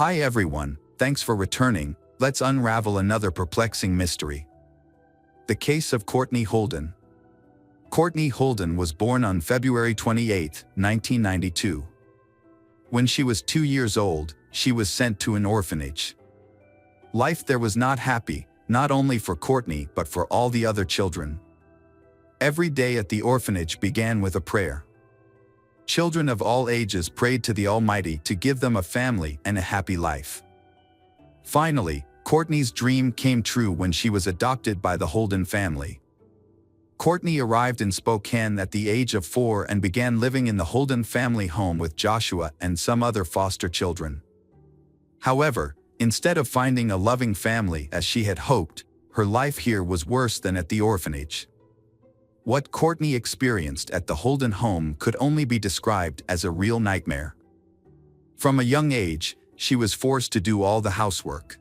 Hi everyone, thanks for returning. Let's unravel another perplexing mystery. The case of Courtney Holden. Courtney Holden was born on February 28, 1992. When she was 2 years old, she was sent to an orphanage. Life there was not happy, not only for Courtney but for all the other children. Every day at the orphanage began with a prayer. Children of all ages prayed to the Almighty to give them a family and a happy life. Finally, Courtney's dream came true when she was adopted by the Holden family. Courtney arrived in Spokane at the age of 4 and began living in the Holden family home with Joshua and some other foster children. However, instead of finding a loving family as she had hoped, her life here was worse than at the orphanage. What Courtney experienced at the Holden home could only be described as a real nightmare. From a young age, she was forced to do all the housework.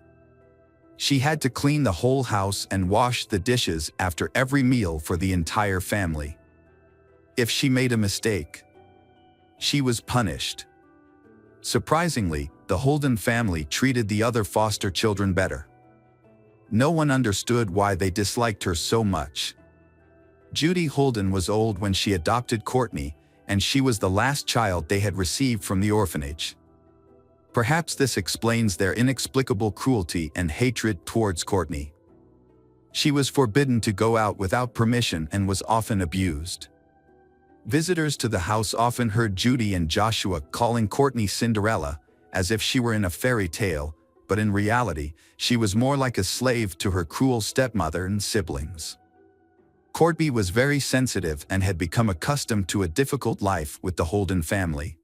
She had to clean the whole house and wash the dishes after every meal for the entire family. If she made a mistake, she was punished. Surprisingly, the Holden family treated the other foster children better. No one understood why they disliked her so much. Judy Holden was old when she adopted Courtney, and she was the last child they had received from the orphanage. Perhaps this explains their inexplicable cruelty and hatred towards Courtney. She was forbidden to go out without permission and was often abused. Visitors to the house often heard Judy and Joshua calling Courtney Cinderella, as if she were in a fairy tale, but in reality, she was more like a slave to her cruel stepmother and siblings. Courtney was very sensitive and had become accustomed to a difficult life with the Holden family.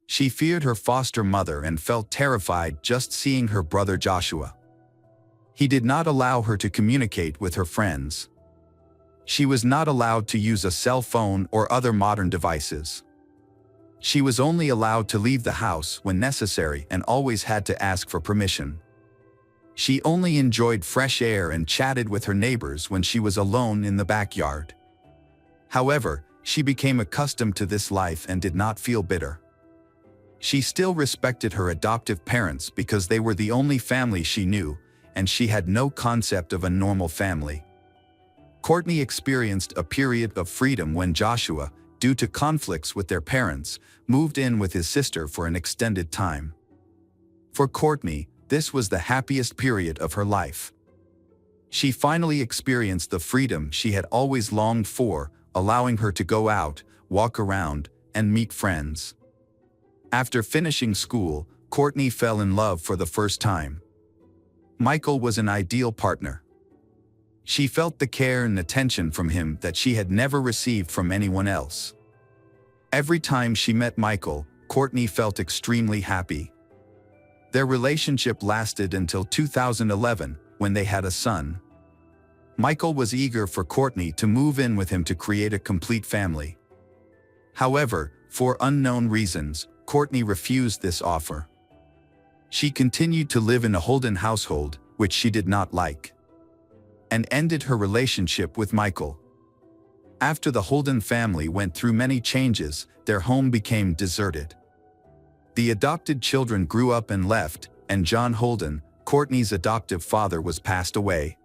She feared her foster mother and felt terrified just seeing her brother Joshua. He did not allow her to communicate with her friends. She was not allowed to use a cell phone or other modern devices. She was only allowed to leave the house when necessary and always had to ask for permission. She only enjoyed fresh air and chatted with her neighbors when she was alone in the backyard. However, she became accustomed to this life and did not feel bitter. She still respected her adoptive parents because they were the only family she knew, and she had no concept of a normal family. Courtney experienced a period of freedom when Joshua, due to conflicts with their parents, moved in with his sister for an extended time. For Courtney, this was the happiest period of her life. She finally experienced the freedom she had always longed for, allowing her to go out, walk around, and meet friends. After finishing school, Courtney fell in love for the first time. Michael was an ideal partner. She felt the care and attention from him that she had never received from anyone else. Every time she met Michael, Courtney felt extremely happy. Their relationship lasted until 2011, when they had a son. Michael was eager for Courtney to move in with him to create a complete family. However, for unknown reasons, Courtney refused this offer. She continued to live in a Holden household, which she did not like, and ended her relationship with Michael. After the Holden family went through many changes, their home became deserted. The adopted children grew up and left, and John Holden, Courtney's adoptive father, was passed away.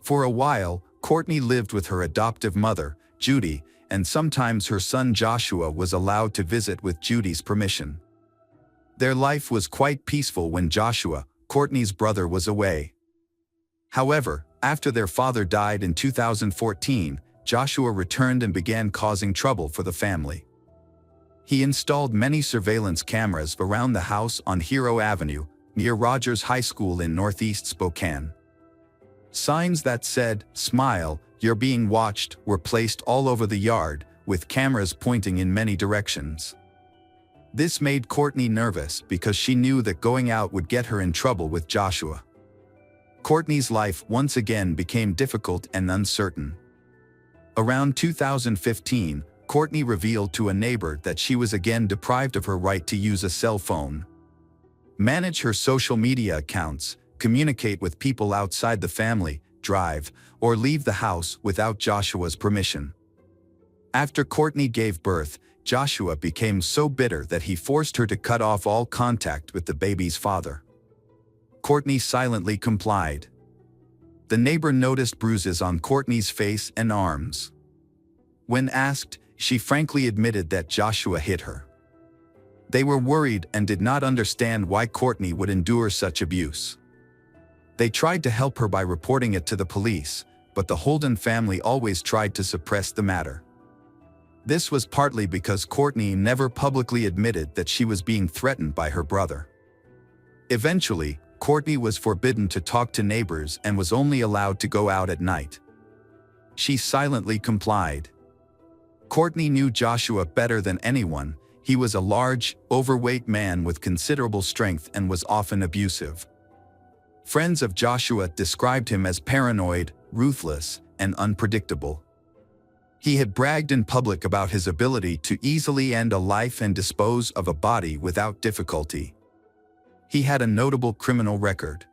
For a while, Courtney lived with her adoptive mother, Judy, and sometimes her son Joshua was allowed to visit with Judy's permission. Their life was quite peaceful when Joshua, Courtney's brother, was away. However, after their father died in 2014, Joshua returned and began causing trouble for the family. He installed many surveillance cameras around the house on Hero Avenue, near Rogers High School in northeast Spokane. Signs that said, "Smile, you're being watched," were placed all over the yard, with cameras pointing in many directions. This made Courtney nervous because she knew that going out would get her in trouble with Joshua. Courtney's life once again became difficult and uncertain. Around 2015, Courtney revealed to a neighbor that she was again deprived of her right to use a cell phone, manage her social media accounts, communicate with people outside the family, drive, or leave the house without Joshua's permission. After Courtney gave birth, Joshua became so bitter that he forced her to cut off all contact with the baby's father. Courtney silently complied. The neighbor noticed bruises on Courtney's face and arms. When asked, she frankly admitted that Joshua hit her. They were worried and did not understand why Courtney would endure such abuse. They tried to help her by reporting it to the police, but the Holden family always tried to suppress the matter. This was partly because Courtney never publicly admitted that she was being threatened by her brother. Eventually, Courtney was forbidden to talk to neighbors and was only allowed to go out at night. She silently complied. Courtney knew Joshua better than anyone. He was a large, overweight man with considerable strength and was often abusive. Friends of Joshua described him as paranoid, ruthless, and unpredictable. He had bragged in public about his ability to easily end a life and dispose of a body without difficulty. He had a notable criminal record.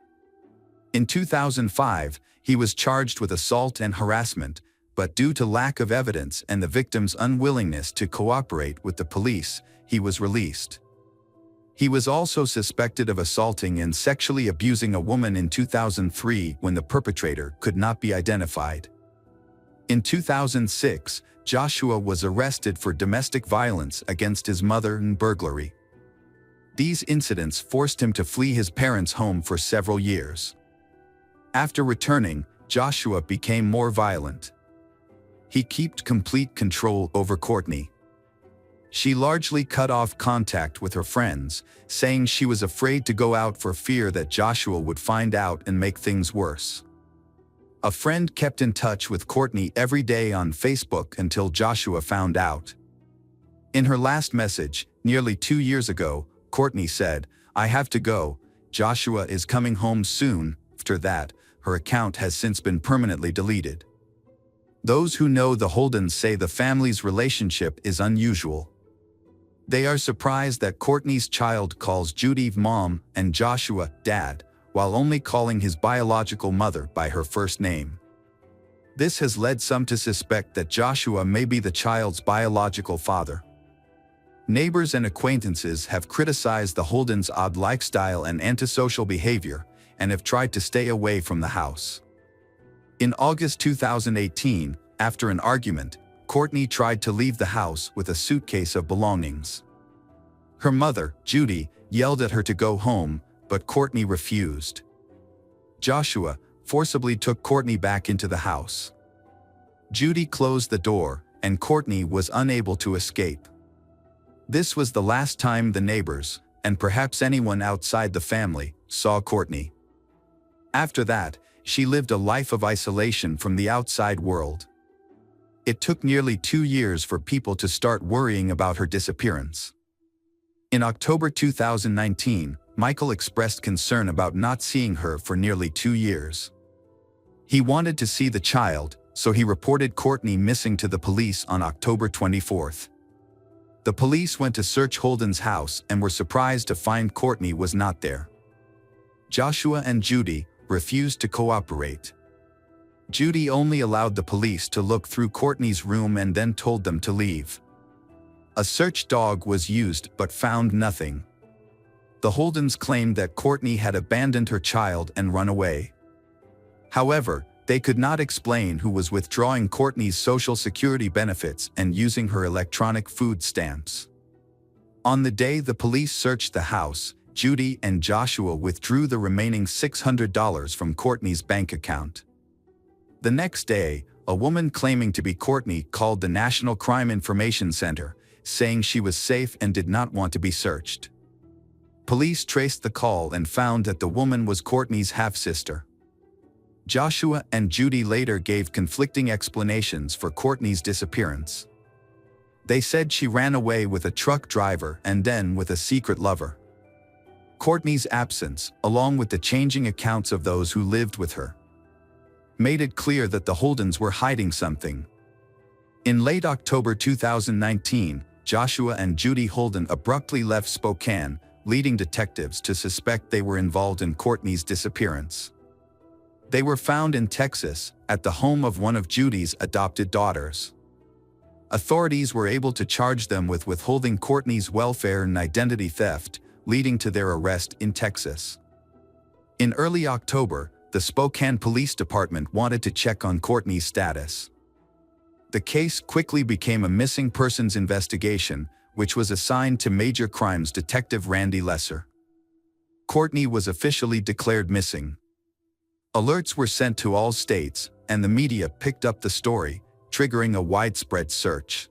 In 2005, he was charged with assault and harassment, but due to lack of evidence and the victim's unwillingness to cooperate with the police, he was released. He was also suspected of assaulting and sexually abusing a woman in 2003 when the perpetrator could not be identified. In 2006, Joshua was arrested for domestic violence against his mother and burglary. These incidents forced him to flee his parents' home for several years. After returning, Joshua became more violent. He kept complete control over Courtney. She largely cut off contact with her friends, saying she was afraid to go out for fear that Joshua would find out and make things worse. A friend kept in touch with Courtney every day on Facebook until Joshua found out. In her last message, nearly 2 years ago, Courtney said, "I have to go. Joshua is coming home soon." After that, her account has since been permanently deleted. Those who know the Holdens say the family's relationship is unusual. They are surprised that Courtney's child calls Judy mom and Joshua dad, while only calling his biological mother by her first name. This has led some to suspect that Joshua may be the child's biological father. Neighbors and acquaintances have criticized the Holdens' odd lifestyle and antisocial behavior, and have tried to stay away from the house. In August 2018, after an argument, Courtney tried to leave the house with a suitcase of belongings. Her mother, Judy, yelled at her to go home, but Courtney refused. Joshua forcibly took Courtney back into the house. Judy closed the door, and Courtney was unable to escape. This was the last time the neighbors, and perhaps anyone outside the family, saw Courtney. After that, she lived a life of isolation from the outside world. It took nearly 2 years for people to start worrying about her disappearance. In October 2019, Michael expressed concern about not seeing her for nearly 2 years. He wanted to see the child, so he reported Courtney missing to the police on October 24th. The police went to search Holden's house and were surprised to find Courtney was not there. Joshua and Judy refused to cooperate. Judy only allowed the police to look through Courtney's room and then told them to leave. A search dog was used but found nothing. The Holdens claimed that Courtney had abandoned her child and run away. However, they could not explain who was withdrawing Courtney's Social Security benefits and using her electronic food stamps. On the day the police searched the house, Judy and Joshua withdrew the remaining $600 from Courtney's bank account. The next day, a woman claiming to be Courtney called the National Crime Information Center, saying she was safe and did not want to be searched. Police traced the call and found that the woman was Courtney's half-sister. Joshua and Judy later gave conflicting explanations for Courtney's disappearance. They said she ran away with a truck driver and then with a secret lover. Courtney's absence, along with the changing accounts of those who lived with her, made it clear that the Holdens were hiding something. In late October 2019, Joshua and Judy Holden abruptly left Spokane, leading detectives to suspect they were involved in Courtney's disappearance. They were found in Texas, at the home of one of Judy's adopted daughters. Authorities were able to charge them with withholding Courtney's welfare and identity theft, leading to their arrest in Texas. In early October, the Spokane Police Department wanted to check on Courtney's status. The case quickly became a missing persons investigation, which was assigned to Major Crimes Detective Randy Lesser. Courtney was officially declared missing. Alerts were sent to all states, and the media picked up the story, triggering a widespread search.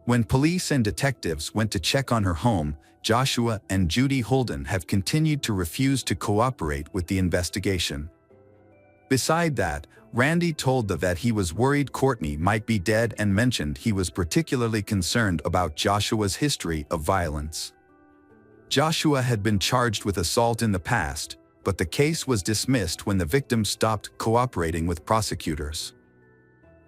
When police and detectives went to check on her home, Joshua and Judy Holden have continued to refuse to cooperate with the investigation. Beside that, Randy told the vet he was worried Courtney might be dead and mentioned he was particularly concerned about Joshua's history of violence. Joshua had been charged with assault in the past, but the case was dismissed when the victim stopped cooperating with prosecutors.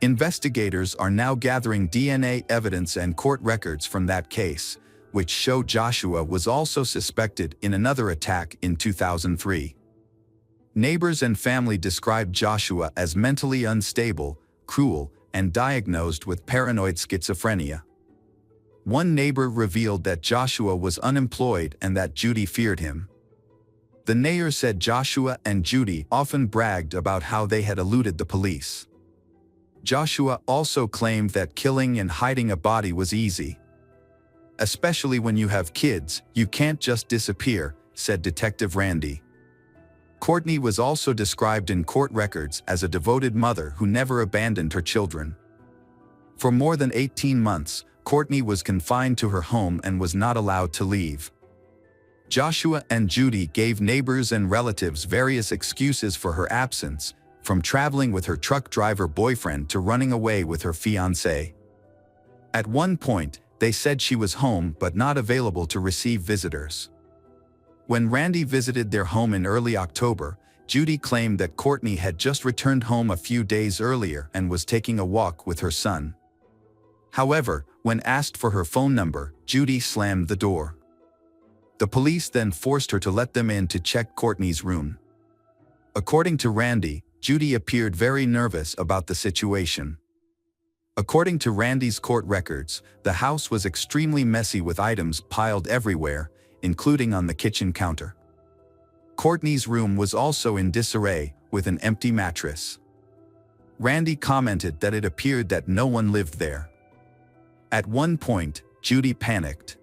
Investigators are now gathering DNA evidence and court records from that case, which show Joshua was also suspected in another attack in 2003. Neighbors and family described Joshua as mentally unstable, cruel, and diagnosed with paranoid schizophrenia. One neighbor revealed that Joshua was unemployed and that Judy feared him. The neighbor said Joshua and Judy often bragged about how they had eluded the police. Joshua also claimed that killing and hiding a body was easy. "Especially when you have kids, you can't just disappear," said Detective Randy. Courtney was also described in court records as a devoted mother who never abandoned her children. For more than 18 months, Courtney was confined to her home and was not allowed to leave. Joshua and Judy gave neighbors and relatives various excuses for her absence, from traveling with her truck driver boyfriend to running away with her fiancé. At one point, they said she was home but not available to receive visitors. When Randy visited their home in early October, Judy claimed that Courtney had just returned home a few days earlier and was taking a walk with her son. However, when asked for her phone number, Judy slammed the door. The police then forced her to let them in to check Courtney's room. According to Randy, Judy appeared very nervous about the situation. According to Randy's court records, the house was extremely messy with items piled everywhere, including on the kitchen counter. Courtney's room was also in disarray, with an empty mattress. Randy commented that it appeared that no one lived there. At one point, Judy panicked.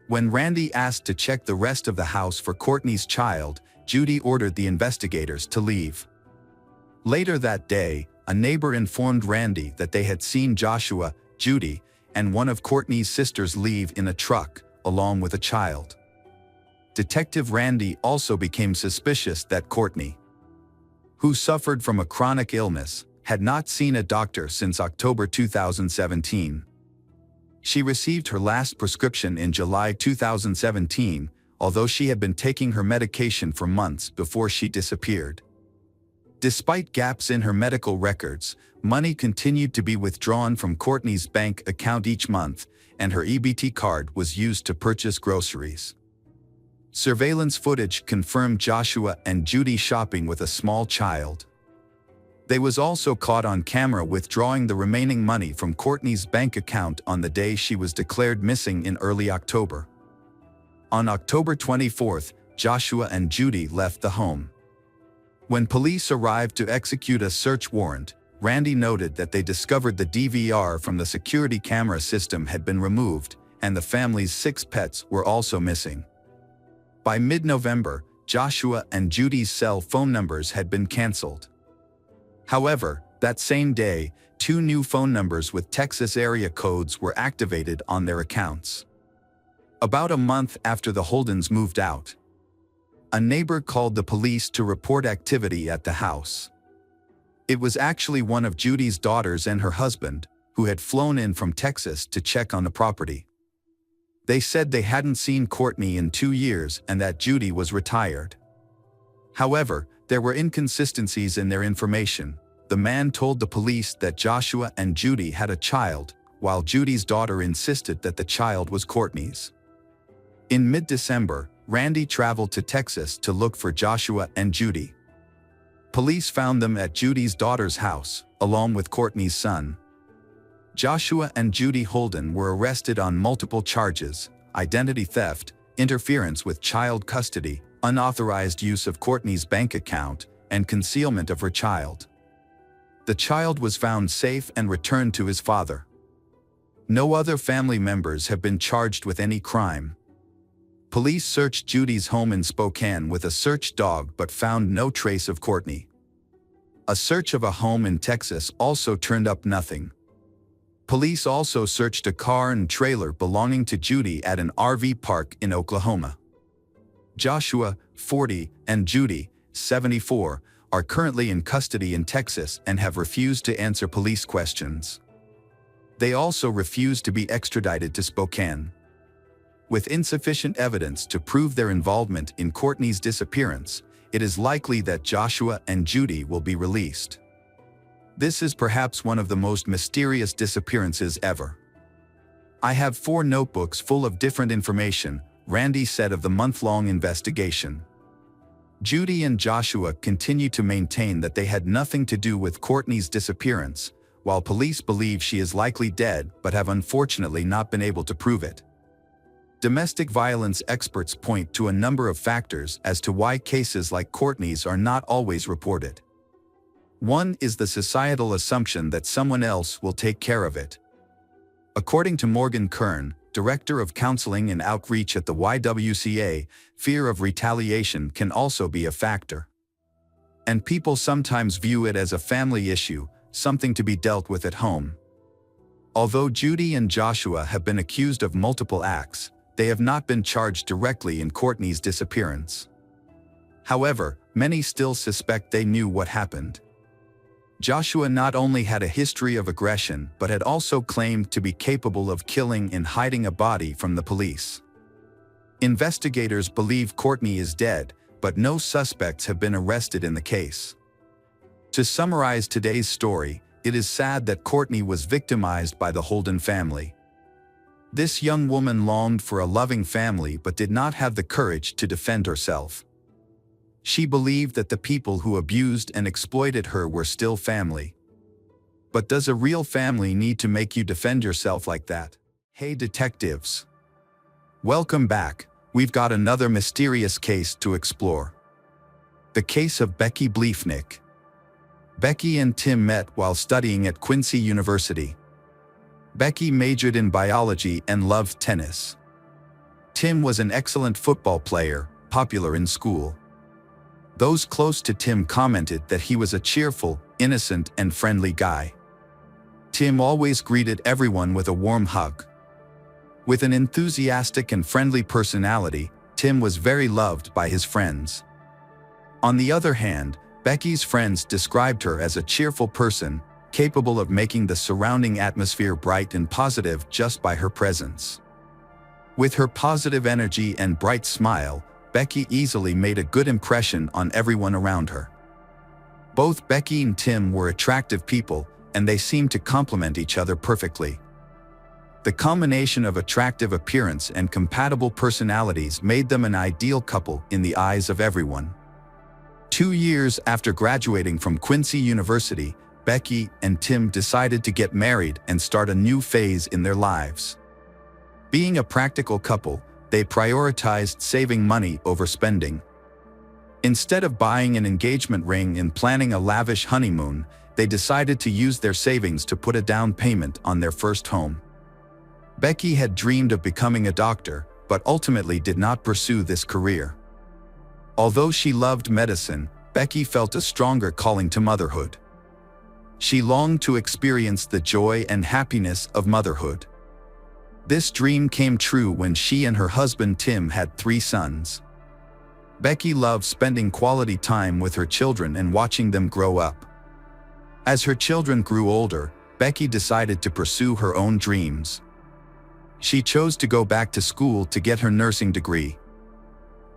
When Randy asked to check the rest of the house for Courtney's child, Judy ordered the investigators to leave. Later that day, a neighbor informed Randy that they had seen Joshua, Judy, and one of Courtney's sisters leave in a truck, along with a child. Detective Randy also became suspicious that Courtney, who suffered from a chronic illness, had not seen a doctor since October 2017. She received her last prescription in July 2017, although she had been taking her medication for months before she disappeared. Despite gaps in her medical records, money continued to be withdrawn from Courtney's bank account each month, and her EBT card was used to purchase groceries. Surveillance footage confirmed Joshua and Judy shopping with a small child. They was also caught on camera withdrawing the remaining money from Courtney's bank account on the day she was declared missing in early October. On October 24th, Joshua and Judy left the home. When police arrived to execute a search warrant, Randy noted that they discovered the DVR from the security camera system had been removed, and the family's 6 pets were also missing. By mid-November, Joshua and Judy's cell phone numbers had been canceled. However, that same day, 2 new phone numbers with Texas area codes were activated on their accounts. About a month after the Holdens moved out, a neighbor called the police to report activity at the house. It was actually one of Judy's daughters and her husband, who had flown in from Texas to check on the property. They said they hadn't seen Courtney in 2 years and that Judy was retired. However, there were inconsistencies in their information. The man told the police that Joshua and Judy had a child, while Judy's daughter insisted that the child was Courtney's. In mid-December, Randy traveled to Texas to look for Joshua and Judy. Police found them at Judy's daughter's house, along with Courtney's son. Joshua and Judy Holden were arrested on multiple charges: identity theft, interference with child custody, unauthorized use of Courtney's bank account, and concealment of her child. The child was found safe and returned to his father. No other family members have been charged with any crime. Police searched Judy's home in Spokane with a search dog but found no trace of Courtney. A search of a home in Texas also turned up nothing. Police also searched a car and trailer belonging to Judy at an RV park in Oklahoma. Joshua, 40, and Judy, 74, are currently in custody in Texas and have refused to answer police questions. They also refuse to be extradited to Spokane. With insufficient evidence to prove their involvement in Courtney's disappearance, it is likely that Joshua and Judy will be released. This is perhaps one of the most mysterious disappearances ever. "I have 4 notebooks full of different information," Randy said of the month-long investigation. Judy and Joshua continue to maintain that they had nothing to do with Courtney's disappearance, while police believe she is likely dead but have unfortunately not been able to prove it. Domestic violence experts point to a number of factors as to why cases like Courtney's are not always reported. One is the societal assumption that someone else will take care of it. According to Morgan Kern, Director of Counseling and Outreach at the YWCA, fear of retaliation can also be a factor. And people sometimes view it as a family issue, something to be dealt with at home. Although Judy and Joshua have been accused of multiple acts, they have not been charged directly in Courtney's disappearance. However, many still suspect they knew what happened. Joshua not only had a history of aggression but had also claimed to be capable of killing and hiding a body from the police. Investigators believe Courtney is dead, but no suspects have been arrested in the case. To summarize today's story, it is sad that Courtney was victimized by the Holden family. This young woman longed for a loving family but did not have the courage to defend herself. She believed that the people who abused and exploited her were still family. But does a real family need to make you defend yourself like that? Hey detectives! Welcome back. We've got another mysterious case to explore. The case of Becky Bliefnick. Becky and Tim met while studying at Quincy University. Becky majored in biology and loved tennis. Tim was an excellent football player, popular in school. Those close to Tim commented that he was a cheerful, innocent, and friendly guy. Tim always greeted everyone with a warm hug. With an enthusiastic and friendly personality, Tim was very loved by his friends. On the other hand, Becky's friends described her as a cheerful person, capable of making the surrounding atmosphere bright and positive just by her presence. With her positive energy and bright smile, Becky easily made a good impression on everyone around her. Both Becky and Tim were attractive people, and they seemed to complement each other perfectly. The combination of attractive appearance and compatible personalities made them an ideal couple in the eyes of everyone. 2 years after graduating from Quincy University, Becky and Tim decided to get married and start a new phase in their lives. Being a practical couple, they prioritized saving money over spending. Instead of buying an engagement ring and planning a lavish honeymoon, they decided to use their savings to put a down payment on their first home. Becky had dreamed of becoming a doctor, but ultimately did not pursue this career. Although she loved medicine, Becky felt a stronger calling to motherhood. She longed to experience the joy and happiness of motherhood. This dream came true when she and her husband Tim had 3 sons. Becky loved spending quality time with her children and watching them grow up. As her children grew older, Becky decided to pursue her own dreams. She chose to go back to school to get her nursing degree.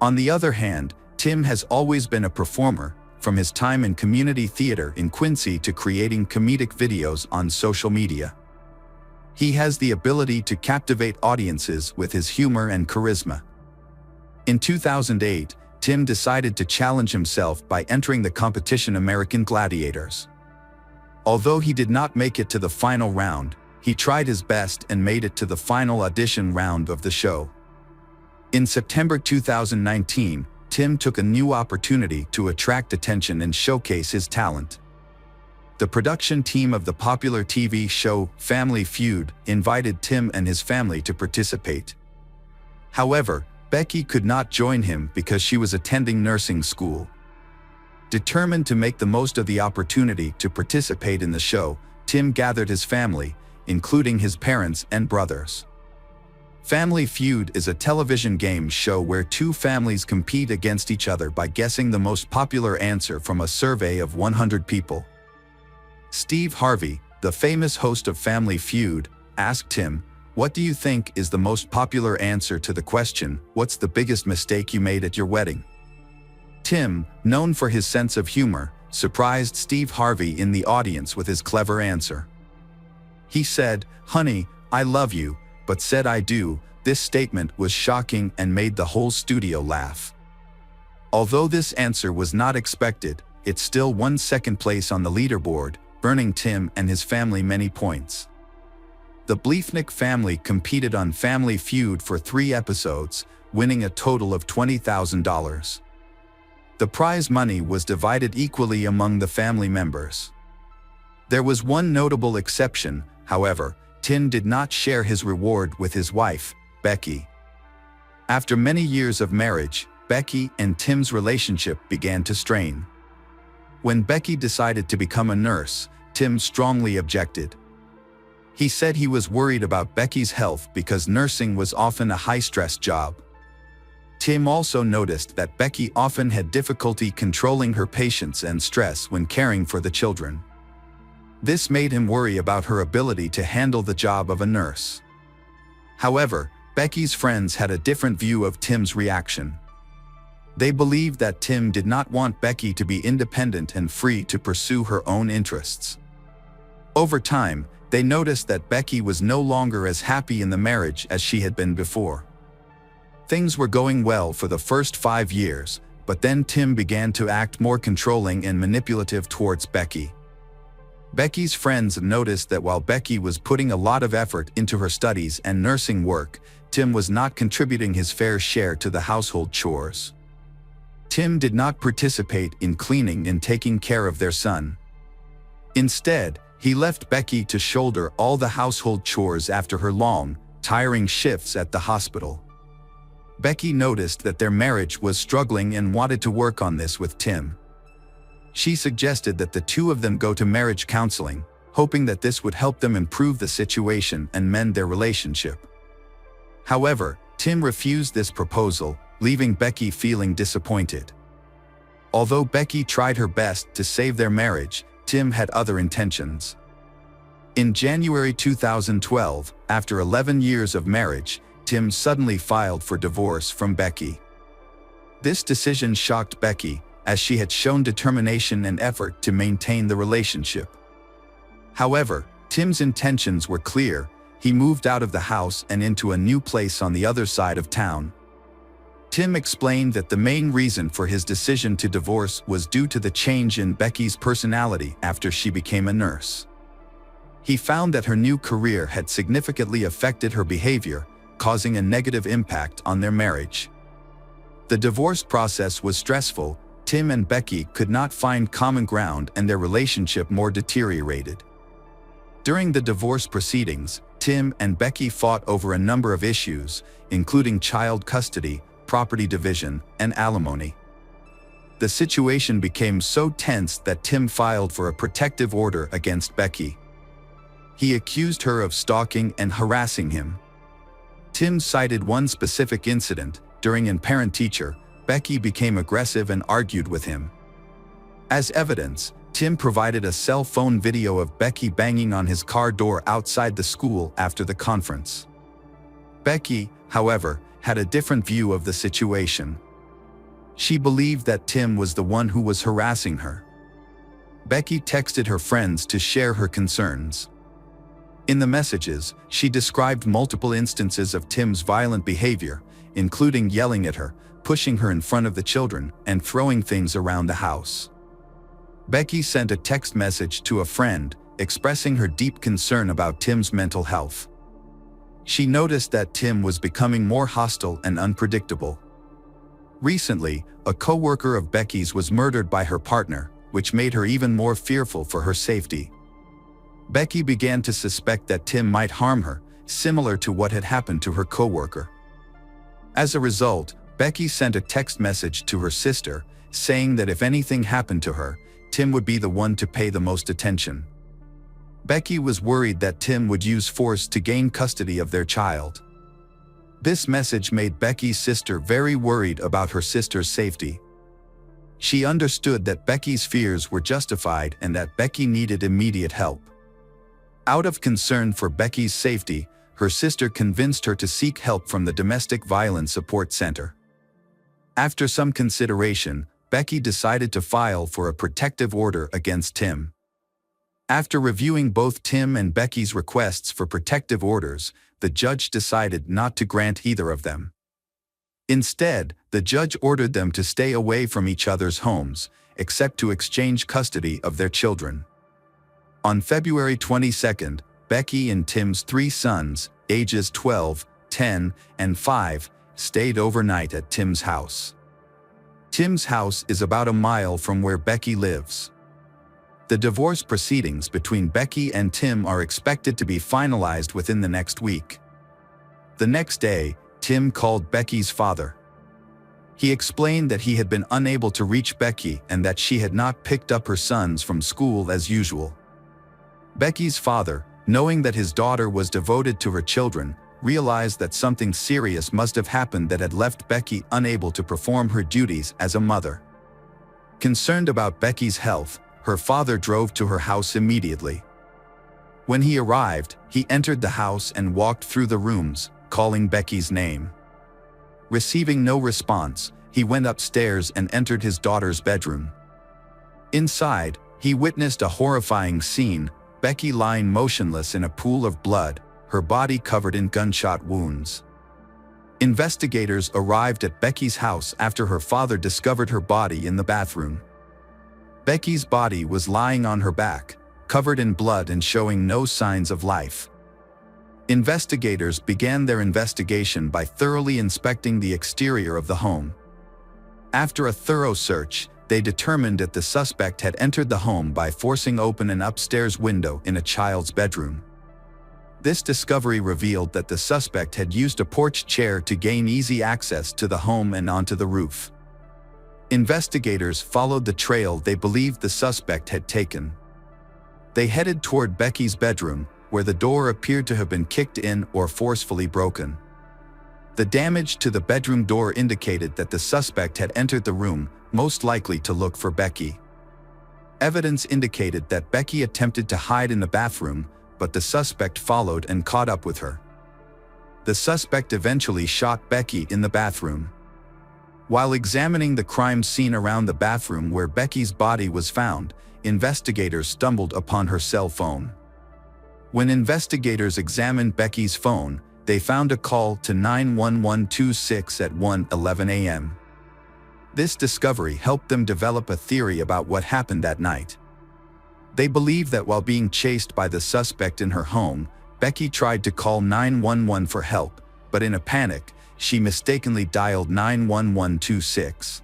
On the other hand, Tim has always been a performer, from his time in community theater in Quincy to creating comedic videos on social media. He has the ability to captivate audiences with his humor and charisma. In 2008, Tim decided to challenge himself by entering the competition American Gladiators. Although he did not make it to the final round, He tried his best and made it to the final audition round of the show. In September 2019, Tim took a new opportunity to attract attention and showcase his talent. The production team of the popular TV show Family Feud invited Tim and his family to participate. However, Becky could not join him because she was attending nursing school. Determined to make the most of the opportunity to participate in the show, Tim gathered his family, including his parents and brothers. Family Feud is a television game show where two families compete against each other by guessing the most popular answer from a survey of 100 people. Steve Harvey, the famous host of Family Feud, asked Tim, "What do you think is the most popular answer to the question, 'What's the biggest mistake you made at your wedding?'" Tim, known for his sense of humor, surprised Steve Harvey in the audience with his clever answer. He said, "Honey, I love you, but said I do." This statement was shocking and made the whole studio laugh. Although this answer was not expected, it still won second place on the leaderboard, earning Tim and his family many points. The Bleefnick family competed on Family Feud for 3 episodes, winning a total of $20,000. The prize money was divided equally among the family members. There was one notable exception, however. Tim did not share his reward with his wife, Becky. After many years of marriage, Becky and Tim's relationship began to strain. When Becky decided to become a nurse, Tim strongly objected. He said he was worried about Becky's health because nursing was often a high-stress job. Tim also noticed that Becky often had difficulty controlling her patience and stress when caring for the children. This made him worry about her ability to handle the job of a nurse. However, Becky's friends had a different view of Tim's reaction. They believed that Tim did not want Becky to be independent and free to pursue her own interests. Over time, they noticed that Becky was no longer as happy in the marriage as she had been before. Things were going well for the first 5 years, but then Tim began to act more controlling and manipulative towards Becky. Becky's friends noticed that while Becky was putting a lot of effort into her studies and nursing work, Tim was not contributing his fair share to the household chores. Tim did not participate in cleaning and taking care of their son. Instead, he left Becky to shoulder all the household chores after her long, tiring shifts at the hospital. Becky noticed that their marriage was struggling and wanted to work on this with Tim. She suggested that the two of them go to marriage counseling, hoping that this would help them improve the situation and mend their relationship. However, Tim refused this proposal, leaving Becky feeling disappointed. Although Becky tried her best to save their marriage, Tim had other intentions. In January 2012, after 11 years of marriage, Tim suddenly filed for divorce from Becky. This decision shocked Becky, as she had shown determination and effort to maintain the relationship. However, Tim's intentions were clear. He moved out of the house and into a new place on the other side of town. Tim explained that the main reason for his decision to divorce was due to the change in Becky's personality after she became a nurse. He found that her new career had significantly affected her behavior, causing a negative impact on their marriage. The divorce process was stressful. Tim and Becky could not find common ground and their relationship more deteriorated. During the divorce proceedings, Tim and Becky fought over a number of issues, including child custody, property division, and alimony. The situation became so tense that Tim filed for a protective order against Becky. He accused her of stalking and harassing him. Tim cited one specific incident. During a parent-teacher, Becky became aggressive and argued with him. As evidence, Tim provided a cell phone video of Becky banging on his car door outside the school after the conference. Becky, however, had a different view of the situation. She believed that Tim was the one who was harassing her. Becky texted her friends to share her concerns. In the messages, she described multiple instances of Tim's violent behavior, including yelling at her, pushing her in front of the children, and throwing things around the house. Becky sent a text message to a friend, expressing her deep concern about Tim's mental health. She noticed that Tim was becoming more hostile and unpredictable. Recently, a co-worker of Becky's was murdered by her partner, which made her even more fearful for her safety. Becky began to suspect that Tim might harm her, similar to what had happened to her co-worker. As a result, Becky sent a text message to her sister, saying that if anything happened to her, Tim would be the one to pay the most attention. Becky was worried that Tim would use force to gain custody of their child. This message made Becky's sister very worried about her sister's safety. She understood that Becky's fears were justified and that Becky needed immediate help. Out of concern for Becky's safety, her sister convinced her to seek help from the Domestic Violence Support Center. After some consideration, Becky decided to file for a protective order against Tim. After reviewing both Tim and Becky's requests for protective orders, the judge decided not to grant either of them. Instead, the judge ordered them to stay away from each other's homes, except to exchange custody of their children. On February 22, Becky and Tim's 3 sons, ages 12, 10, and 5, stayed overnight at Tim's house. Tim's house is about a mile from where Becky lives. The divorce proceedings between Becky and Tim are expected to be finalized within the next week. The next day, Tim called Becky's father. He explained that he had been unable to reach Becky and that she had not picked up her sons from school as usual. Becky's father, knowing that his daughter was devoted to her children, realized that something serious must have happened that had left Becky unable to perform her duties as a mother. Concerned about Becky's health, her father drove to her house immediately. When he arrived, he entered the house and walked through the rooms, calling Becky's name. Receiving no response, he went upstairs and entered his daughter's bedroom. Inside, he witnessed a horrifying scene: Becky lying motionless in a pool of blood, her body covered in gunshot wounds. Investigators arrived at Becky's house after her father discovered her body in the bathroom. Becky's body was lying on her back, covered in blood and showing no signs of life. Investigators began their investigation by thoroughly inspecting the exterior of the home. After a thorough search, they determined that the suspect had entered the home by forcing open an upstairs window in a child's bedroom. This discovery revealed that the suspect had used a porch chair to gain easy access to the home and onto the roof. Investigators followed the trail they believed the suspect had taken. They headed toward Becky's bedroom, where the door appeared to have been kicked in or forcefully broken. The damage to the bedroom door indicated that the suspect had entered the room, most likely to look for Becky. Evidence indicated that Becky attempted to hide in the bathroom, but the suspect followed and caught up with her. The suspect eventually shot Becky in the bathroom. While examining the crime scene around the bathroom where Becky's body was found, investigators stumbled upon her cell phone. When investigators examined Becky's phone, they found a call to 91126 at 1:11 a.m. This discovery helped them develop a theory about what happened that night. They believe that while being chased by the suspect in her home, Becky tried to call 911 for help, but in a panic, she mistakenly dialed 91126.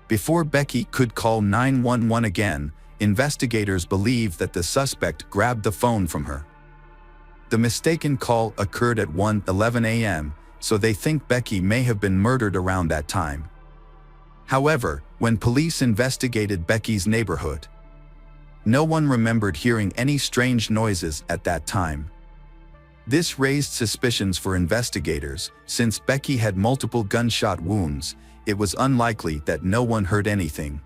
Before Becky could call 911 again, investigators believe that the suspect grabbed the phone from her. The mistaken call occurred at 1:11 a.m., so they think Becky may have been murdered around that time. However, when police investigated Becky's neighborhood, no one remembered hearing any strange noises at that time. This raised suspicions for investigators. Since Becky had multiple gunshot wounds, it was unlikely that no one heard anything.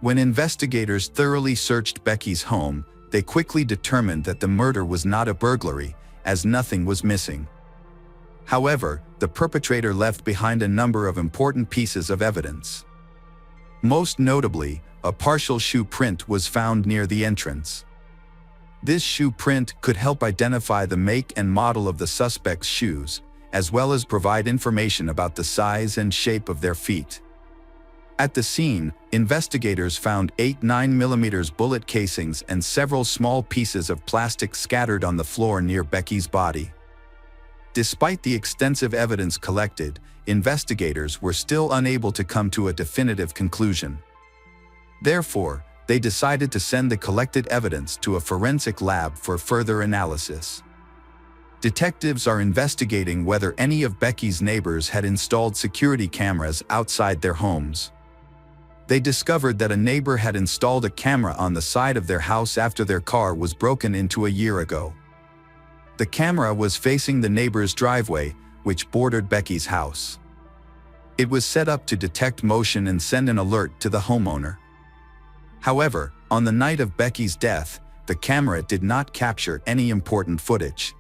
When investigators thoroughly searched Becky's home, they quickly determined that the murder was not a burglary, as nothing was missing. However, the perpetrator left behind a number of important pieces of evidence. Most notably, a partial shoe print was found near the entrance. This shoe print could help identify the make and model of the suspect's shoes, as well as provide information about the size and shape of their feet. At the scene, investigators found 8 9mm bullet casings and several small pieces of plastic scattered on the floor near Becky's body. Despite the extensive evidence collected, investigators were still unable to come to a definitive conclusion. Therefore, they decided to send the collected evidence to a forensic lab for further analysis. Detectives are investigating whether any of Becky's neighbors had installed security cameras outside their homes. They discovered that a neighbor had installed a camera on the side of their house after their car was broken into a year ago. The camera was facing the neighbor's driveway, which bordered Becky's house. It was set up to detect motion and send an alert to the homeowner. However, on the night of Becky's death, the camera did not capture any important footage.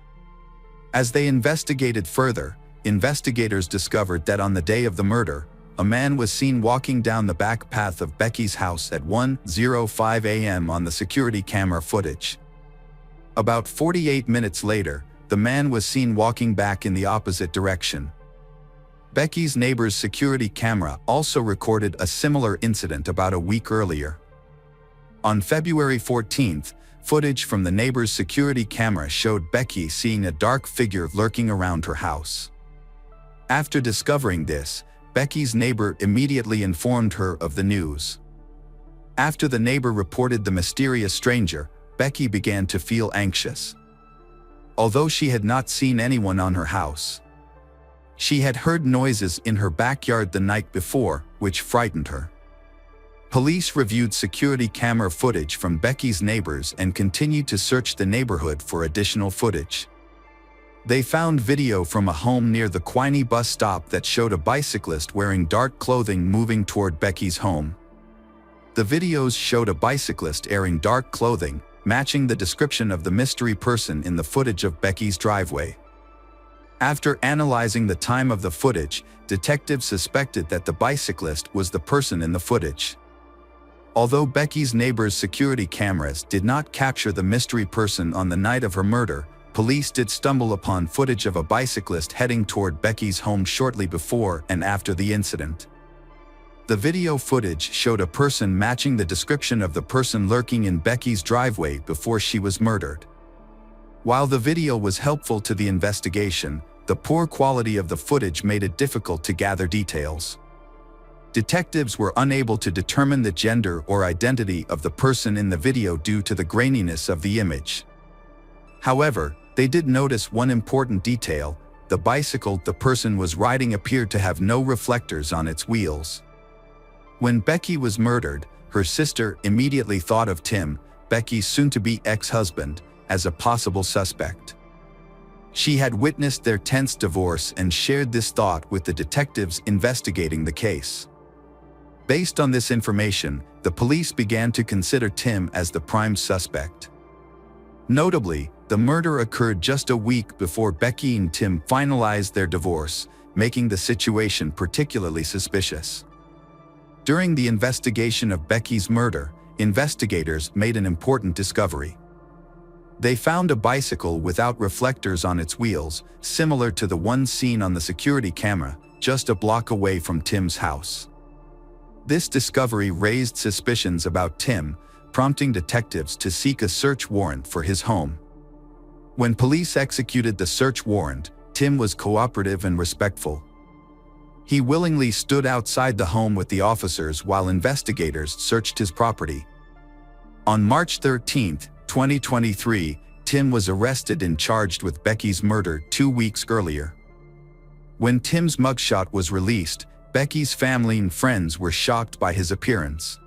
As they investigated further, investigators discovered that on the day of the murder, a man was seen walking down the back path of Becky's house at 1:05 a.m. on the security camera footage. About 48 minutes later, the man was seen walking back in the opposite direction. Becky's neighbor's security camera also recorded a similar incident about a week earlier. On February 14th, footage from the neighbor's security camera showed Becky seeing a dark figure lurking around her house. After discovering this, Becky's neighbor immediately informed her of the news. After the neighbor reported the mysterious stranger, Becky began to feel anxious. Although she had not seen anyone on her house, she had heard noises in her backyard the night before, which frightened her. Police reviewed security camera footage from Becky's neighbors and continued to search the neighborhood for additional footage. They found video from a home near the Courtney bus stop that showed a bicyclist wearing dark clothing moving toward Becky's home. The videos showed a bicyclist wearing dark clothing, matching the description of the mystery person in the footage of Becky's driveway. After analyzing the time of the footage, detectives suspected that the bicyclist was the person in the footage. Although Becky's neighbor's security cameras did not capture the mystery person on the night of her murder, police did stumble upon footage of a bicyclist heading toward Becky's home shortly before and after the incident. The video footage showed a person matching the description of the person lurking in Becky's driveway before she was murdered. While the video was helpful to the investigation, the poor quality of the footage made it difficult to gather details. Detectives were unable to determine the gender or identity of the person in the video due to the graininess of the image. However, they did notice one important detail: the bicycle the person was riding appeared to have no reflectors on its wheels. When Becky was murdered, her sister immediately thought of Tim, Becky's soon-to-be ex-husband, as a possible suspect. She had witnessed their tense divorce and shared this thought with the detectives investigating the case. Based on this information, the police began to consider Tim as the prime suspect. Notably, the murder occurred just a week before Becky and Tim finalized their divorce, making the situation particularly suspicious. During the investigation of Becky's murder, investigators made an important discovery. They found a bicycle without reflectors on its wheels, similar to the one seen on the security camera, just a block away from Tim's house. This discovery raised suspicions about Tim, prompting detectives to seek a search warrant for his home. When police executed the search warrant, Tim was cooperative and respectful. He willingly stood outside the home with the officers while investigators searched his property. On March 13, 2023, Tim was arrested and charged with Becky's murder 2 weeks earlier. When Tim's mugshot was released, Becky's family and friends were shocked by his appearance.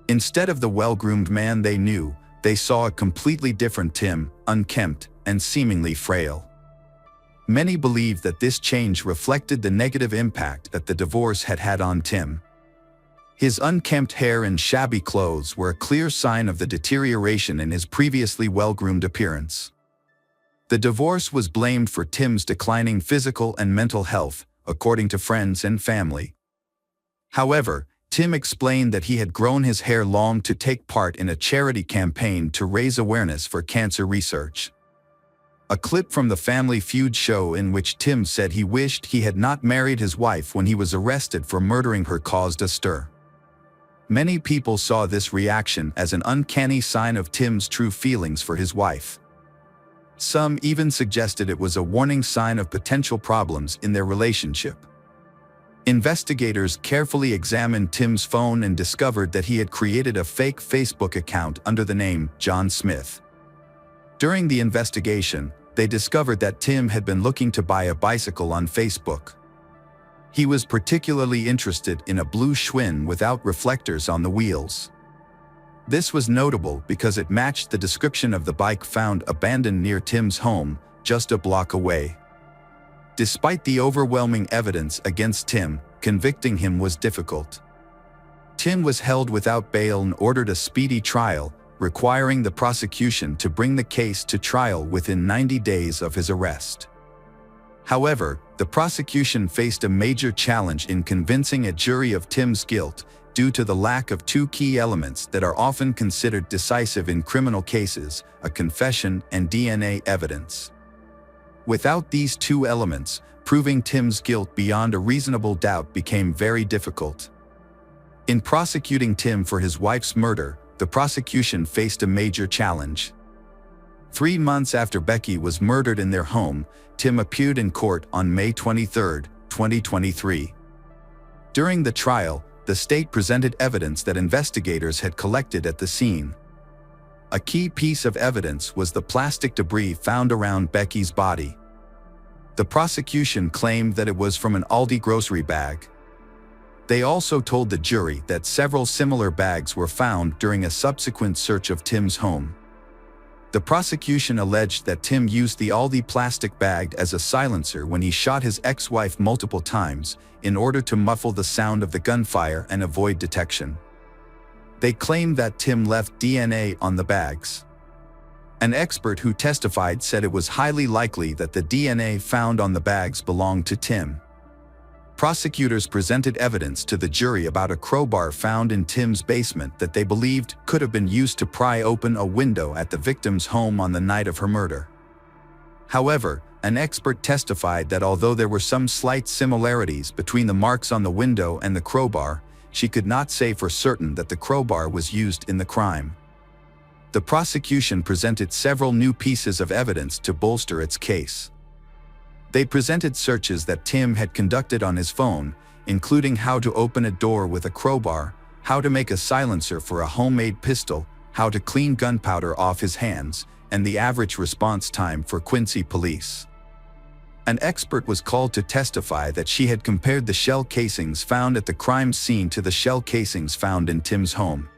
Instead of the well-groomed man they knew, they saw a completely different Tim, unkempt and seemingly frail. Many believe that this change reflected the negative impact that the divorce had had on Tim. His unkempt hair and shabby clothes were a clear sign of the deterioration in his previously well-groomed appearance. The divorce was blamed for Tim's declining physical and mental health, according to friends and family. However, Tim explained that he had grown his hair long to take part in a charity campaign to raise awareness for cancer research. A clip from the Family Feud show in which Tim said he wished he had not married his wife when he was arrested for murdering her caused a stir. Many people saw this reaction as an uncanny sign of Tim's true feelings for his wife. Some even suggested it was a warning sign of potential problems in their relationship. Investigators carefully examined Tim's phone and discovered that he had created a fake Facebook account under the name John Smith. During the investigation, they discovered that Tim had been looking to buy a bicycle on Facebook. He was particularly interested in a blue Schwinn without reflectors on the wheels. This was notable because it matched the description of the bike found abandoned near Tim's home, just a block away. Despite the overwhelming evidence against Tim, convicting him was difficult. Tim was held without bail and ordered a speedy trial, requiring the prosecution to bring the case to trial within 90 days of his arrest. However, the prosecution faced a major challenge in convincing a jury of Tim's guilt due to the lack of two key elements that are often considered decisive in criminal cases: a confession and DNA evidence. Without these two elements, proving Tim's guilt beyond a reasonable doubt became very difficult. In prosecuting Tim for his wife's murder, the prosecution faced a major challenge. 3 months after Becky was murdered in their home, Tim appeared in court on May 23, 2023. During the trial, the state presented evidence that investigators had collected at the scene. A key piece of evidence was the plastic debris found around Becky's body. The prosecution claimed that it was from an Aldi grocery bag. They also told the jury that several similar bags were found during a subsequent search of Tim's home. The prosecution alleged that Tim used the Aldi plastic bag as a silencer when he shot his ex-wife multiple times in order to muffle the sound of the gunfire and avoid detection. They claimed that Tim left DNA on the bags. An expert who testified said it was highly likely that the DNA found on the bags belonged to Tim. Prosecutors presented evidence to the jury about a crowbar found in Tim's basement that they believed could have been used to pry open a window at the victim's home on the night of her murder. However, an expert testified that although there were some slight similarities between the marks on the window and the crowbar, she could not say for certain that the crowbar was used in the crime. The prosecution presented several new pieces of evidence to bolster its case. They presented searches that Tim had conducted on his phone, including how to open a door with a crowbar, how to make a silencer for a homemade pistol, how to clean gunpowder off his hands, and the average response time for Quincy police. An expert was called to testify that she had compared the shell casings found at the crime scene to the shell casings found in Tim's home.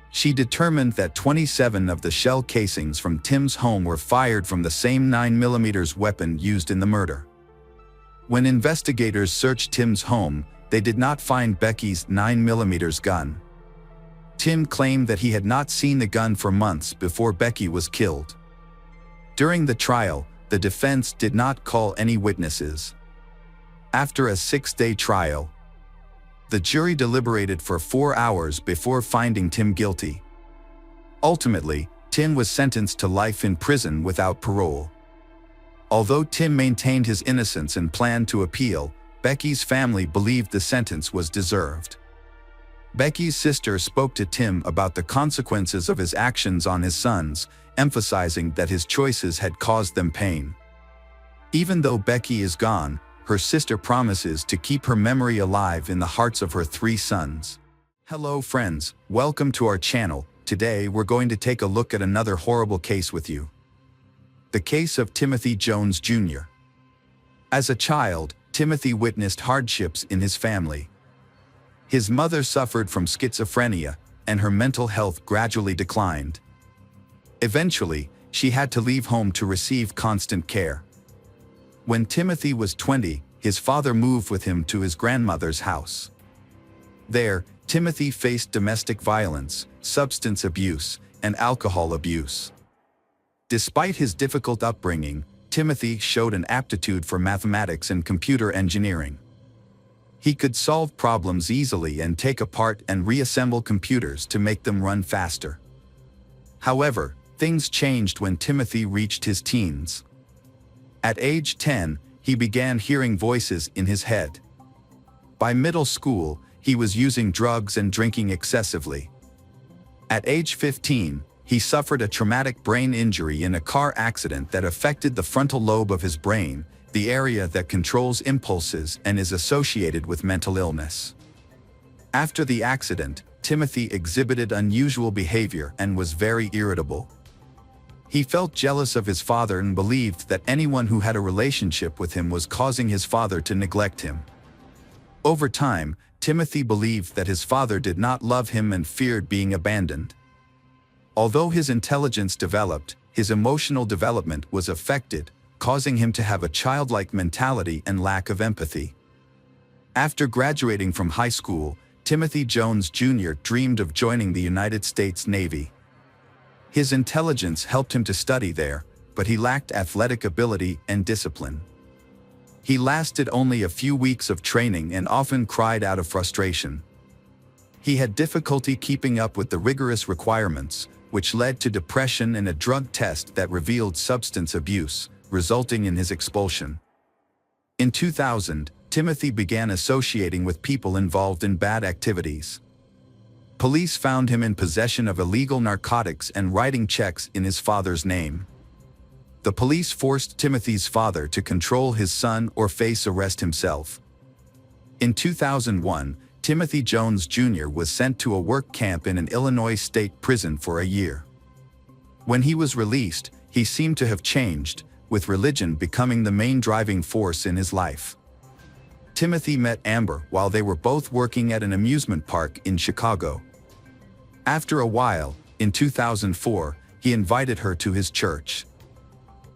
She determined that 27 of the shell casings from Tim's home were fired from the same 9mm weapon used in the murder. When investigators searched Tim's home, they did not find Becky's 9mm gun. Tim claimed that he had not seen the gun for months before Becky was killed. During the trial, the defense did not call any witnesses. After a 6-day trial, the jury deliberated for 4 hours before finding Tim guilty. Ultimately, Tim was sentenced to life in prison without parole. Although Tim maintained his innocence and planned to appeal, Becky's family believed the sentence was deserved. Becky's sister spoke to Tim about the consequences of his actions on his sons, emphasizing that his choices had caused them pain. Even though Becky is gone, her sister promises to keep her memory alive in the hearts of her 3 sons. Hello friends, welcome to our channel. Today we're going to take a look at another horrible case with you. The case of Timothy Jones Jr. As a child, Timothy witnessed hardships in his family. His mother suffered from schizophrenia, and her mental health gradually declined. Eventually, she had to leave home to receive constant care. When Timothy was 20, his father moved with him to his grandmother's house. There, Timothy faced domestic violence, substance abuse, and alcohol abuse. Despite his difficult upbringing, Timothy showed an aptitude for mathematics and computer engineering. He could solve problems easily and take apart and reassemble computers to make them run faster. However, Things changed when Timothy reached his teens. At age 10, he began hearing voices in his head. By middle school, he was using drugs and drinking excessively. At age 15, he suffered a traumatic brain injury in a car accident that affected the frontal lobe of his brain, the area that controls impulses and is associated with mental illness. After the accident, Timothy exhibited unusual behavior and was very irritable. He felt jealous of his father and believed that anyone who had a relationship with him was causing his father to neglect him. Over time, Timothy believed that his father did not love him and feared being abandoned. Although his intelligence developed, his emotional development was affected, causing him to have a childlike mentality and lack of empathy. After graduating from high school, Timothy Jones Jr. dreamed of joining the United States Navy. His intelligence helped him to study there, but he lacked athletic ability and discipline. He lasted only a few weeks of training and often cried out of frustration. He had difficulty keeping up with the rigorous requirements, which led to depression and a drug test that revealed substance abuse, resulting in his expulsion. In 2000, Timothy began associating with people involved in bad activities. Police found him in possession of illegal narcotics and writing checks in his father's name. The police forced Timothy's father to control his son or face arrest himself. In 2001, Timothy Jones Jr. was sent to a work camp in an Illinois state prison for a year. When he was released, he seemed to have changed, with religion becoming the main driving force in his life. Timothy met Amber while they were both working at an amusement park in Chicago. After a while, in 2004, he invited her to his church.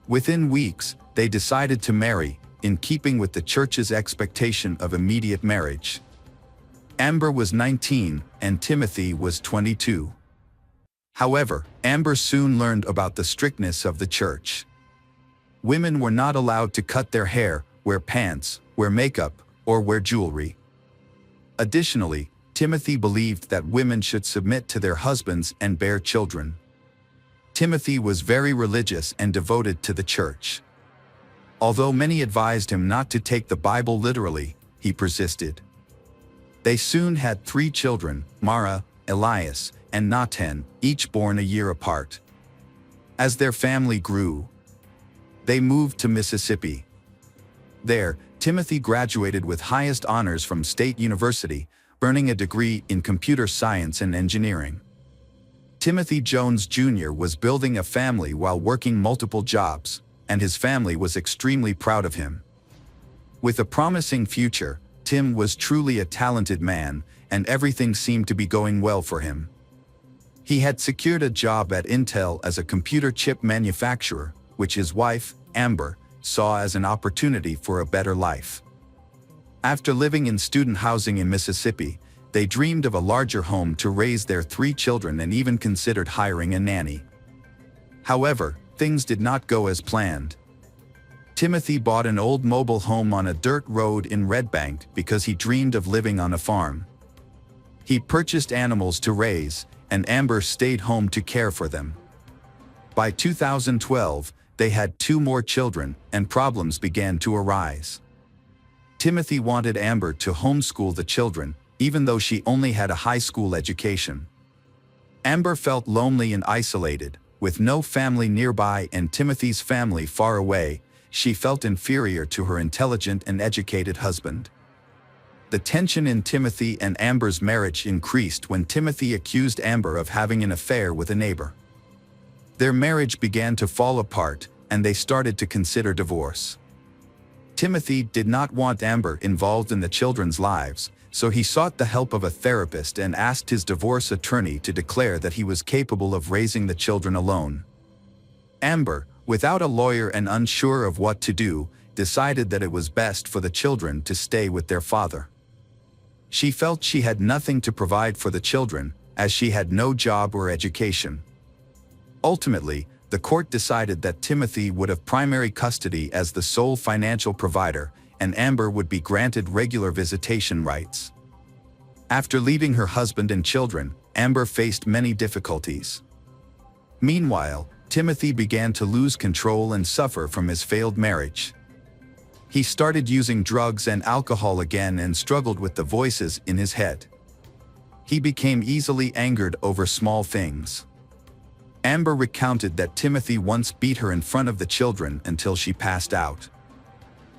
Within weeks, they decided to marry, in keeping with the church's expectation of immediate marriage. Amber was 19 and Timothy was 22. However, Amber soon learned about the strictness of the church. Women were not allowed to cut their hair, wear pants, wear makeup, or wear jewelry. Additionally, Timothy believed that women should submit to their husbands and bear children. Timothy was very religious and devoted to the church. Although many advised him not to take the Bible literally, he persisted. They soon had 3 children, Mara, Elias, and Natan, each born a year apart. As their family grew, they moved to Mississippi. There, Timothy graduated with highest honors from State University, earning a degree in computer science and engineering. Timothy Jones Jr. was building a family while working multiple jobs, and his family was extremely proud of him. With a promising future, Tim was truly a talented man, and everything seemed to be going well for him. He had secured a job at Intel as a computer chip manufacturer, which his wife, Amber, saw as an opportunity for a better life. After living in student housing in Mississippi, they dreamed of a larger home to raise their 3 children and even considered hiring a nanny. However, things did not go as planned. Timothy bought an old mobile home on a dirt road in Red Bank because he dreamed of living on a farm. He purchased animals to raise, and Amber stayed home to care for them. By 2012, they had 2 more children, and problems began to arise. Timothy wanted Amber to homeschool the children, even though she only had a high school education. Amber felt lonely and isolated, with no family nearby and Timothy's family far away. She felt inferior to her intelligent and educated husband. The tension in Timothy and Amber's marriage increased when Timothy accused Amber of having an affair with a neighbor. Their marriage began to fall apart, and they started to consider divorce. Timothy did not want Amber involved in the children's lives, so he sought the help of a therapist and asked his divorce attorney to declare that he was capable of raising the children alone. Amber, without a lawyer and unsure of what to do, decided that it was best for the children to stay with their father. She felt she had nothing to provide for the children, as she had no job or education. Ultimately, the court decided that Timothy would have primary custody as the sole financial provider, and Amber would be granted regular visitation rights. After leaving her husband and children, Amber faced many difficulties. Meanwhile, Timothy began to lose control and suffer from his failed marriage. He started using drugs and alcohol again and struggled with the voices in his head. He became easily angered over small things. Amber recounted that Timothy once beat her in front of the children until she passed out.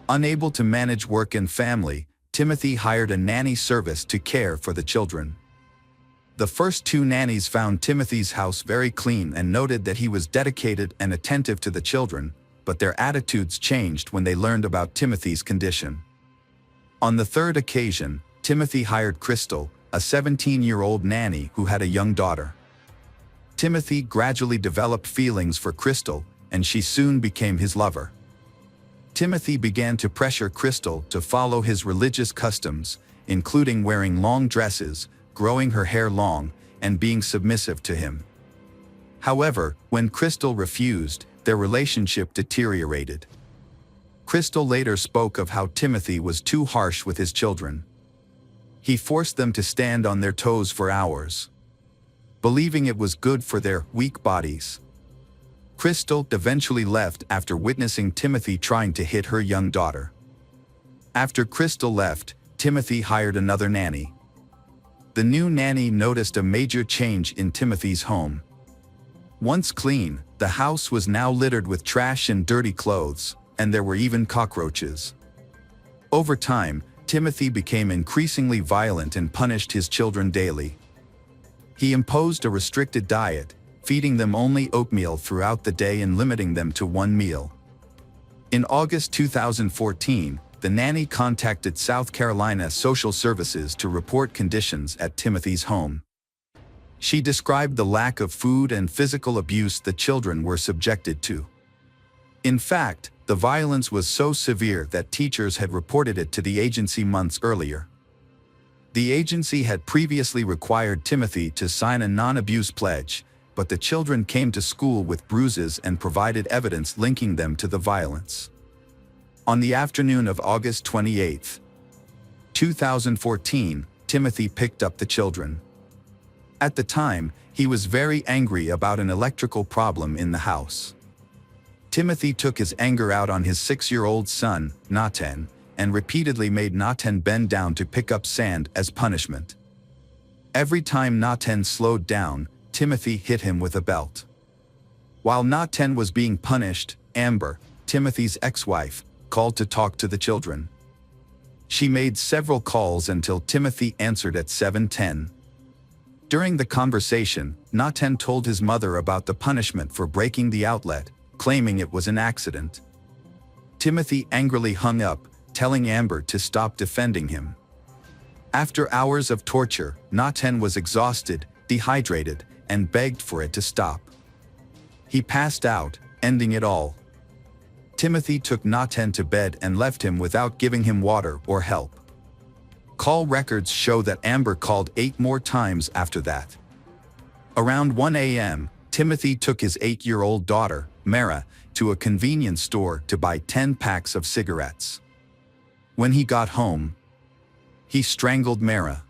Unable to manage work and family, Timothy hired a nanny service to care for the children. The first two nannies found Timothy's house very clean and noted that he was dedicated and attentive to the children, but their attitudes changed when they learned about Timothy's condition. On the third occasion, Timothy hired Crystal, a 17-year-old nanny who had a young daughter. Timothy gradually developed feelings for Crystal, and she soon became his lover. Timothy began to pressure Crystal to follow his religious customs, including wearing long dresses, growing her hair long, and being submissive to him. However, when Crystal refused, their relationship deteriorated. Crystal later spoke of how Timothy was too harsh with his children. He forced them to stand on their toes for hours, believing it was good for their weak bodies. Crystal eventually left after witnessing Timothy trying to hit her young daughter. After Crystal left, Timothy hired another nanny. The new nanny noticed a major change in Timothy's home. Once clean, the house was now littered with trash and dirty clothes, and there were even cockroaches. Over time, Timothy became increasingly violent and punished his children daily. He imposed a restricted diet, feeding them only oatmeal throughout the day and limiting them to one meal. In August 2014, the nanny contacted South Carolina Social Services to report conditions at Timothy's home. She described the lack of food and physical abuse the children were subjected to. In fact, the violence was so severe that teachers had reported it to the agency months earlier. The agency had previously required Timothy to sign a non-abuse pledge, but the children came to school with bruises and provided evidence linking them to the violence. On the afternoon of August 28, 2014, Timothy picked up the children. At the time, he was very angry about an electrical problem in the house. Timothy took his anger out on his 6-year-old son, Nathan, and repeatedly made Nathan bend down to pick up sand as punishment. Every time Nathan slowed down, Timothy hit him with a belt. While Nathan was being punished, Amber, Timothy's ex-wife, called to talk to the children. She made several calls until Timothy answered at 7:10. During the conversation, Nathan told his mother about the punishment for breaking the outlet, claiming it was an accident. Timothy angrily hung up, telling Amber to stop defending him. After hours of torture, Nathan was exhausted, dehydrated, and begged for it to stop. He passed out, ending it all. Timothy took Nathan to bed and left him without giving him water or help. Call records show that Amber called 8 more times after that. Around 1 a.m., Timothy took his 8-year-old daughter, Mara, to a convenience store to buy 10 packs of cigarettes. When he got home, he strangled Mara.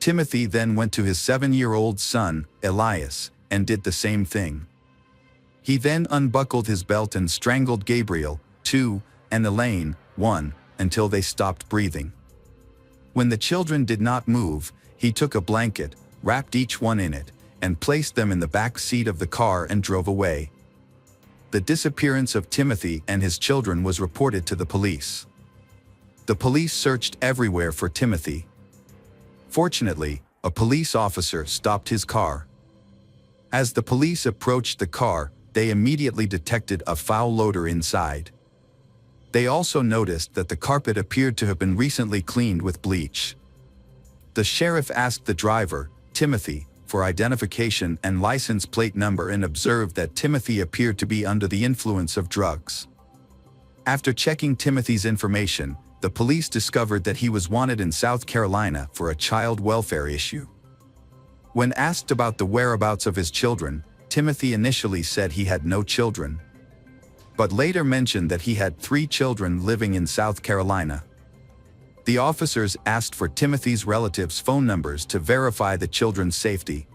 Timothy then went to his 7-year-old son, Elias, and did the same thing. He then unbuckled his belt and strangled Gabriel, 2, and Elaine, 1, until they stopped breathing. When the children did not move, he took a blanket, wrapped each one in it, and placed them in the back seat of the car and drove away. The disappearance of Timothy and his children was reported to the police. The police searched everywhere for Timothy. Fortunately, a police officer stopped his car. As the police approached the car, they immediately detected a foul odor inside. They also noticed that the carpet appeared to have been recently cleaned with bleach. The sheriff asked the driver, Timothy, for identification and license plate number and observed that Timothy appeared to be under the influence of drugs. After checking Timothy's information, the police discovered that he was wanted in South Carolina for a child welfare issue. When asked about the whereabouts of his children, Timothy initially said he had no children, but later mentioned that he had 3 children living in South Carolina. The officers asked for Timothy's relatives' phone numbers to verify the children's safety.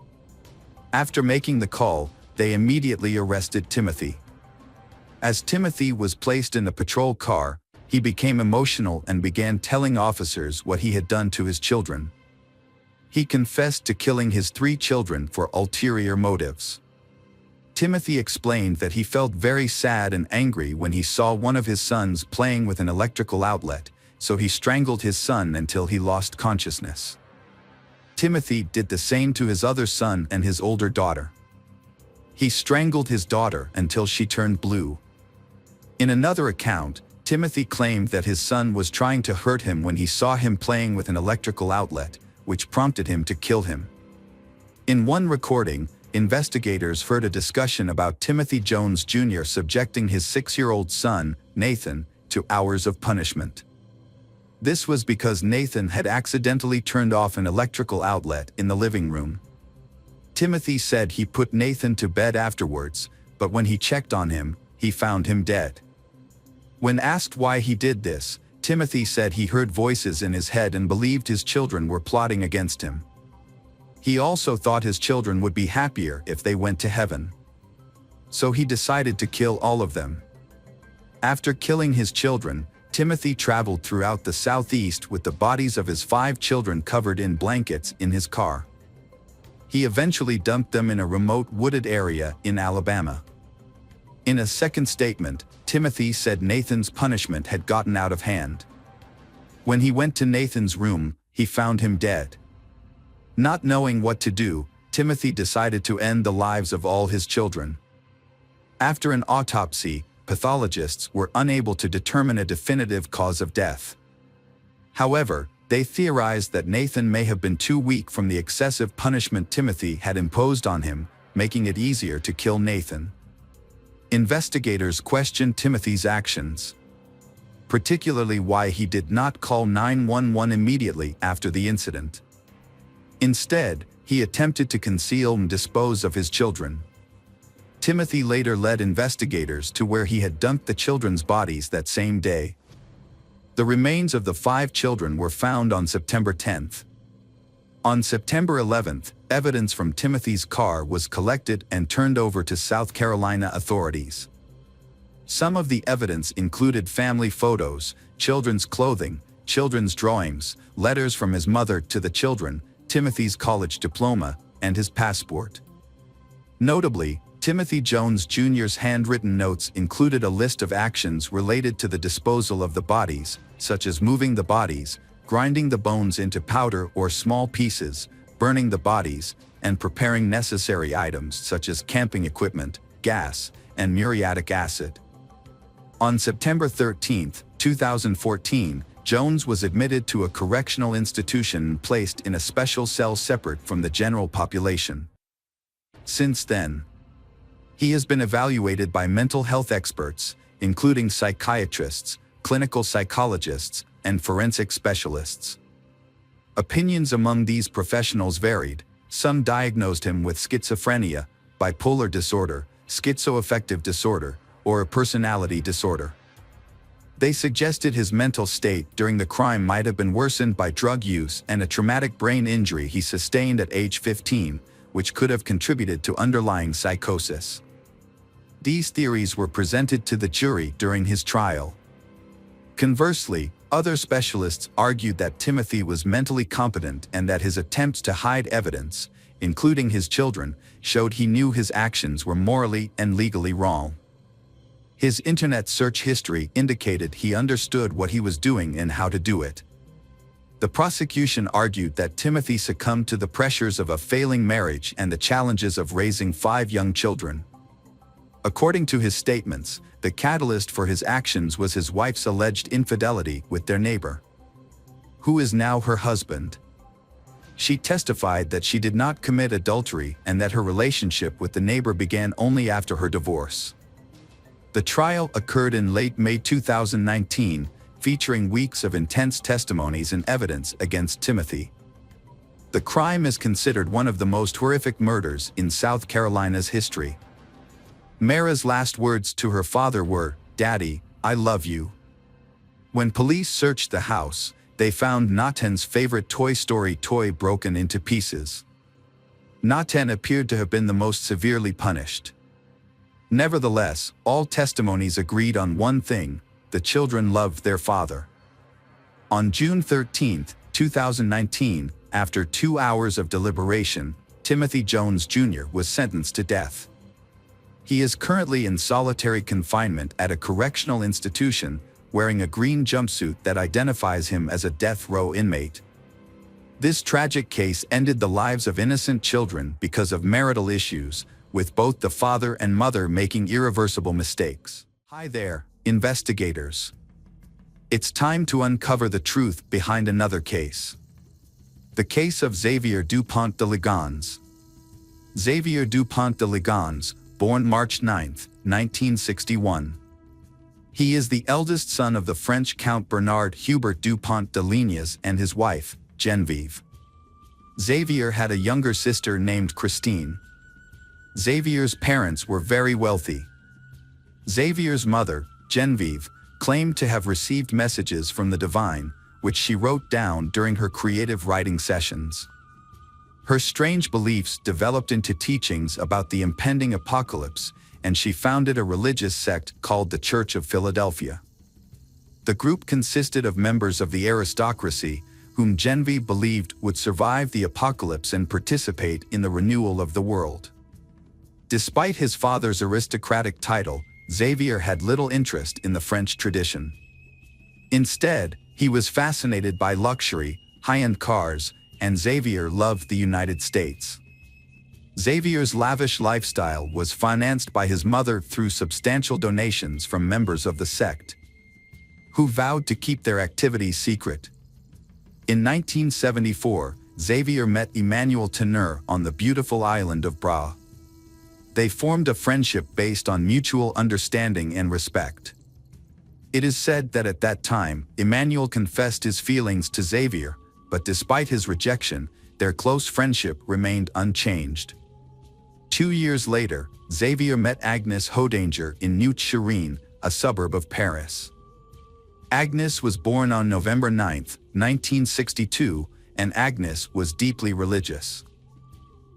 After making the call, they immediately arrested Timothy. As Timothy was placed in a patrol car, he became emotional and began telling officers what he had done to his children. He confessed to killing his 3 children for ulterior motives. Timothy explained that he felt very sad and angry when he saw one of his sons playing with an electrical outlet, so he strangled his son until he lost consciousness. Timothy did the same to his other son and his older daughter. He strangled his daughter until she turned blue. In another account, Timothy claimed that his son was trying to hurt him when he saw him playing with an electrical outlet, which prompted him to kill him. In one recording, investigators heard a discussion about Timothy Jones Jr. subjecting his 6-year-old son, Nathan, to hours of punishment. This was because Nathan had accidentally turned off an electrical outlet in the living room. Timothy said he put Nathan to bed afterwards, but when he checked on him, he found him dead. When asked why he did this, Timothy said he heard voices in his head and believed his children were plotting against him. He also thought his children would be happier if they went to heaven. So he decided to kill all of them. After killing his children, Timothy traveled throughout the southeast with the bodies of his 5 children covered in blankets in his car. He eventually dumped them in a remote wooded area in Alabama. In a second statement, Timothy said Nathan's punishment had gotten out of hand. When he went to Nathan's room, he found him dead. Not knowing what to do, Timothy decided to end the lives of all his children. After an autopsy, pathologists were unable to determine a definitive cause of death. However, they theorized that Nathan may have been too weak from the excessive punishment Timothy had imposed on him, making it easier to kill Nathan. Investigators questioned Timothy's actions, particularly why he did not call 911 immediately after the incident. Instead, he attempted to conceal and dispose of his children. Timothy later led investigators to where he had dumped the children's bodies that same day. The remains of the 5 children were found on September 10th. On September 11th, evidence from Timothy's car was collected and turned over to South Carolina authorities. Some of the evidence included family photos, children's clothing, children's drawings, letters from his mother to the children, Timothy's college diploma, and his passport. Notably, Timothy Jones Jr.'s handwritten notes included a list of actions related to the disposal of the bodies, such as moving the bodies, grinding the bones into powder or small pieces, burning the bodies, and preparing necessary items such as camping equipment, gas, and muriatic acid. On September 13, 2014, Jones was admitted to a correctional institution and placed in a special cell separate from the general population. Since then, he has been evaluated by mental health experts, including psychiatrists, clinical psychologists, and forensic specialists. Opinions among these professionals varied. Some diagnosed him with schizophrenia, bipolar disorder, schizoaffective disorder, or a personality disorder. They suggested his mental state during the crime might have been worsened by drug use and a traumatic brain injury he sustained at age 15, which could have contributed to underlying psychosis. These theories were presented to the jury during his trial. Conversely, other specialists argued that Timothy was mentally competent and that his attempts to hide evidence, including his children, showed he knew his actions were morally and legally wrong. His internet search history indicated he understood what he was doing and how to do it. The prosecution argued that Timothy succumbed to the pressures of a failing marriage and the challenges of raising 5 young children. According to his statements, the catalyst for his actions was his wife's alleged infidelity with their neighbor, who is now her husband. She testified that she did not commit adultery and that her relationship with the neighbor began only after her divorce. The trial occurred in late May 2019, featuring weeks of intense testimonies and evidence against Timothy. The crime is considered one of the most horrific murders in South Carolina's history. Mara's last words to her father were, "Daddy, I love you." When police searched the house, they found Nathan's favorite Toy Story toy broken into pieces. Not 10 appeared to have been the most severely punished. Nevertheless, all testimonies agreed on one thing: the children loved their father. On June 13, 2019, after 2 hours of deliberation, Timothy Jones Jr. was sentenced to death. He is currently in solitary confinement at a correctional institution, wearing a green jumpsuit that identifies him as a death row inmate. This tragic case ended the lives of innocent children because of marital issues, with both the father and mother making irreversible mistakes. Hi there, investigators. It's time to uncover the truth behind another case. The case of Xavier Dupont de Ligons. Xavier Dupont de Ligons, born March 9, 1961. He is the eldest son of the French Count Bernard Hubert Dupont de Lignes and his wife, Genevieve. Xavier had a younger sister named Christine. Xavier's parents were very wealthy. Xavier's mother, Genevieve, claimed to have received messages from the divine, which she wrote down during her creative writing sessions. Her strange beliefs developed into teachings about the impending apocalypse, and she founded a religious sect called the Church of Philadelphia. The group consisted of members of the aristocracy, whom Genevieve believed would survive the apocalypse and participate in the renewal of the world. Despite his father's aristocratic title, Xavier had little interest in the French tradition. Instead, he was fascinated by luxury, high-end cars, and Xavier loved the United States. Xavier's lavish lifestyle was financed by his mother through substantial donations from members of the sect, who vowed to keep their activities secret. In 1974, Xavier met Emmanuel Teneur on the beautiful island of Bra. They formed a friendship based on mutual understanding and respect. It is said that at that time, Emmanuel confessed his feelings to Xavier, but despite his rejection, their close friendship remained unchanged. 2 years later, Xavier met Agnes Hodanger in Neuilly, a suburb of Paris. Agnes was born on November 9, 1962, and Agnes was deeply religious.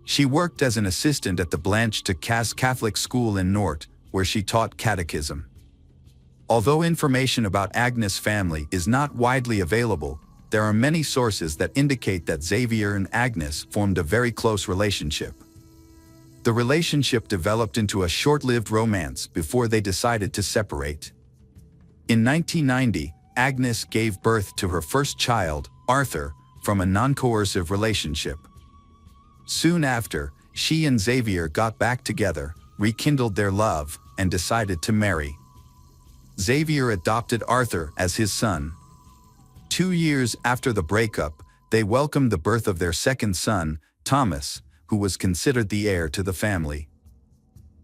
She worked as an assistant at the Blanche de Casse Catholic School in Nantes, where she taught catechism. Although information about Agnes' family is not widely available, there are many sources that indicate that Xavier and Agnes formed a very close relationship. The relationship developed into a short-lived romance before they decided to separate. In 1990, Agnes gave birth to her first child, Arthur, from a non-coercive relationship. Soon after, she and Xavier got back together, rekindled their love, and decided to marry. Xavier adopted Arthur as his son. 2 years after the breakup, they welcomed the birth of their second son, Thomas, who was considered the heir to the family.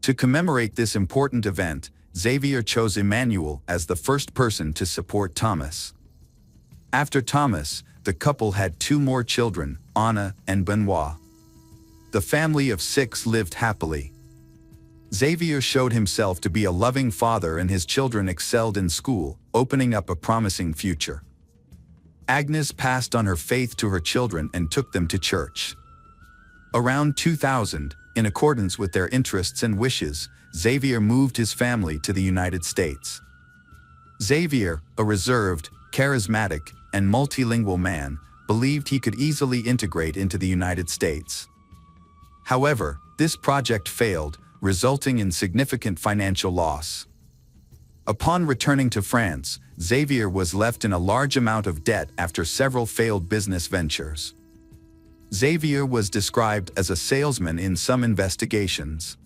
To commemorate this important event, Xavier chose Emmanuel as the first person to support Thomas. After Thomas, the couple had 2 more children, Anna and Benoit. The family of 6 lived happily. Xavier showed himself to be a loving father and his children excelled in school, opening up a promising future. Agnes passed on her faith to her children and took them to church. Around 2000, in accordance with their interests and wishes, Xavier moved his family to the United States. Xavier, a reserved, charismatic, and multilingual man, believed he could easily integrate into the United States. However, this project failed, resulting in significant financial loss. Upon returning to France, Xavier was left in a large amount of debt after several failed business ventures. Xavier was described as a salesman in some investigations.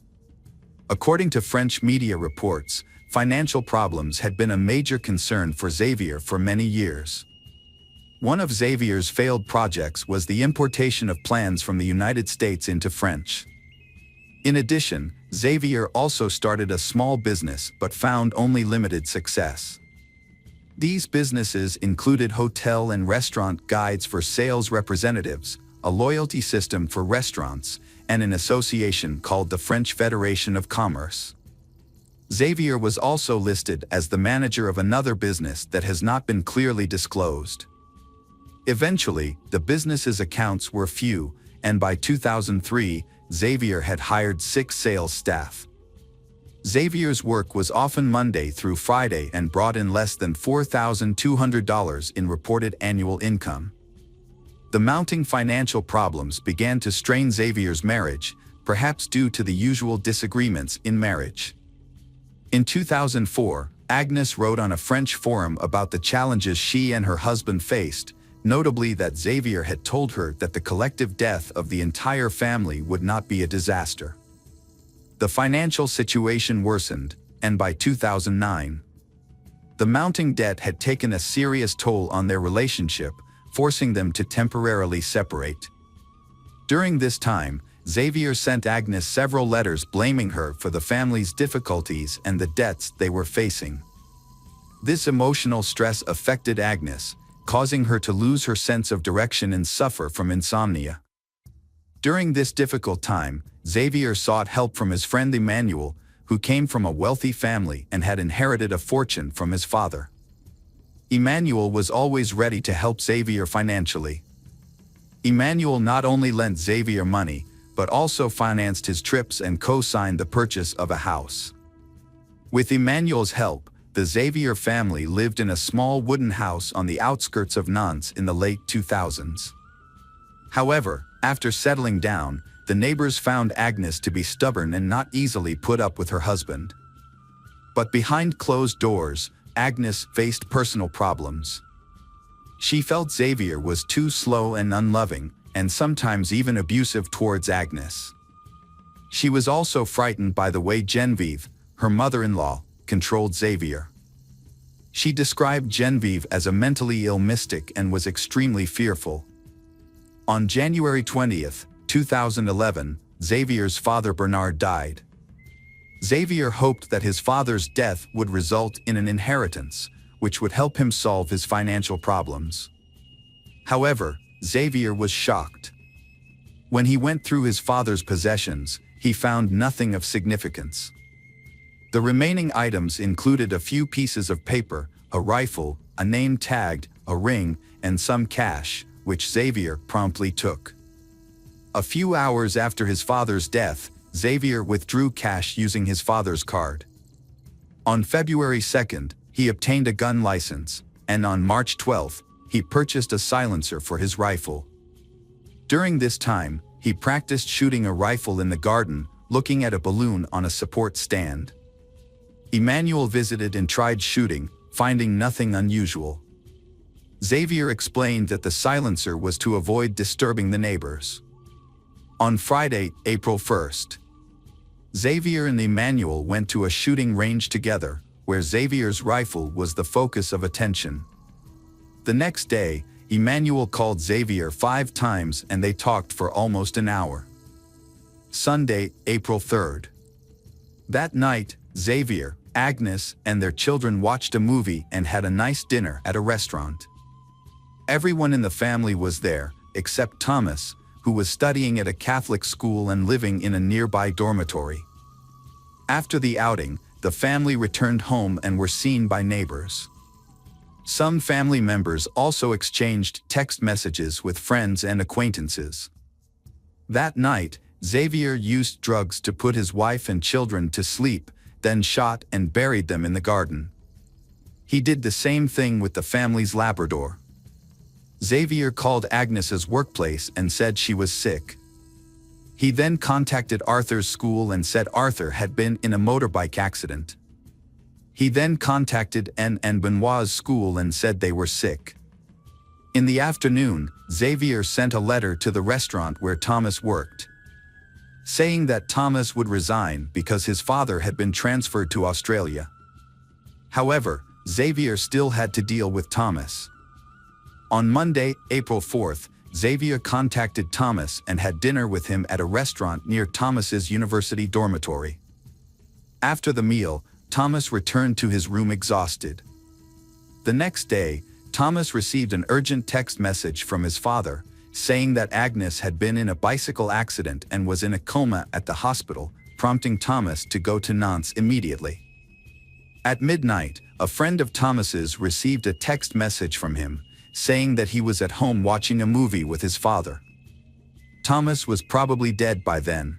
According to French media reports, financial problems had been a major concern for Xavier for many years. One of Xavier's failed projects was the importation of plans from the United States into French. In addition, Xavier also started a small business but found only limited success. These businesses included hotel and restaurant guides for sales representatives, a loyalty system for restaurants, and an association called the French Federation of Commerce. Xavier was also listed as the manager of another business that has not been clearly disclosed. Eventually, the business's accounts were few, and by 2003, Xavier had hired 6 sales staff. Xavier's work was often Monday through Friday and brought in less than $4,200 in reported annual income. The mounting financial problems began to strain Xavier's marriage, perhaps due to the usual disagreements in marriage. In 2004, Agnes wrote on a French forum about the challenges she and her husband faced, notably that Xavier had told her that the collective death of the entire family would not be a disaster. The financial situation worsened, and by 2009, the mounting debt had taken a serious toll on their relationship, forcing them to temporarily separate. During this time, Xavier sent Agnes several letters blaming her for the family's difficulties and the debts they were facing. This emotional stress affected Agnes, causing her to lose her sense of direction and suffer from insomnia. During this difficult time, Xavier sought help from his friend Emmanuel, who came from a wealthy family and had inherited a fortune from his father. Emmanuel was always ready to help Xavier financially. Emmanuel not only lent Xavier money, but also financed his trips and co-signed the purchase of a house. With Emmanuel's help, the Xavier family lived in a small wooden house on the outskirts of Nantes in the late 2000s. However, after settling down, the neighbors found Agnes to be stubborn and not easily put up with her husband. But behind closed doors, Agnes faced personal problems. She felt Xavier was too slow and unloving, and sometimes even abusive towards Agnes. She was also frightened by the way Genevieve, her mother-in-law, controlled Xavier. She described Genevieve as a mentally ill mystic and was extremely fearful. On January 20, 2011, Xavier's father Bernard died. Xavier hoped that his father's death would result in an inheritance, which would help him solve his financial problems. However, Xavier was shocked. When he went through his father's possessions, he found nothing of significance. The remaining items included a few pieces of paper, a rifle, a name tagged, a ring, and some cash, which Xavier promptly took. A few hours after his father's death, Xavier withdrew cash using his father's card. On February 2nd, he obtained a gun license, and on March 12th, he purchased a silencer for his rifle. During this time, he practiced shooting a rifle in the garden, looking at a balloon on a support stand. Emmanuel visited and tried shooting, finding nothing unusual. Xavier explained that the silencer was to avoid disturbing the neighbors. On Friday, April 1st, Xavier and Emmanuel went to a shooting range together, where Xavier's rifle was the focus of attention. The next day, Emmanuel called Xavier 5 times and they talked for almost an hour. Sunday, April 3rd. That night, Xavier, Agnes, and their children watched a movie and had a nice dinner at a restaurant. Everyone in the family was there, except Thomas, who was studying at a Catholic school and living in a nearby dormitory. After the outing, the family returned home and were seen by neighbors. Some family members also exchanged text messages with friends and acquaintances. That night, Xavier used drugs to put his wife and children to sleep, then shot and buried them in the garden. He did the same thing with the family's Labrador. Xavier called Agnes's workplace and said she was sick. He then contacted Arthur's school and said Arthur had been in a motorbike accident. He then contacted Anne and Benoit's school and said they were sick. In the afternoon, Xavier sent a letter to the restaurant where Thomas worked, saying that Thomas would resign because his father had been transferred to Australia. However, Xavier still had to deal with Thomas. On Monday, April 4th, Xavier contacted Thomas and had dinner with him at a restaurant near Thomas's university dormitory. After the meal, Thomas returned to his room exhausted. The next day, Thomas received an urgent text message from his father, saying that Agnes had been in a bicycle accident and was in a coma at the hospital, prompting Thomas to go to Nantes immediately. At midnight, a friend of Thomas's received a text message from him, saying that he was at home watching a movie with his father. Thomas was probably dead by then.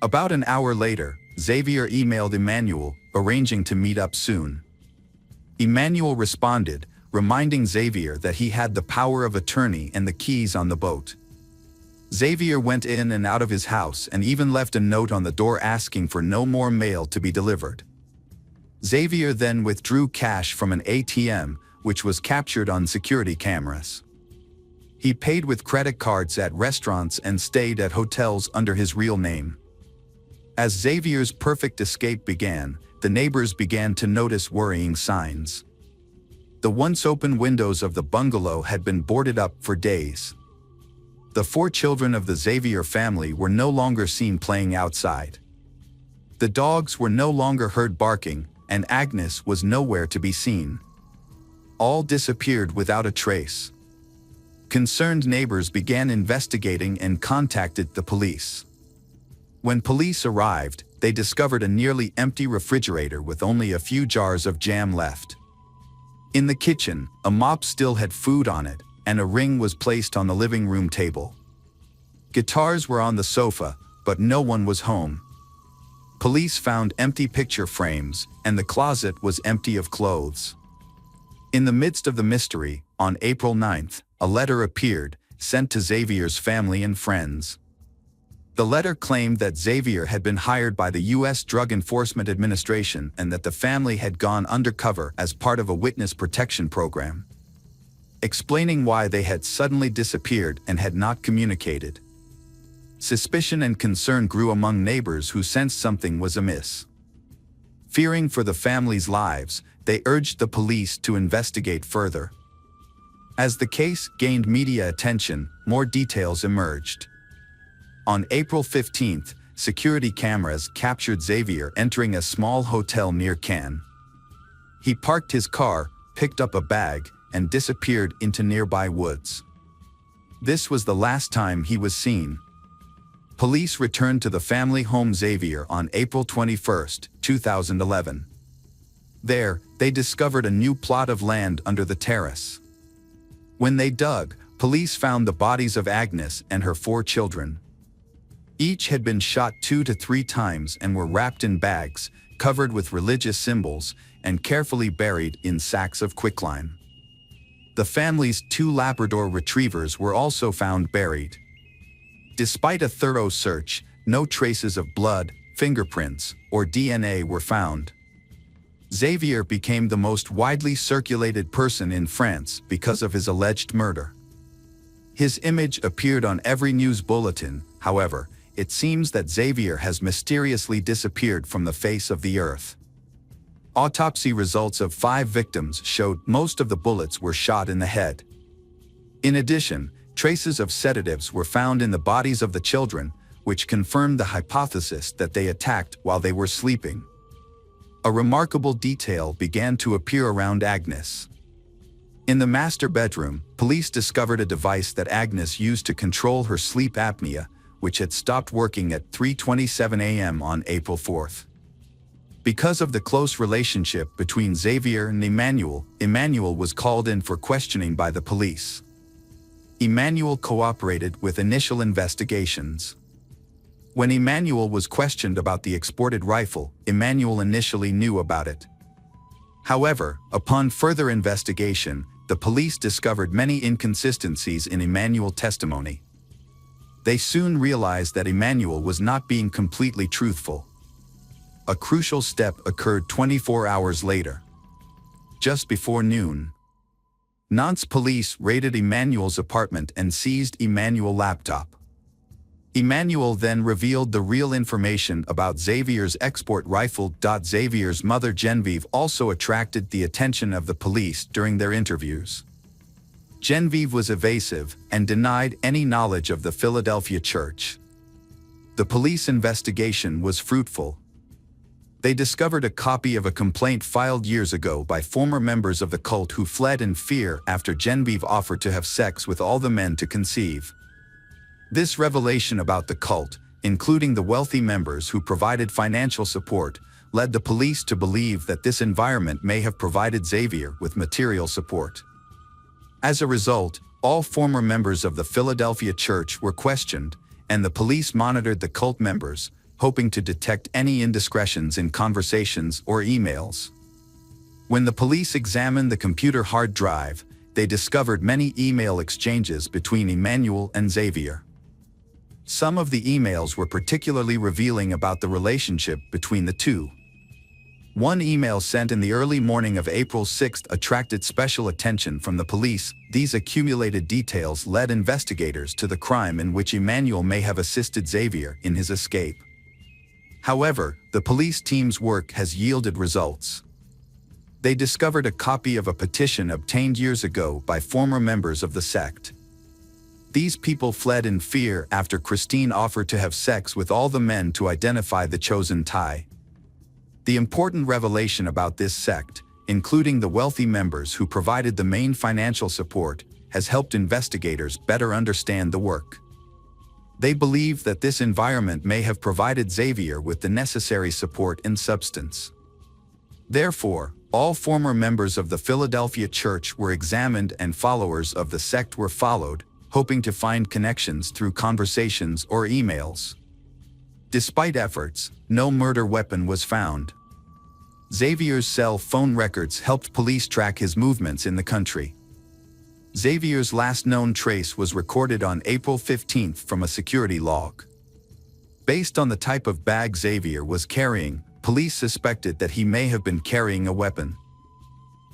About an hour later, Xavier emailed Emmanuel, arranging to meet up soon. Emmanuel responded, reminding Xavier that he had the power of attorney and the keys on the boat. Xavier went in and out of his house and even left a note on the door asking for no more mail to be delivered. Xavier then withdrew cash from an ATM, which was captured on security cameras. He paid with credit cards at restaurants and stayed at hotels under his real name. As Xavier's perfect escape began, the neighbors began to notice worrying signs. The once open windows of the bungalow had been boarded up for days. The 4 children of the Xavier family were no longer seen playing outside. The dogs were no longer heard barking, and Agnes was nowhere to be seen. All disappeared without a trace. Concerned neighbors began investigating and contacted the police. When police arrived, they discovered a nearly empty refrigerator with only a few jars of jam left. In the kitchen, a mop still had food on it, and a ring was placed on the living room table. Guitars were on the sofa, but no one was home. Police found empty picture frames, and the closet was empty of clothes. In the midst of the mystery, on April 9th, a letter appeared, sent to Xavier's family and friends. The letter claimed that Xavier had been hired by the U.S. Drug Enforcement Administration and that the family had gone undercover as part of a witness protection program, explaining why they had suddenly disappeared and had not communicated. Suspicion and concern grew among neighbors who sensed something was amiss. Fearing for the family's lives, they urged the police to investigate further. As the case gained media attention, more details emerged. On April 15th, security cameras captured Xavier entering a small hotel near Cannes. He parked his car, picked up a bag, and disappeared into nearby woods. This was the last time he was seen. Police returned to the family home Xavier on April 21, 2011. There, they discovered a new plot of land under the terrace. When they dug, police found the bodies of Agnes and her 4 children. Each had been shot 2 to 3 times and were wrapped in bags, covered with religious symbols, and carefully buried in sacks of quicklime. The family's 2 Labrador retrievers were also found buried. Despite a thorough search, no traces of blood, fingerprints, or DNA were found. Xavier became the most widely circulated person in France because of his alleged murder. His image appeared on every news bulletin. However, it seems that Xavier has mysteriously disappeared from the face of the earth. Autopsy results of 5 victims showed most of the bullets were shot in the head. In addition, traces of sedatives were found in the bodies of the children, which confirmed the hypothesis that they attacked while they were sleeping. A remarkable detail began to appear around Agnes. In the master bedroom, police discovered a device that Agnes used to control her sleep apnea, which had stopped working at 3:27 a.m. on April 4th. Because of the close relationship between Xavier and Emmanuel was called in for questioning by the police. Emmanuel cooperated with initial investigations. When Emmanuel was questioned about the exported rifle, Emmanuel initially knew about it. However, upon further investigation, the police discovered many inconsistencies in Emmanuel's testimony. They soon realized that Emmanuel was not being completely truthful. A crucial step occurred 24 hours later. Just before noon, Nantes police raided Emmanuel's apartment and seized Emmanuel's laptop. Emmanuel then revealed the real information about Xavier's export rifle. Xavier's mother Genevieve also attracted the attention of the police during their interviews. Genevieve was evasive and denied any knowledge of the Philadelphia church. The police investigation was fruitful. They discovered a copy of a complaint filed years ago by former members of the cult who fled in fear after Genevieve offered to have sex with all the men to conceive. This revelation about the cult, including the wealthy members who provided financial support, led the police to believe that this environment may have provided Xavier with material support. As a result, All former members of the Philadelphia church were questioned, and the police monitored the cult members, hoping to detect any indiscretions in conversations or emails. When the police examined the computer hard drive, they discovered many email exchanges between Emmanuel and Xavier. Some of the emails were particularly revealing about the relationship between the two. One email sent in the early morning of April 6 attracted special attention from the police. These accumulated details led investigators to the crime in which Emmanuel may have assisted Xavier in his escape. However, the police team's work has yielded results. They discovered a copy of a petition obtained years ago by former members of the sect. These people fled in fear after Christine offered to have sex with all the men to identify the chosen tie. The important revelation about this sect, including the wealthy members who provided the main financial support, has helped investigators better understand the work. They believe that this environment may have provided Xavier with the necessary support and substance. Therefore, all former members of the Philadelphia church were examined and followers of the sect were followed, hoping to find connections through conversations or emails. Despite efforts, no murder weapon was found. Xavier's cell phone records helped police track his movements in the country. Xavier's last known trace was recorded on April 15 from a security log. Based on the type of bag Xavier was carrying, police suspected that he may have been carrying a weapon.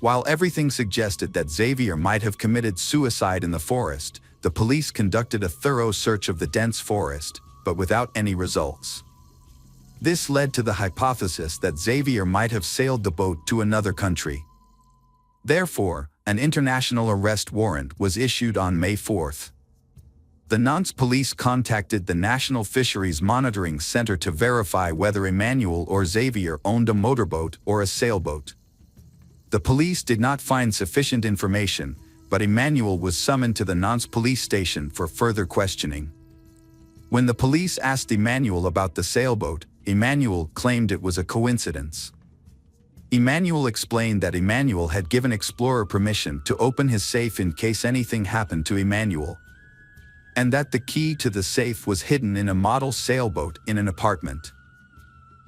While everything suggested that Xavier might have committed suicide in the forest, the police conducted a thorough search of the dense forest, but without any results. This led to the hypothesis that Xavier might have sailed the boat to another country. Therefore, an international arrest warrant was issued on May 4. The Nantes police contacted the National Fisheries Monitoring Center to verify whether Emmanuel or Xavier owned a motorboat or a sailboat. The police did not find sufficient information, but Emmanuel was summoned to the Nantes police station for further questioning. When the police asked Emmanuel about the sailboat, Emmanuel claimed it was a coincidence. Emmanuel explained that Emmanuel had given Explorer permission to open his safe in case anything happened to Emmanuel, and that the key to the safe was hidden in a model sailboat in an apartment.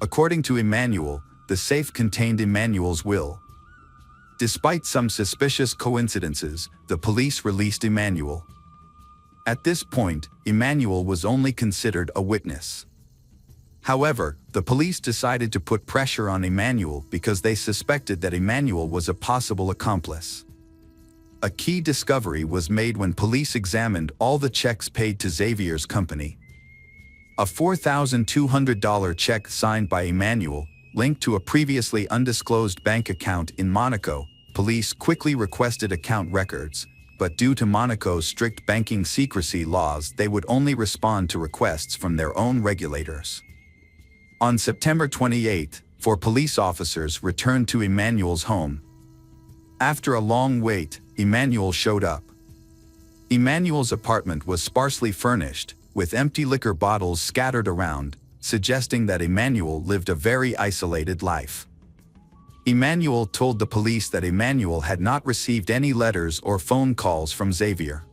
According to Emmanuel, the safe contained Emmanuel's will. Despite some suspicious coincidences, the police released Emmanuel. At this point, Emmanuel was only considered a witness. However, the police decided to put pressure on Emmanuel because they suspected that Emmanuel was a possible accomplice. A key discovery was made when police examined all the checks paid to Xavier's company. A $4,200 check signed by Emmanuel, linked to a previously undisclosed bank account in Monaco. Police quickly requested account records, but due to Monaco's strict banking secrecy laws, they would only respond to requests from their own regulators. On September 28, 4 police officers returned to Emmanuel's home. After a long wait, Emmanuel showed up. Emmanuel's apartment was sparsely furnished, with empty liquor bottles scattered around, suggesting that Emmanuel lived a very isolated life. Emmanuel told the police that Emmanuel had not received any letters or phone calls from Xavier.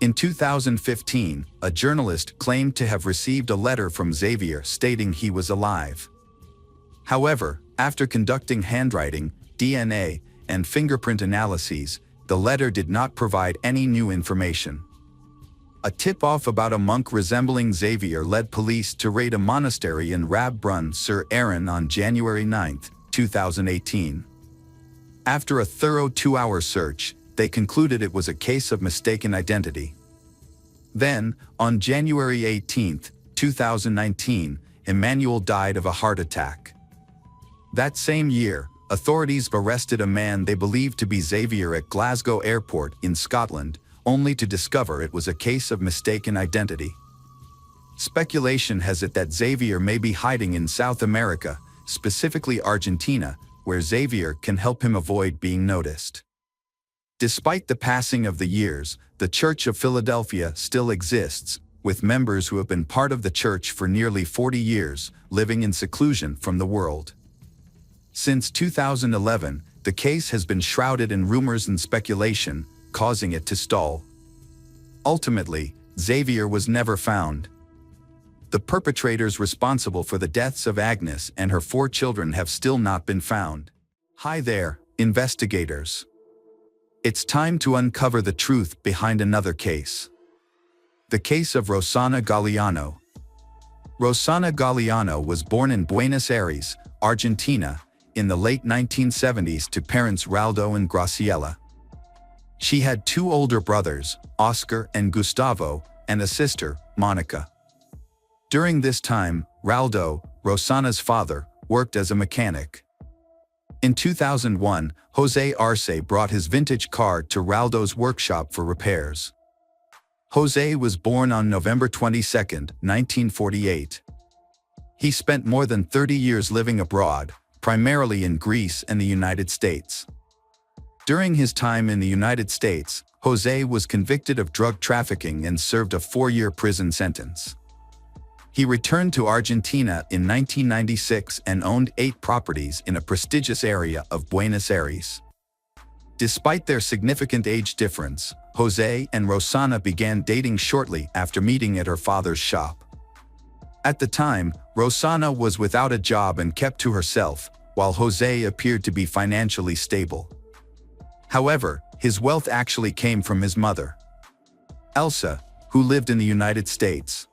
In 2015, a journalist claimed to have received a letter from Xavier stating he was alive. However, after conducting handwriting, DNA, and fingerprint analyses, the letter did not provide any new information. A tip-off about a monk resembling Xavier led police to raid a monastery in Rab Brun sur Aran on January 9, 2018. After a thorough 2-hour search, they concluded it was a case of mistaken identity. Then, on January 18, 2019, Emmanuel died of a heart attack. That same year, authorities arrested a man they believed to be Xavier at Glasgow Airport in Scotland, only to discover it was a case of mistaken identity. Speculation has it that Xavier may be hiding in South America, specifically Argentina, where Xavier can help him avoid being noticed. Despite the passing of the years, the Church of Philadelphia still exists, with members who have been part of the church for nearly 40 years, living in seclusion from the world. Since 2011, the case has been shrouded in rumors and speculation, causing it to stall. Ultimately, Xavier was never found. The perpetrators responsible for the deaths of Agnes and her 4 children have still not been found. Hi there, investigators. It's time to uncover the truth behind another case. The case of Rosana Galeano. Rosana Galeano was born in Buenos Aires, Argentina, in the late 1970s to parents Raldo and Graciela. She had 2 older brothers, Oscar and Gustavo, and a sister, Monica. During this time, Raldo, Rosana's father, worked as a mechanic. In 2001, Jose Arce brought his vintage car to Raldo's workshop for repairs. Jose was born on November 22, 1948. He spent more than 30 years living abroad, primarily in Greece and the United States. During his time in the United States, Jose was convicted of drug trafficking and served a 4-year prison sentence. He returned to Argentina in 1996 and owned 8 properties in a prestigious area of Buenos Aires. Despite their significant age difference, Jose and Rosana began dating shortly after meeting at her father's shop. At the time, Rosana was without a job and kept to herself, while Jose appeared to be financially stable. However, his wealth actually came from his mother, Elsa, who lived in the United States.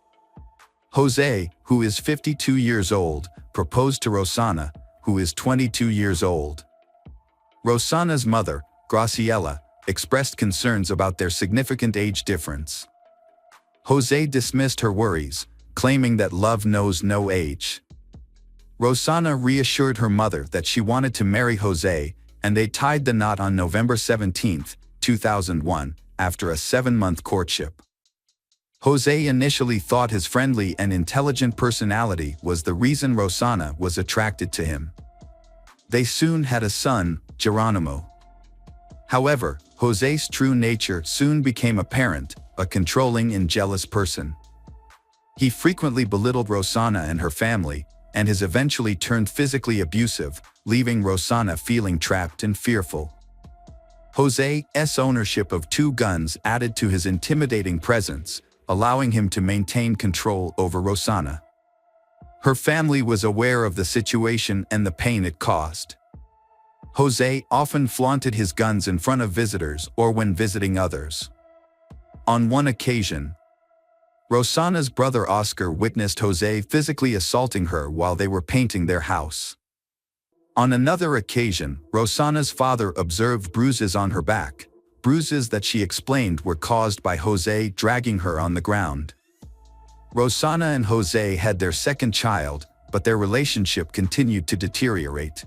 Jose, who is 52 years old, proposed to Rosana, who is 22 years old. Rosana's mother, Graciela, expressed concerns about their significant age difference. Jose dismissed her worries, claiming that love knows no age. Rosana reassured her mother that she wanted to marry Jose, and they tied the knot on November 17, 2001, after a 7-month courtship. Jose initially thought his friendly and intelligent personality was the reason Rosana was attracted to him. They soon had a son, Geronimo. However, Jose's true nature soon became apparent, a controlling and jealous person. He frequently belittled Rosana and her family, and has eventually turned physically abusive, leaving Rosana feeling trapped and fearful. Jose's ownership of 2 guns added to his intimidating presence, allowing him to maintain control over Rosana. Her family was aware of the situation and the pain it caused. Jose often flaunted his guns in front of visitors or when visiting others. On one occasion, Rosana's brother Oscar witnessed Jose physically assaulting her while they were painting their house. On another occasion, Rosana's father observed bruises on her back, bruises that she explained were caused by Jose dragging her on the ground. Rosana and Jose had their second child, but their relationship continued to deteriorate.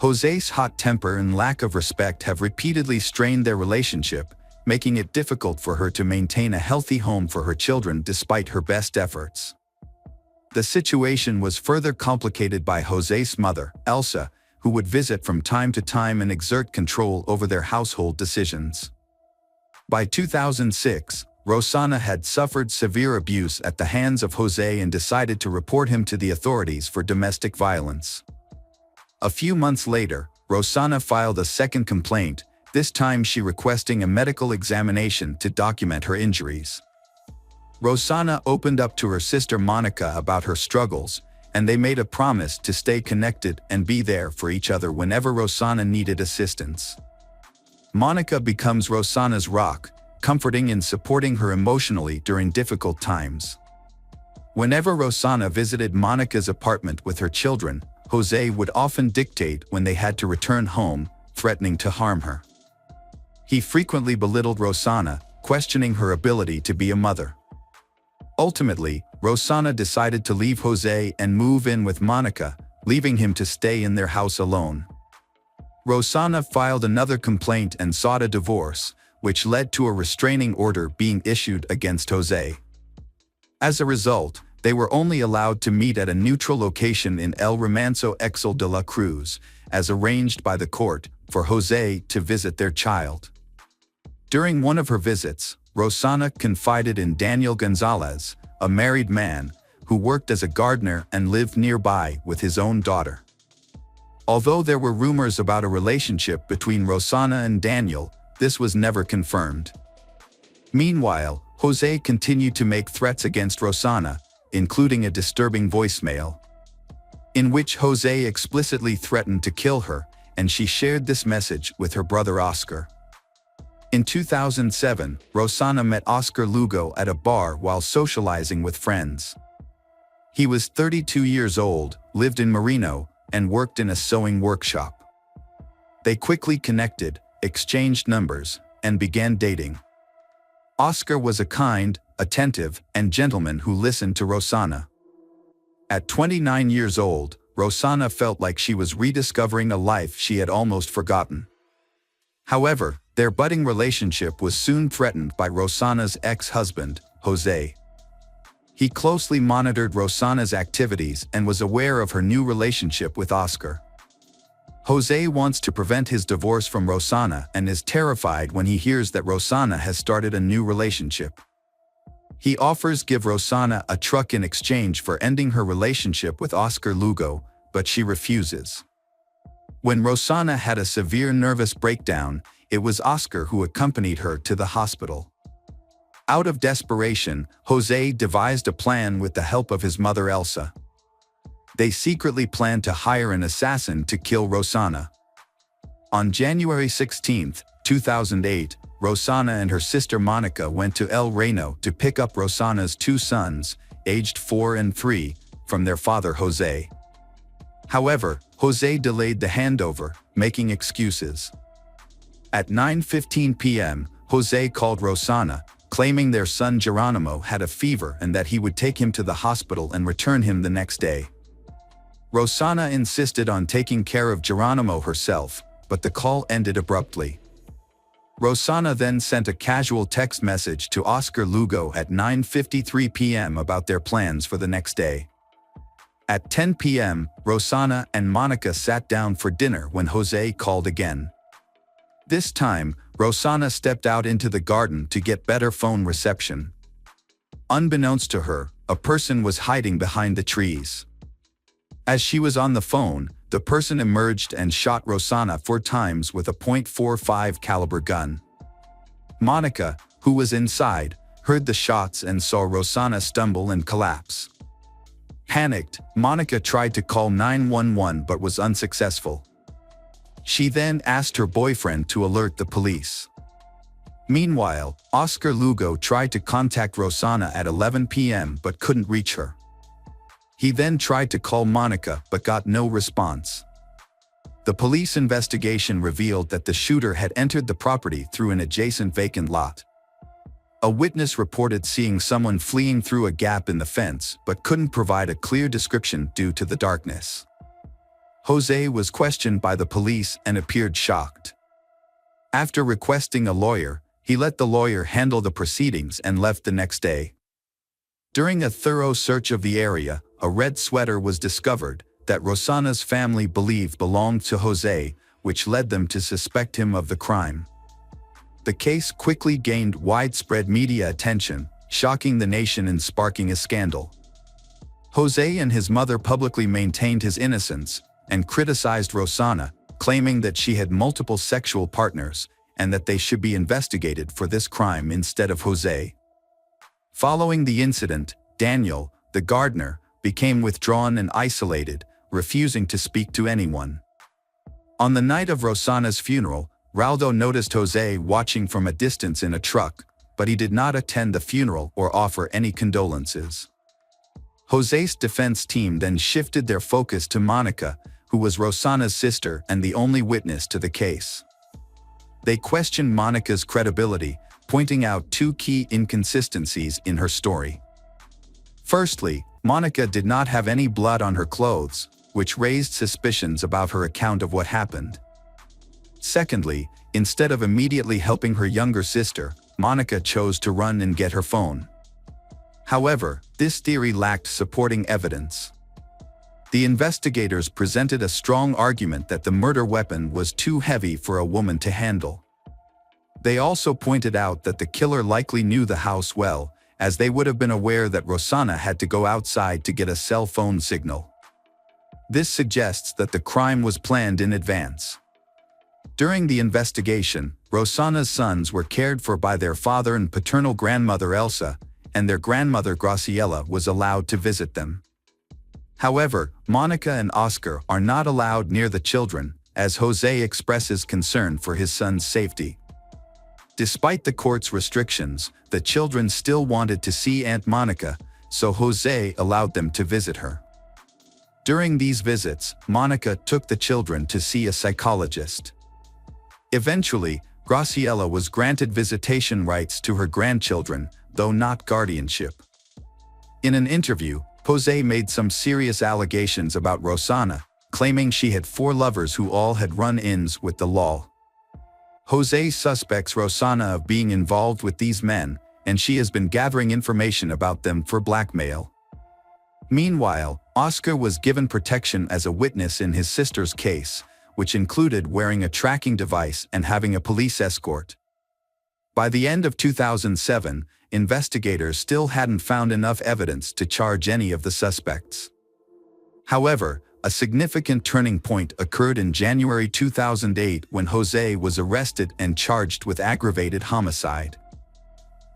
Jose's hot temper and lack of respect have repeatedly strained their relationship, making it difficult for her to maintain a healthy home for her children despite her best efforts. The situation was further complicated by Jose's mother, Elsa, who would visit from time to time and exert control over their household decisions. By 2006, Rosana had suffered severe abuse at the hands of Jose and decided to report him to the authorities for domestic violence. A few months later, Rosana filed a second complaint, this time she requesting a medical examination to document her injuries. Rosana opened up to her sister Monica about her struggles, and they made a promise to stay connected and be there for each other whenever Rosana needed assistance. Monica becomes Rosana's rock, comforting and supporting her emotionally during difficult times. Whenever Rosana visited Monica's apartment with her children, Jose would often dictate when they had to return home, threatening to harm her. He frequently belittled Rosana, questioning her ability to be a mother. Ultimately, Rosana decided to leave Jose and move in with Monica, leaving him to stay in their house alone. Rosana filed another complaint and sought a divorce, which led to a restraining order being issued against Jose. As a result, they were only allowed to meet at a neutral location in El Remanso Exel de la Cruz, as arranged by the court, for Jose to visit their child. During one of her visits, Rosana confided in Daniel Gonzalez, a married man, who worked as a gardener and lived nearby with his own daughter. Although there were rumors about a relationship between Rosana and Daniel, this was never confirmed. Meanwhile, Jose continued to make threats against Rosanna, including a disturbing voicemail, in which Jose explicitly threatened to kill her, and she shared this message with her brother Oscar. In 2007, Rosanna met Oscar Lugo at a bar while socializing with friends. He was 32 years old, lived in Marino, and worked in a sewing workshop. They quickly connected, exchanged numbers, and began dating. Oscar was a kind, attentive, and gentleman who listened to Rosanna. At 29 years old, Rosanna felt like she was rediscovering a life she had almost forgotten. However, their budding relationship was soon threatened by Rosanna's ex-husband, Jose. He closely monitored Rosanna's activities and was aware of her new relationship with Oscar. Jose wants to prevent his divorce from Rosanna and is terrified when he hears that Rosanna has started a new relationship. He offers give Rosanna a truck in exchange for ending her relationship with Oscar Lugo, but she refuses. When Rosanna had a severe nervous breakdown, it was Oscar who accompanied her to the hospital. Out of desperation, Jose devised a plan with the help of his mother Elsa. They secretly planned to hire an assassin to kill Rosanna. On January 16, 2008, Rosanna and her sister Monica went to El Reno to pick up Rosanna's two sons, aged 4 and 3, from their father Jose. However, Jose delayed the handover, making excuses. At 9:15 p.m., Jose called Rosanna, claiming their son Geronimo had a fever and that he would take him to the hospital and return him the next day. Rosanna insisted on taking care of Geronimo herself, but the call ended abruptly. Rosanna then sent a casual text message to Oscar Lugo at 9:53 p.m. about their plans for the next day. At 10 p.m., Rosanna and Monica sat down for dinner when Jose called again. This time, Rosanna stepped out into the garden to get better phone reception. Unbeknownst to her, a person was hiding behind the trees. As she was on the phone, the person emerged and shot Rosanna 4 times with a .45 caliber gun. Monica, who was inside, heard the shots and saw Rosanna stumble and collapse. Panicked, Monica tried to call 911 but was unsuccessful. She then asked her boyfriend to alert the police. Meanwhile, Oscar Lugo tried to contact Rosanna at 11 p.m. but couldn't reach her. He then tried to call Monica but got no response. The police investigation revealed that the shooter had entered the property through an adjacent vacant lot. A witness reported seeing someone fleeing through a gap in the fence but couldn't provide a clear description due to the darkness. Jose was questioned by the police and appeared shocked. After requesting a lawyer, he let the lawyer handle the proceedings and left the next day. During a thorough search of the area, a red sweater was discovered that Rosanna's family believed belonged to Jose, which led them to suspect him of the crime. The case quickly gained widespread media attention, shocking the nation and sparking a scandal. Jose and his mother publicly maintained his innocence and criticized Rosanna, claiming that she had multiple sexual partners and that they should be investigated for this crime instead of Jose. Following the incident, Daniel, the gardener, became withdrawn and isolated, refusing to speak to anyone. On the night of Rosanna's funeral, Raldo noticed Jose watching from a distance in a truck, but he did not attend the funeral or offer any condolences. Jose's defense team then shifted their focus to Monica, who was Rosanna's sister and the only witness to the case. They questioned Monica's credibility, pointing out 2 key inconsistencies in her story. Firstly, Monica did not have any blood on her clothes, which raised suspicions about her account of what happened. Secondly, instead of immediately helping her younger sister, Monica chose to run and get her phone. However, this theory lacked supporting evidence. The investigators presented a strong argument that the murder weapon was too heavy for a woman to handle. They also pointed out that the killer likely knew the house well, as they would have been aware that Rosanna had to go outside to get a cell phone signal. This suggests that the crime was planned in advance. During the investigation, Rosanna's sons were cared for by their father and paternal grandmother Elsa, and their grandmother Graciela was allowed to visit them. However, Monica and Oscar are not allowed near the children, as Jose expresses concern for his son's safety. Despite the court's restrictions, the children still wanted to see Aunt Monica, so Jose allowed them to visit her. During these visits, Monica took the children to see a psychologist. Eventually, Graciela was granted visitation rights to her grandchildren, though not guardianship. In an interview, Jose made some serious allegations about Rosanna, claiming she had 4 lovers who all had run-ins with the law. Jose suspects Rosanna of being involved with these men, and she has been gathering information about them for blackmail. Meanwhile, Oscar was given protection as a witness in his sister's case, which included wearing a tracking device and having a police escort. By the end of 2007, investigators still hadn't found enough evidence to charge any of the suspects. However, a significant turning point occurred in January 2008 when Jose was arrested and charged with aggravated homicide.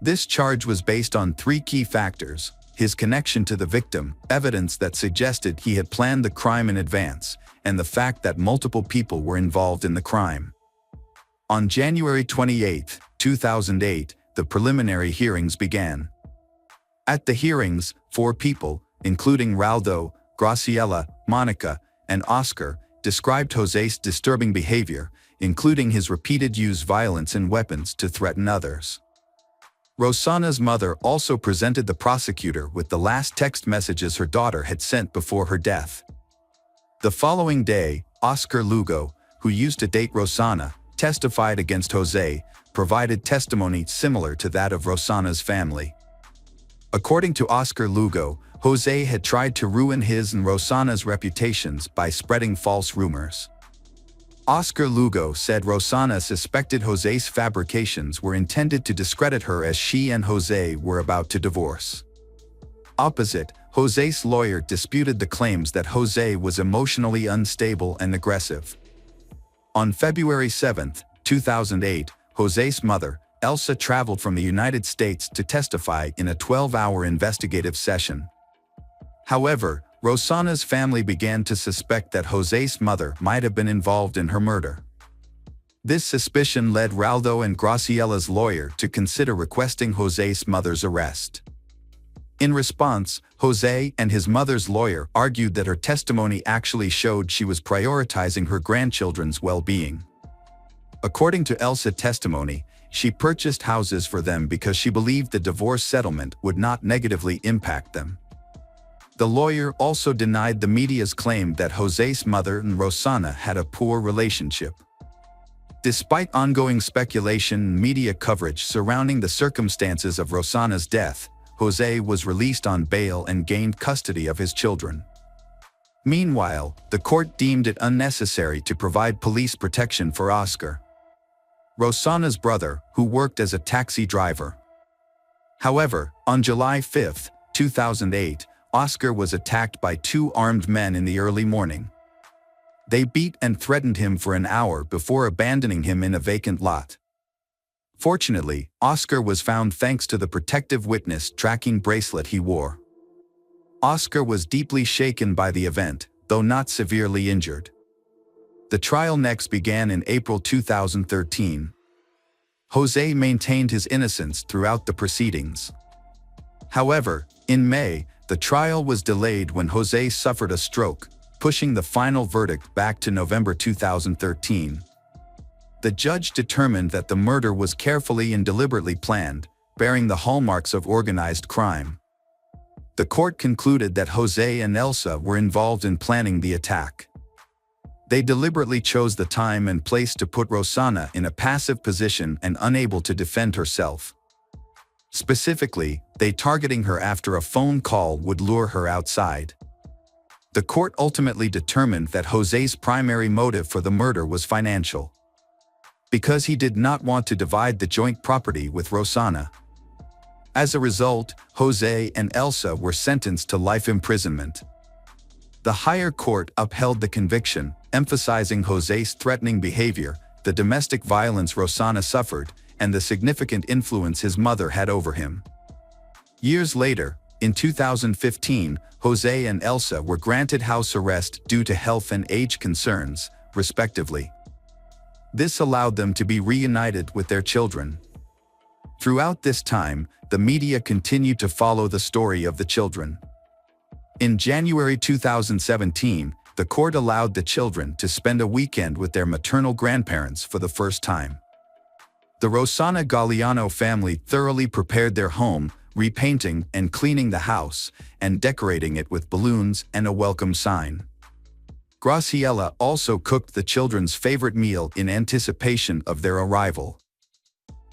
This charge was based on 3 key factors: his connection to the victim, evidence that suggested he had planned the crime in advance, and the fact that multiple people were involved in the crime. On January 28, 2008, the preliminary hearings began. At the hearings, 4 people, including Raldo, Graciela, Monica, and Oscar, described Jose's disturbing behavior, including his repeated use of violence and weapons to threaten others. Rosanna's mother also presented the prosecutor with the last text messages her daughter had sent before her death. The following day, Oscar Lugo, who used to date Rosanna, testified against Jose, provided testimony similar to that of Rosanna's family. According to Oscar Lugo, Jose had tried to ruin his and Rosanna's reputations by spreading false rumors. Oscar Lugo said Rosanna suspected Jose's fabrications were intended to discredit her as she and Jose were about to divorce. Opposite, Jose's lawyer disputed the claims that Jose was emotionally unstable and aggressive. On February 7, 2008, Jose's mother, Elsa, traveled from the United States to testify in a 12-hour investigative session. However, Rosanna's family began to suspect that Jose's mother might have been involved in her murder. This suspicion led Raldo and Graciela's lawyer to consider requesting Jose's mother's arrest. In response, Jose and his mother's lawyer argued that her testimony actually showed she was prioritizing her grandchildren's well-being. According to Elsa's testimony, she purchased houses for them because she believed the divorce settlement would not negatively impact them. The lawyer also denied the media's claim that Jose's mother and Rosanna had a poor relationship. Despite ongoing speculation and media coverage surrounding the circumstances of Rosanna's death, Jose was released on bail and gained custody of his children. Meanwhile, the court deemed it unnecessary to provide police protection for Oscar, Rosanna's brother, who worked as a taxi driver. However, on July 5, 2008, Oscar was attacked by 2 armed men in the early morning. They beat and threatened him for an hour before abandoning him in a vacant lot. Fortunately, Oscar was found thanks to the protective witness tracking bracelet he wore. Oscar was deeply shaken by the event, though not severely injured. The trial next began in April 2013. Jose maintained his innocence throughout the proceedings. However, in May, the trial was delayed when Jose suffered a stroke, pushing the final verdict back to November 2013. The judge determined that the murder was carefully and deliberately planned, bearing the hallmarks of organized crime. The court concluded that Jose and Elsa were involved in planning the attack. They deliberately chose the time and place to put Rosanna in a passive position and unable to defend herself. Specifically, they targeting her after a phone call would lure her outside. The court ultimately determined that Jose's primary motive for the murder was financial, because he did not want to divide the joint property with Rosanna. As a result, Jose and Elsa were sentenced to life imprisonment. The higher court upheld the conviction, emphasizing Jose's threatening behavior, the domestic violence Rosanna suffered, and the significant influence his mother had over him. Years later, in 2015, Jose and Elsa were granted house arrest due to health and age concerns, respectively. This allowed them to be reunited with their children. Throughout this time, the media continued to follow the story of the children. In January 2017, the court allowed the children to spend a weekend with their maternal grandparents for the first time. The Rosanna Galliano family thoroughly prepared their home, repainting and cleaning the house, and decorating it with balloons and a welcome sign. Graciela also cooked the children's favorite meal in anticipation of their arrival.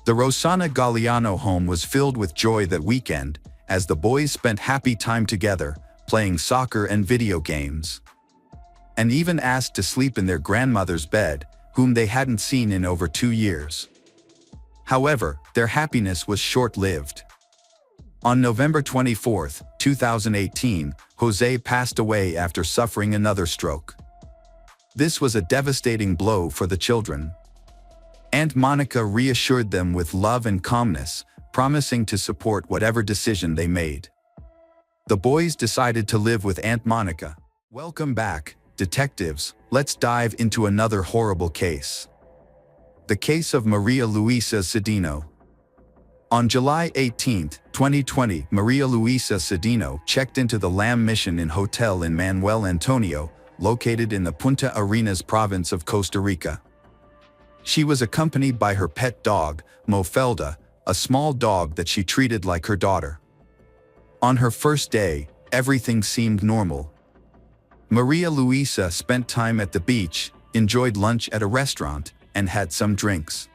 The Rosanna Galliano home was filled with joy that weekend, as the boys spent happy time together, playing soccer and video games, and even asked to sleep in their grandmother's bed, whom they hadn't seen in over 2 years. However, their happiness was short-lived. On November 24, 2018, Jose passed away after suffering another stroke. This was a devastating blow for the children. Aunt Monica reassured them with love and calmness, promising to support whatever decision they made. The boys decided to live with Aunt Monica. Welcome back, detectives. Let's dive into another horrible case. The case of Maria Luisa Cedeno. On July 18, 2020, Maria Luisa Cedeno checked into the Lamb Mission Inn Hotel in Manuel Antonio, located in the Punta Arenas province of Costa Rica. She was accompanied by her pet dog, Mofelda, a small dog that she treated like her daughter. On her first day, everything seemed normal. Maria Luisa spent time at the beach, enjoyed lunch at a restaurant, and had some drinks.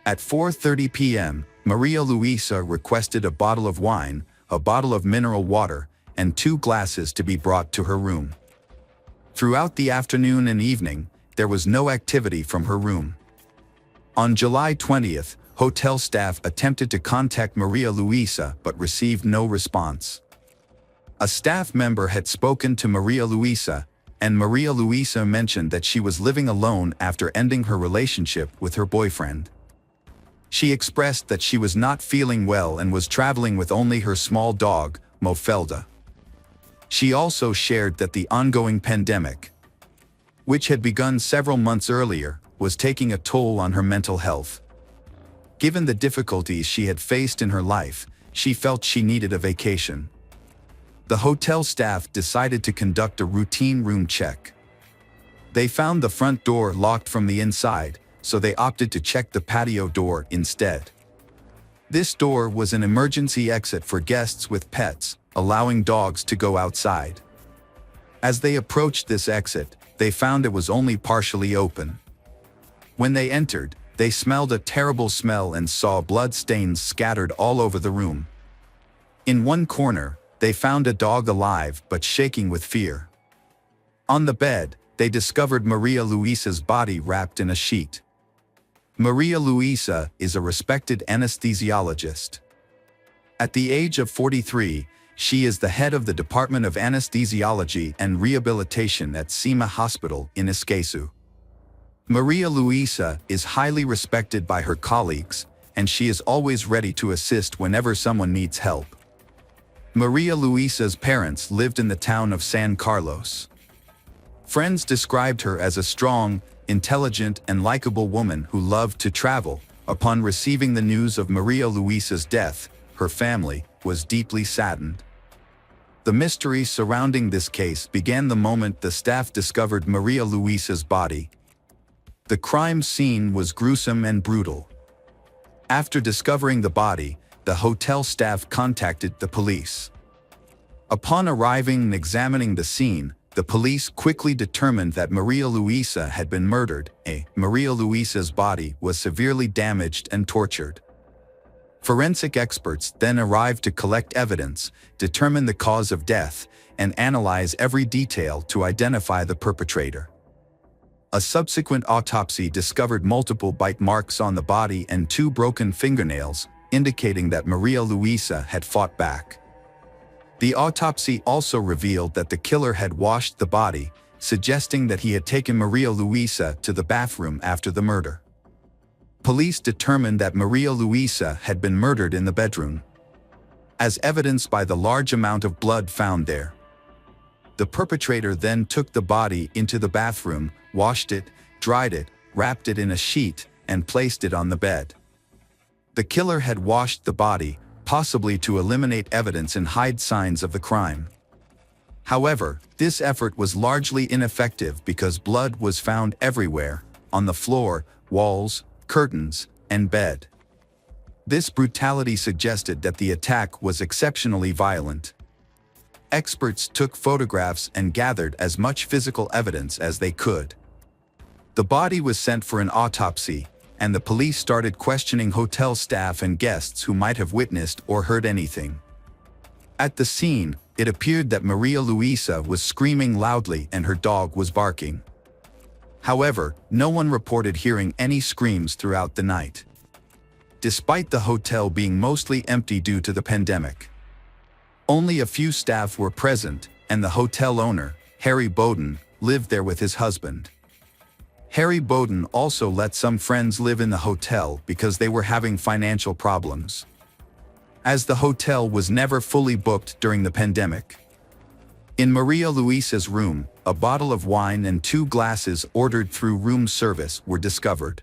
At 4:30 p.m., Maria Luisa requested a bottle of wine, a bottle of mineral water, and 2 glasses to be brought to her room. Throughout the afternoon and evening, there was no activity from her room. On July 20th, hotel staff attempted to contact Maria Luisa but received no response. A staff member had spoken to Maria Luisa, and Maria Luisa mentioned that she was living alone after ending her relationship with her boyfriend. She expressed that she was not feeling well and was traveling with only her small dog, Mofelda. She also shared that the ongoing pandemic, which had begun several months earlier, was taking a toll on her mental health. Given the difficulties she had faced in her life, she felt she needed a vacation. The hotel staff decided to conduct a routine room check. They found the front door locked from the inside, so they opted to check the patio door instead. This door was an emergency exit for guests with pets, allowing dogs to go outside. As they approached this exit, they found it was only partially open. When they entered, they smelled a terrible smell and saw blood stains scattered all over the room. In one corner, they found a dog alive but shaking with fear. On the bed, they discovered Maria Luisa's body wrapped in a sheet. Maria Luisa is a respected anesthesiologist. At the age of 43, she is the head of the Department of Anesthesiology and Rehabilitation at Cima Hospital in Escazú. Maria Luisa is highly respected by her colleagues, and she is always ready to assist whenever someone needs help. Maria Luisa's parents lived in the town of San Carlos. Friends described her as a strong, intelligent, and likable woman who loved to travel. Upon receiving the news of Maria Luisa's death, her family was deeply saddened. The mystery surrounding this case began the moment the staff discovered Maria Luisa's body. The crime scene was gruesome and brutal. After discovering the body, the hotel staff contacted the police. Upon arriving and examining the scene, the police quickly determined that Maria Luisa had been murdered. Maria Luisa's body was severely damaged and tortured. Forensic experts then arrived to collect evidence, determine the cause of death, and analyze every detail to identify the perpetrator. A subsequent autopsy discovered multiple bite marks on the body and 2 broken fingernails, indicating that Maria Luisa had fought back. The autopsy also revealed that the killer had washed the body, suggesting that he had taken Maria Luisa to the bathroom after the murder. Police determined that Maria Luisa had been murdered in the bedroom, as evidenced by the large amount of blood found there. The perpetrator then took the body into the bathroom, washed it, dried it, wrapped it in a sheet, and placed it on the bed. The killer had washed the body, possibly to eliminate evidence and hide signs of the crime. However, this effort was largely ineffective because blood was found everywhere, on the floor, walls, curtains, and bed. This brutality suggested that the attack was exceptionally violent. Experts took photographs and gathered as much physical evidence as they could. The body was sent for an autopsy, and the police started questioning hotel staff and guests who might have witnessed or heard anything. At the scene, it appeared that Maria Luisa was screaming loudly and her dog was barking. However, no one reported hearing any screams throughout the night, despite the hotel being mostly empty due to the pandemic. Only a few staff were present, and the hotel owner, Harry Bowden, lived there with his husband. Harry Bowden also let some friends live in the hotel because they were having financial problems, as the hotel was never fully booked during the pandemic. In Maria Luisa's room, a bottle of wine and 2 glasses ordered through room service were discovered.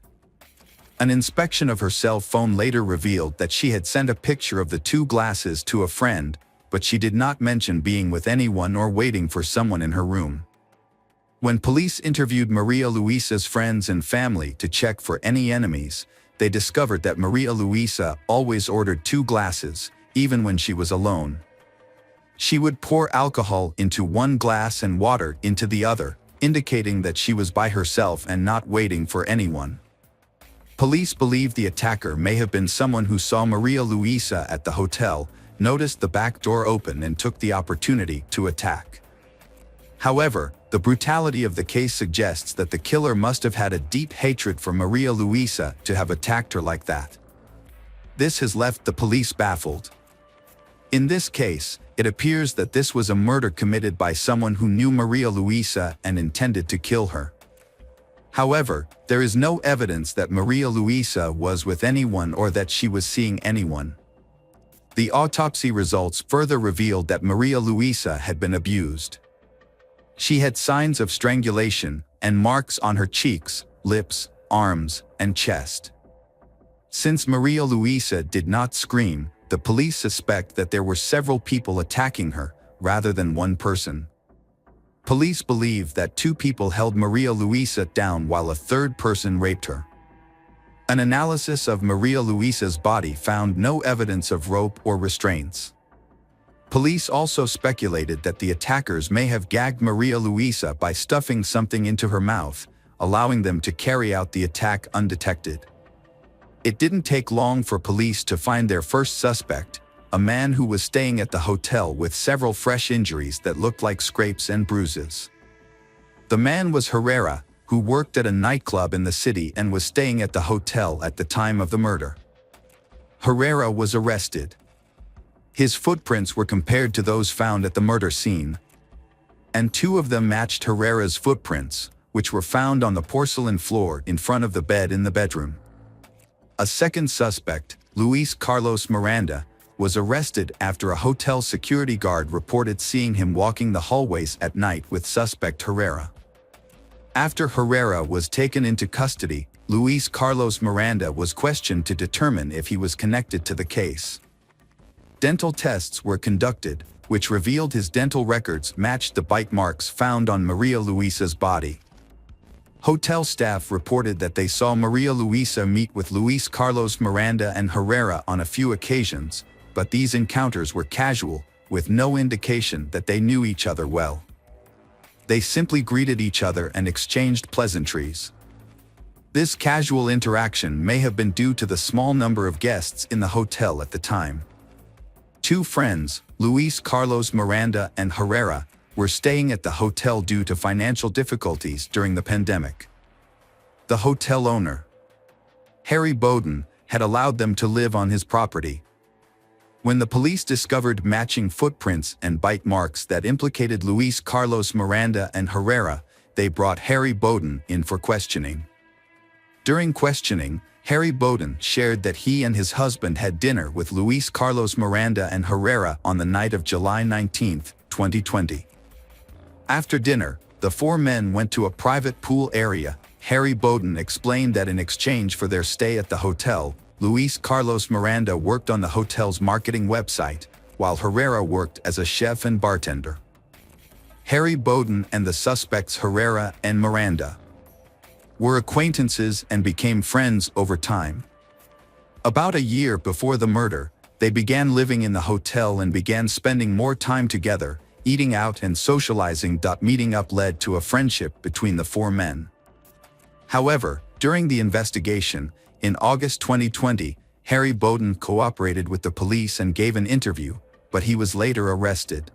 An inspection of her cell phone later revealed that she had sent a picture of the 2 glasses to a friend, but she did not mention being with anyone or waiting for someone in her room. When police interviewed Maria Luisa's friends and family to check for any enemies, they discovered that Maria Luisa always ordered 2 glasses, even when she was alone. She would pour alcohol into one glass and water into the other, indicating that she was by herself and not waiting for anyone. Police believe the attacker may have been someone who saw Maria Luisa at the hotel, noticed the back door open and took the opportunity to attack. However, the brutality of the case suggests that the killer must have had a deep hatred for Maria Luisa to have attacked her like that. This has left the police baffled. In this case, it appears that this was a murder committed by someone who knew Maria Luisa and intended to kill her. However, there is no evidence that Maria Luisa was with anyone or that she was seeing anyone. The autopsy results further revealed that Maria Luisa had been abused. She had signs of strangulation and marks on her cheeks, lips, arms, and chest. Since Maria Luisa did not scream, the police suspect that there were several people attacking her, rather than one person. Police believe that 2 people held Maria Luisa down while a 3rd person raped her. An analysis of Maria Luisa's body found no evidence of rope or restraints. Police also speculated that the attackers may have gagged Maria Luisa by stuffing something into her mouth, allowing them to carry out the attack undetected. It didn't take long for police to find their first suspect, a man who was staying at the hotel with several fresh injuries that looked like scrapes and bruises. The man was Herrera, who worked at a nightclub in the city and was staying at the hotel at the time of the murder. Herrera was arrested. His footprints were compared to those found at the murder scene, and 2 of them matched Herrera's footprints, which were found on the porcelain floor in front of the bed in the bedroom. A second suspect, Luis Carlos Miranda, was arrested after a hotel security guard reported seeing him walking the hallways at night with suspect Herrera. After Herrera was taken into custody, Luis Carlos Miranda was questioned to determine if he was connected to the case. Dental tests were conducted, which revealed his dental records matched the bite marks found on Maria Luisa's body. Hotel staff reported that they saw Maria Luisa meet with Luis Carlos Miranda and Herrera on a few occasions, but these encounters were casual, with no indication that they knew each other well. They simply greeted each other and exchanged pleasantries. This casual interaction may have been due to the small number of guests in the hotel at the time. 2 friends, Luis Carlos Miranda and Herrera, were staying at the hotel due to financial difficulties during the pandemic. The hotel owner, Harry Bowden, had allowed them to live on his property. When the police discovered matching footprints and bite marks that implicated Luis Carlos Miranda and Herrera, they brought Harry Bowden in for questioning. During questioning, Harry Bowden shared that he and his husband had dinner with Luis Carlos Miranda and Herrera on the night of July 19, 2020. After dinner, the four men went to a private pool area. Harry Bowden explained that in exchange for their stay at the hotel, Luis Carlos Miranda worked on the hotel's marketing website, while Herrera worked as a chef and bartender. Harry Bowden and the suspects Herrera and Miranda were acquaintances and became friends over time. About a year before the murder, they began living in the hotel and began spending more time together, eating out and socializing. Meeting up led to a friendship between the four men. However, during the investigation, in August 2020, Harry Bowden cooperated with the police and gave an interview, but he was later arrested.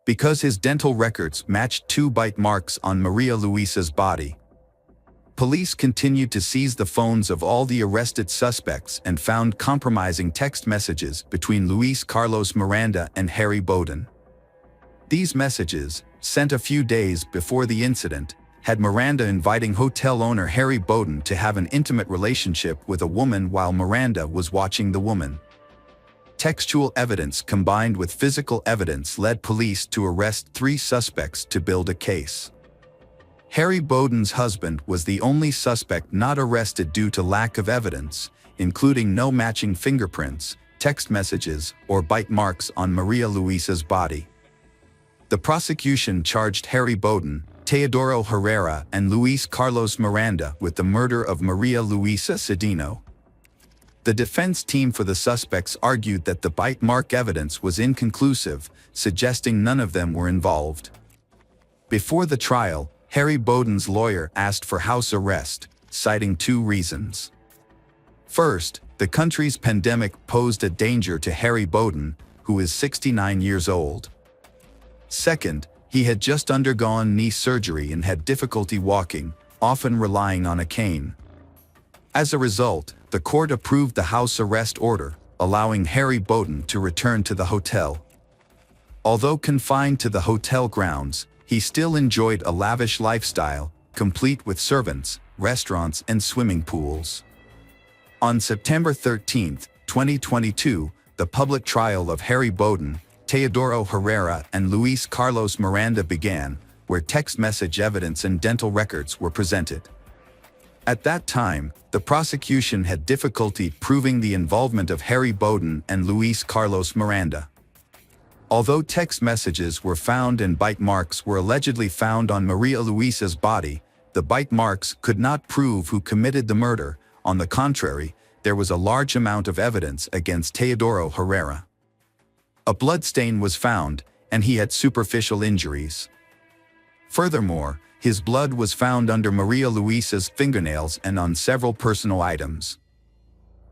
Because his dental records matched 2 bite marks on Maria Luisa's body, police continued to seize the phones of all the arrested suspects and found compromising text messages between Luis Carlos Miranda and Harry Bowden. These messages, sent a few days before the incident, had Miranda inviting hotel owner Harry Bowden to have an intimate relationship with a woman while Miranda was watching the woman. Textual evidence combined with physical evidence led police to arrest 3 suspects to build a case. Harry Bowden's husband was the only suspect not arrested due to lack of evidence, including no matching fingerprints, text messages, or bite marks on Maria Luisa's body. The prosecution charged Harry Bowden, Teodoro Herrera, and Luis Carlos Miranda with the murder of Maria Luisa Cedeno. The defense team for the suspects argued that the bite mark evidence was inconclusive, suggesting none of them were involved. Before the trial, Harry Bowden's lawyer asked for house arrest, citing 2 reasons. First, the country's pandemic posed a danger to Harry Bowden, who is 69 years old. Second, he had just undergone knee surgery and had difficulty walking, often relying on a cane. As a result, the court approved the house arrest order, allowing Harry Bowden to return to the hotel. Although confined to the hotel grounds, he still enjoyed a lavish lifestyle, complete with servants, restaurants, and swimming pools. On September 13, 2022, the public trial of Harry Bowden, Teodoro Herrera, and Luis Carlos Miranda began, where text message evidence and dental records were presented. At that time, the prosecution had difficulty proving the involvement of Harry Bowden and Luis Carlos Miranda. Although text messages were found and bite marks were allegedly found on Maria Luisa's body, the bite marks could not prove who committed the murder. On the contrary, there was a large amount of evidence against Teodoro Herrera. A bloodstain was found, and he had superficial injuries. Furthermore, his blood was found under Maria Luisa's fingernails and on several personal items,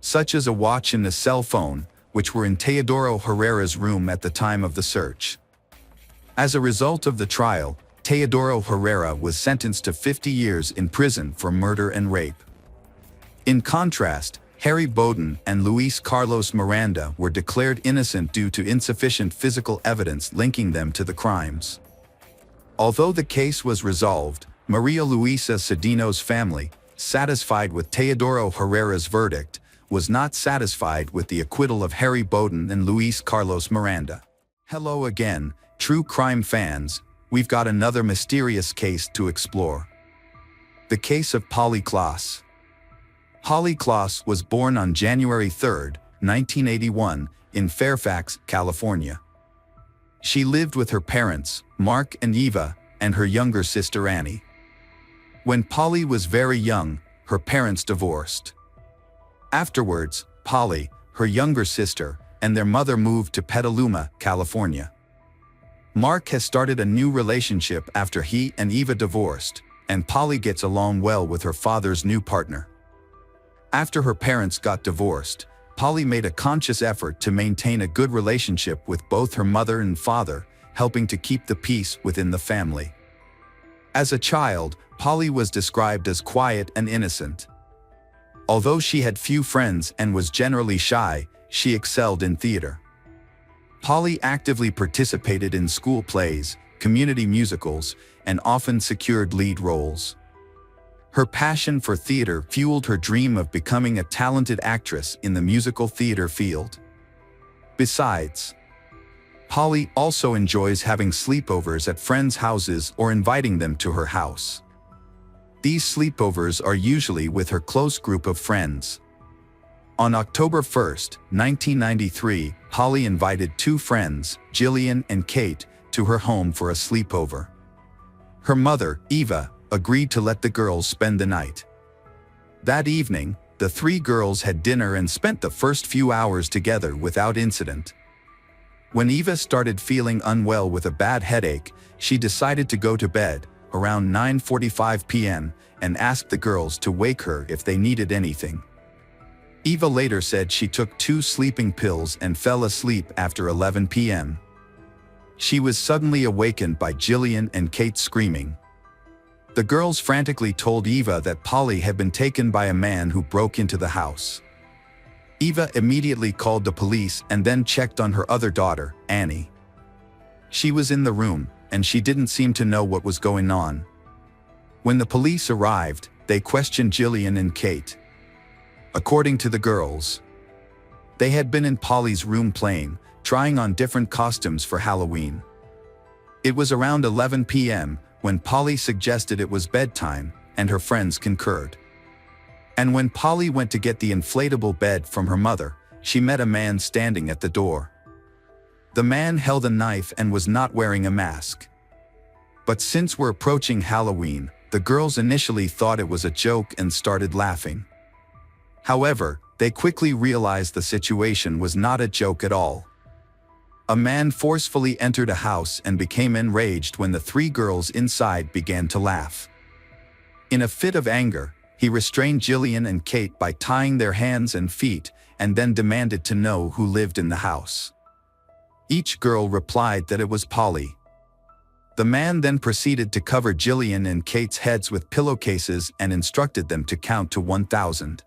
such as a watch and a cell phone, which were in Teodoro Herrera's room at the time of the search. As a result of the trial, Teodoro Herrera was sentenced to 50 years in prison for murder and rape. In contrast, Harry Bowden and Luis Carlos Miranda were declared innocent due to insufficient physical evidence linking them to the crimes. Although the case was resolved, Maria Luisa Cedeno's family, satisfied with Teodoro Herrera's verdict, was not satisfied with the acquittal of Harry Bowden and Luis Carlos Miranda. Hello again, true crime fans, we've got another mysterious case to explore. The case of Polly Klaas. Polly Klaas was born on January 3, 1981, in Fairfax, California. She lived with her parents, Mark and Eva, and her younger sister Annie. When Polly was very young, her parents divorced. Afterwards, Polly, her younger sister, and their mother moved to Petaluma, California. Mark has started a new relationship after he and Eva divorced, and Polly gets along well with her father's new partner. After her parents got divorced, Polly made a conscious effort to maintain a good relationship with both her mother and father, helping to keep the peace within the family. As a child, Polly was described as quiet and innocent. Although she had few friends and was generally shy, she excelled in theater. Polly actively participated in school plays, community musicals, and often secured lead roles. Her passion for theater fueled her dream of becoming a talented actress in the musical theater field. Besides, Polly also enjoys having sleepovers at friends' houses or inviting them to her house. These sleepovers are usually with her close group of friends. On October 1, 1993, Polly invited two friends, Jillian and Kate, to her home for a sleepover. Her mother, Eva, agreed to let the girls spend the night. That evening, the three girls had dinner and spent the first few hours together without incident. When Eva started feeling unwell with a bad headache, she decided to go to bed around 9:45 p.m. and asked the girls to wake her if they needed anything. Eva later said she took 2 sleeping pills and fell asleep after 11 p.m. She was suddenly awakened by Jillian and Kate screaming. The girls frantically told Eva that Polly had been taken by a man who broke into the house. Eva immediately called the police and then checked on her other daughter, Annie. She was in the room, and she didn't seem to know what was going on. When the police arrived, they questioned Jillian and Kate. According to the girls, they had been in Polly's room playing, trying on different costumes for Halloween. It was around 11 p.m. when Polly suggested it was bedtime, and her friends concurred. And when Polly went to get the inflatable bed from her mother, she met a man standing at the door. The man held a knife and was not wearing a mask. But since we're approaching Halloween, the girls initially thought it was a joke and started laughing. However, they quickly realized the situation was not a joke at all. A man forcefully entered a house and became enraged when the three girls inside began to laugh. In a fit of anger, he restrained Jillian and Kate by tying their hands and feet and then demanded to know who lived in the house. Each girl replied that it was Polly. The man then proceeded to cover Jillian and Kate's heads with pillowcases and instructed them to count to 1,000.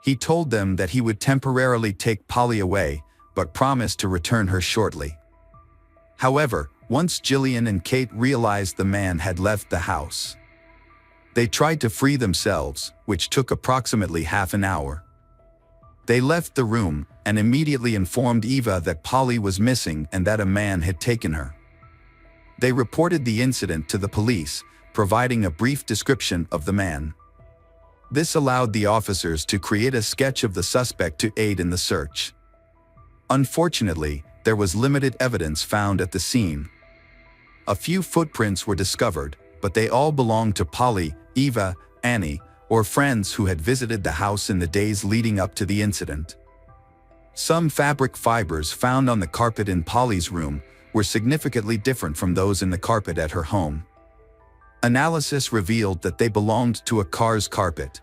He told them that he would temporarily take Polly away, but promised to return her shortly. However, once Jillian and Kate realized the man had left the house, they tried to free themselves, which took approximately half an hour. They left the room and immediately informed Eva that Polly was missing and that a man had taken her. They reported the incident to the police, providing a brief description of the man. This allowed the officers to create a sketch of the suspect to aid in the search. Unfortunately, there was limited evidence found at the scene. A few footprints were discovered, but they all belonged to Polly, Eva, Annie, or friends who had visited the house in the days leading up to the incident. Some fabric fibers found on the carpet in Polly's room were significantly different from those in the carpet at her home. Analysis revealed that they belonged to a car's carpet.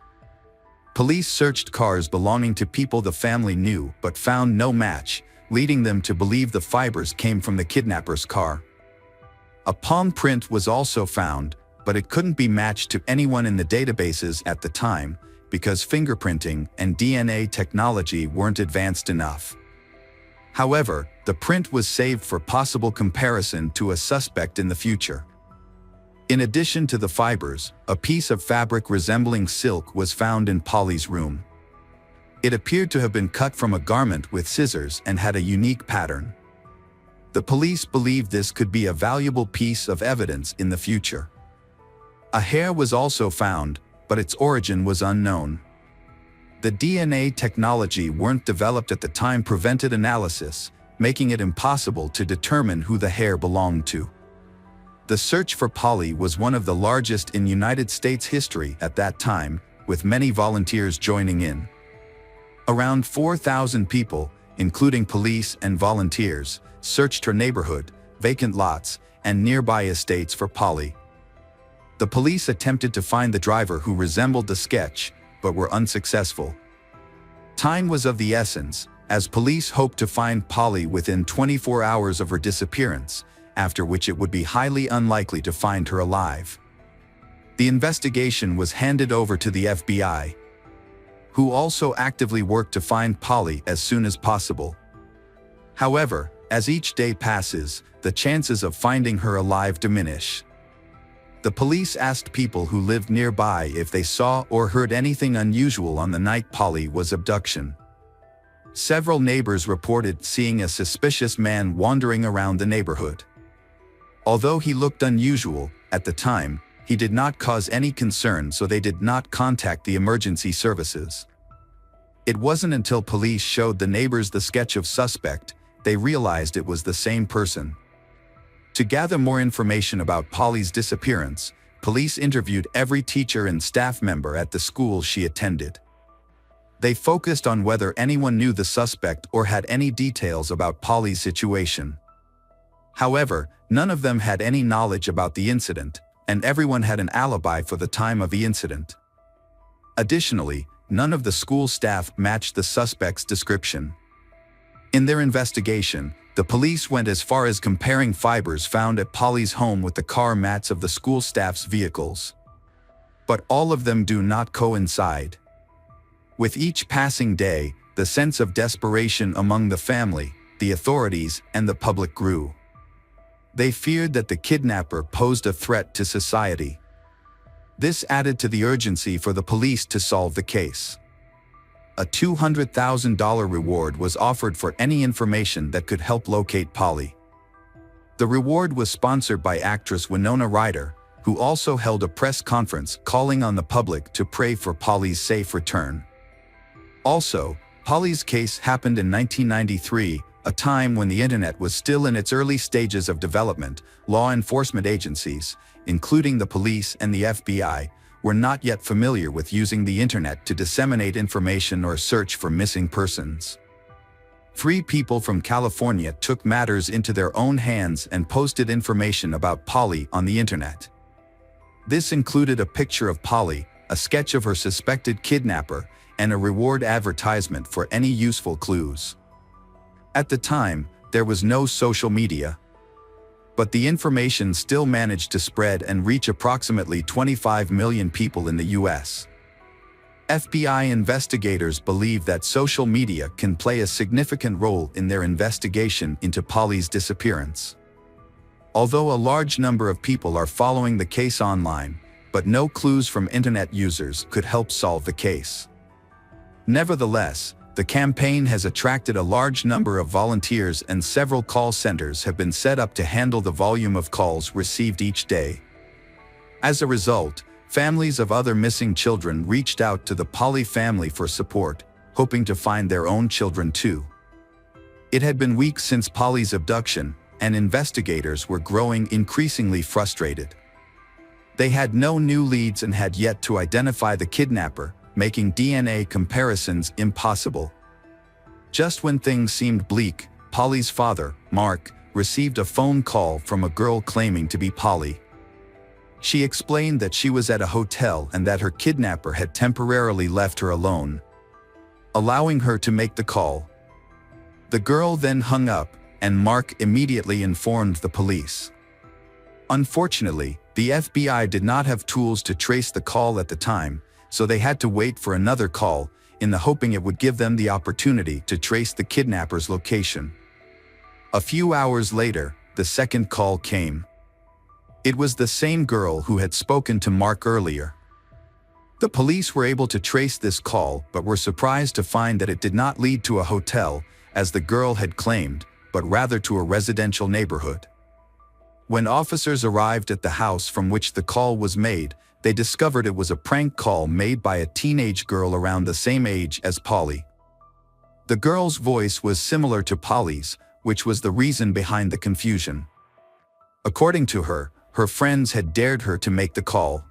Police searched cars belonging to people the family knew but found no match, leading them to believe the fibers came from the kidnapper's car. A palm print was also found, but it couldn't be matched to anyone in the databases at the time because fingerprinting and DNA technology weren't advanced enough. However, the print was saved for possible comparison to a suspect in the future. In addition to the fibers, a piece of fabric resembling silk was found in Polly's room. It appeared to have been cut from a garment with scissors and had a unique pattern. The police believed this could be a valuable piece of evidence in the future. A hair was also found, but its origin was unknown. The DNA technology weren't developed at the time prevented analysis, making it impossible to determine who the hair belonged to. The search for Polly was one of the largest in United States history at that time, with many volunteers joining in. Around 4,000 people, including police and volunteers, searched her neighborhood, vacant lots, and nearby estates for Polly. The police attempted to find the driver who resembled the sketch, but were unsuccessful. Time was of the essence, as police hoped to find Polly within 24 hours of her disappearance, after which it would be highly unlikely to find her alive. The investigation was handed over to the FBI, who also actively worked to find Polly as soon as possible. However, as each day passes, the chances of finding her alive diminish. The police asked people who lived nearby if they saw or heard anything unusual on the night Polly was abducted. Several neighbors reported seeing a suspicious man wandering around the neighborhood. Although he looked unusual at the time, he did not cause any concern, so they did not contact the emergency services. It wasn't until police showed the neighbors the sketch of suspect, they realized it was the same person. To gather more information about Polly's disappearance, police interviewed every teacher and staff member at the school she attended. They focused on whether anyone knew the suspect or had any details about Polly's situation. However, none of them had any knowledge about the incident, and everyone had an alibi for the time of the incident. Additionally, none of the school staff matched the suspect's description. In their investigation, the police went as far as comparing fibers found at Polly's home with the car mats of the school staff's vehicles. But all of them do not coincide. With each passing day, the sense of desperation among the family, the authorities, and the public grew. They feared that the kidnapper posed a threat to society. This added to the urgency for the police to solve the case. A $200,000 reward was offered for any information that could help locate Polly. The reward was sponsored by actress Winona Ryder, who also held a press conference calling on the public to pray for Polly's safe return. Also, Polly's case happened in 1993, a time when the internet was still in its early stages of development. Law enforcement agencies, including the police and the FBI, were not yet familiar with using the internet to disseminate information or search for missing persons. 3 people from California took matters into their own hands and posted information about Polly on the internet. This included a picture of Polly, a sketch of her suspected kidnapper, and a reward advertisement for any useful clues. At the time, there was no social media. But the information still managed to spread and reach approximately 25 million people in the US. FBI investigators believe that social media can play a significant role in their investigation into Polly's disappearance. Although a large number of people are following the case online, but no clues from internet users could help solve the case. Nevertheless, the campaign has attracted a large number of volunteers, and several call centers have been set up to handle the volume of calls received each day. As a result, families of other missing children reached out to the Polly family for support, hoping to find their own children too. It had been weeks since Polly's abduction, and investigators were growing increasingly frustrated. They had no new leads and had yet to identify the kidnapper, making DNA comparisons impossible. Just when things seemed bleak, Polly's father, Mark, received a phone call from a girl claiming to be Polly. She explained that she was at a hotel and that her kidnapper had temporarily left her alone, allowing her to make the call. The girl then hung up, and Mark immediately informed the police. Unfortunately, the FBI did not have tools to trace the call at the time, so they had to wait for another call, in the hoping it would give them the opportunity to trace the kidnapper's location. A few hours later, the second call came. It was the same girl who had spoken to Mark earlier. The police were able to trace this call, but were surprised to find that it did not lead to a hotel, as the girl had claimed, but rather to a residential neighborhood. When officers arrived at the house from which the call was made, they discovered it was a prank call made by a teenage girl around the same age as Polly. The girl's voice was similar to Polly's, which was the reason behind the confusion. According to her, her friends had dared her to make the call.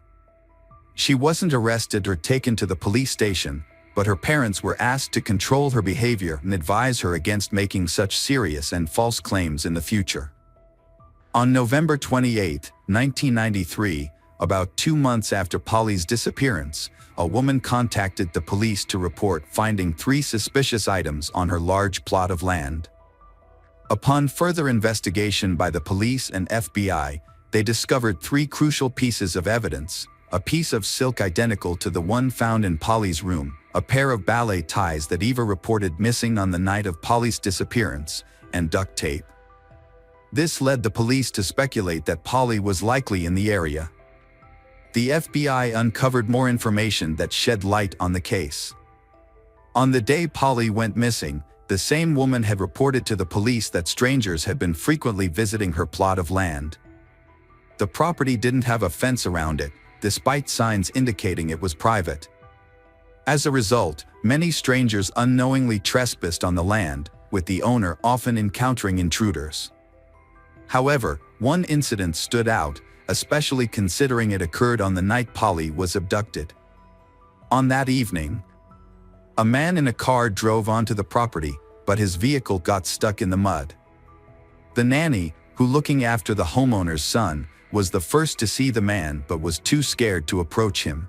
She wasn't arrested or taken to the police station, but her parents were asked to control her behavior and advise her against making such serious and false claims in the future. On November 28, 1993, about 2 months after Polly's disappearance, a woman contacted the police to report finding 3 suspicious items on her large plot of land. Upon further investigation by the police and FBI, they discovered 3 crucial pieces of evidence: a piece of silk identical to the one found in Polly's room, a pair of ballet ties that Eva reported missing on the night of Polly's disappearance, and duct tape. This led the police to speculate that Polly was likely in the area. The FBI uncovered more information that shed light on the case. On the day Polly went missing, the same woman had reported to the police that strangers had been frequently visiting her plot of land. The property didn't have a fence around it, despite signs indicating it was private. As a result, many strangers unknowingly trespassed on the land, with the owner often encountering intruders. However, one incident stood out, especially considering it occurred on the night Polly was abducted. On that evening, a man in a car drove onto the property, but his vehicle got stuck in the mud. The nanny, who looking after the homeowner's son, was the first to see the man but was too scared to approach him.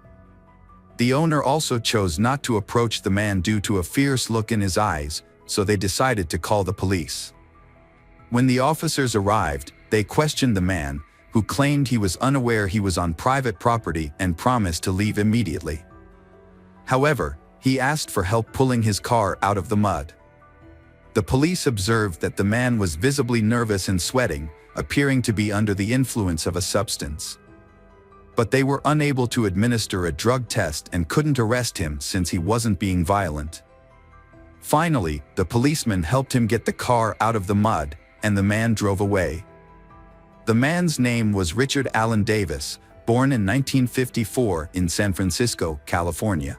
The owner also chose not to approach the man due to a fierce look in his eyes, so they decided to call the police. When the officers arrived, they questioned the man, who claimed he was unaware he was on private property and promised to leave immediately. However, he asked for help pulling his car out of the mud. The police observed that the man was visibly nervous and sweating, appearing to be under the influence of a substance. But they were unable to administer a drug test and couldn't arrest him since he wasn't being violent. Finally, the policeman helped him get the car out of the mud, and the man drove away. The man's name was Richard Allen Davis, born in 1954 in San Francisco, California.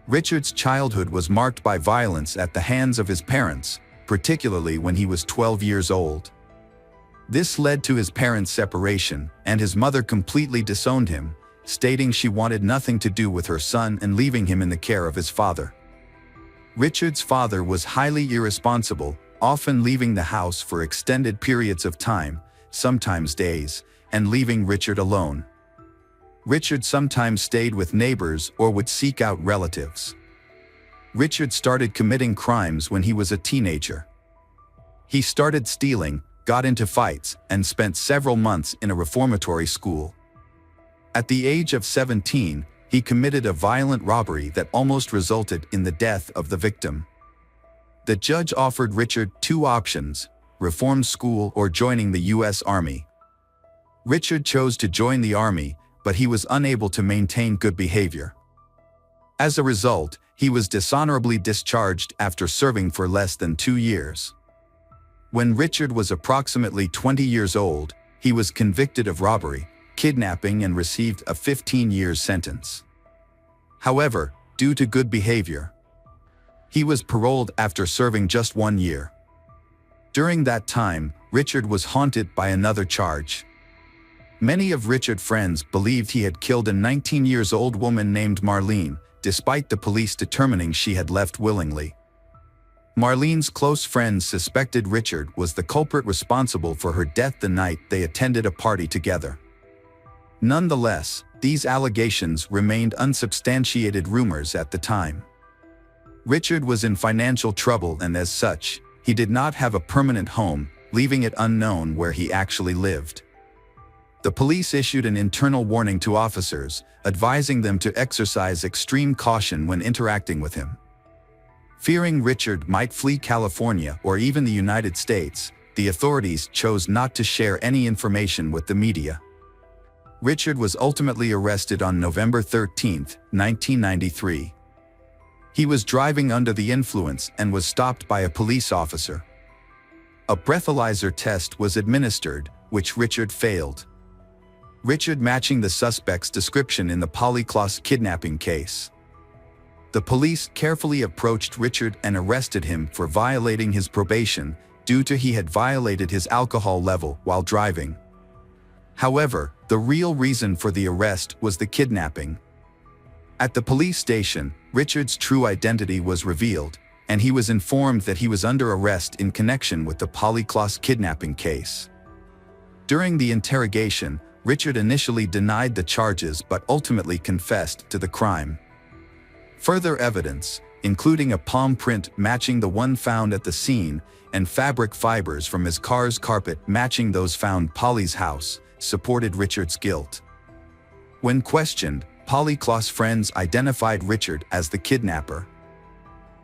Richard's childhood was marked by violence at the hands of his parents, particularly when he was 12 years old. This led to his parents' separation, and his mother completely disowned him, stating she wanted nothing to do with her son and leaving him in the care of his father. Richard's father was highly irresponsible, often leaving the house for extended periods of time, sometimes days, and leaving Richard alone. Richard sometimes stayed with neighbors or would seek out relatives. Richard started committing crimes when he was a teenager. He started stealing, got into fights, and spent several months in a reformatory school. At the age of 17, he committed a violent robbery that almost resulted in the death of the victim. The judge offered Richard two options: reform school or joining the U.S. Army. Richard chose to join the Army, but he was unable to maintain good behavior. As a result, he was dishonorably discharged after serving for less than 2 years. When Richard was approximately 20 years old, he was convicted of robbery, kidnapping, and received a 15-year sentence. However, due to good behavior, he was paroled after serving just 1 year. During that time, Richard was haunted by another charge. Many of Richard's friends believed he had killed a 19-year-old woman named Marlene, despite the police determining she had left willingly. Marlene's close friends suspected Richard was the culprit responsible for her death the night they attended a party together. Nonetheless, these allegations remained unsubstantiated rumors at the time. Richard was in financial trouble, and as such, he did not have a permanent home, leaving it unknown where he actually lived. The police issued an internal warning to officers, advising them to exercise extreme caution when interacting with him. Fearing Richard might flee California or even the United States, the authorities chose not to share any information with the media. Richard was ultimately arrested on November 13, 1993. He was driving under the influence and was stopped by a police officer. A breathalyzer test was administered, which Richard failed. Richard matching the suspect's description in the Polly Klaas kidnapping case. The police carefully approached Richard and arrested him for violating his probation due to he had violated his alcohol level while driving. However, the real reason for the arrest was the kidnapping. At the police station, Richard's true identity was revealed, and he was informed that he was under arrest in connection with the Polly Klaas kidnapping case. During the interrogation, Richard initially denied the charges but ultimately confessed to the crime. Further evidence, including a palm print matching the one found at the scene and fabric fibers from his car's carpet matching those found Polly's house, supported Richard's guilt. When questioned, Polly Klaas' friends identified Richard as the kidnapper.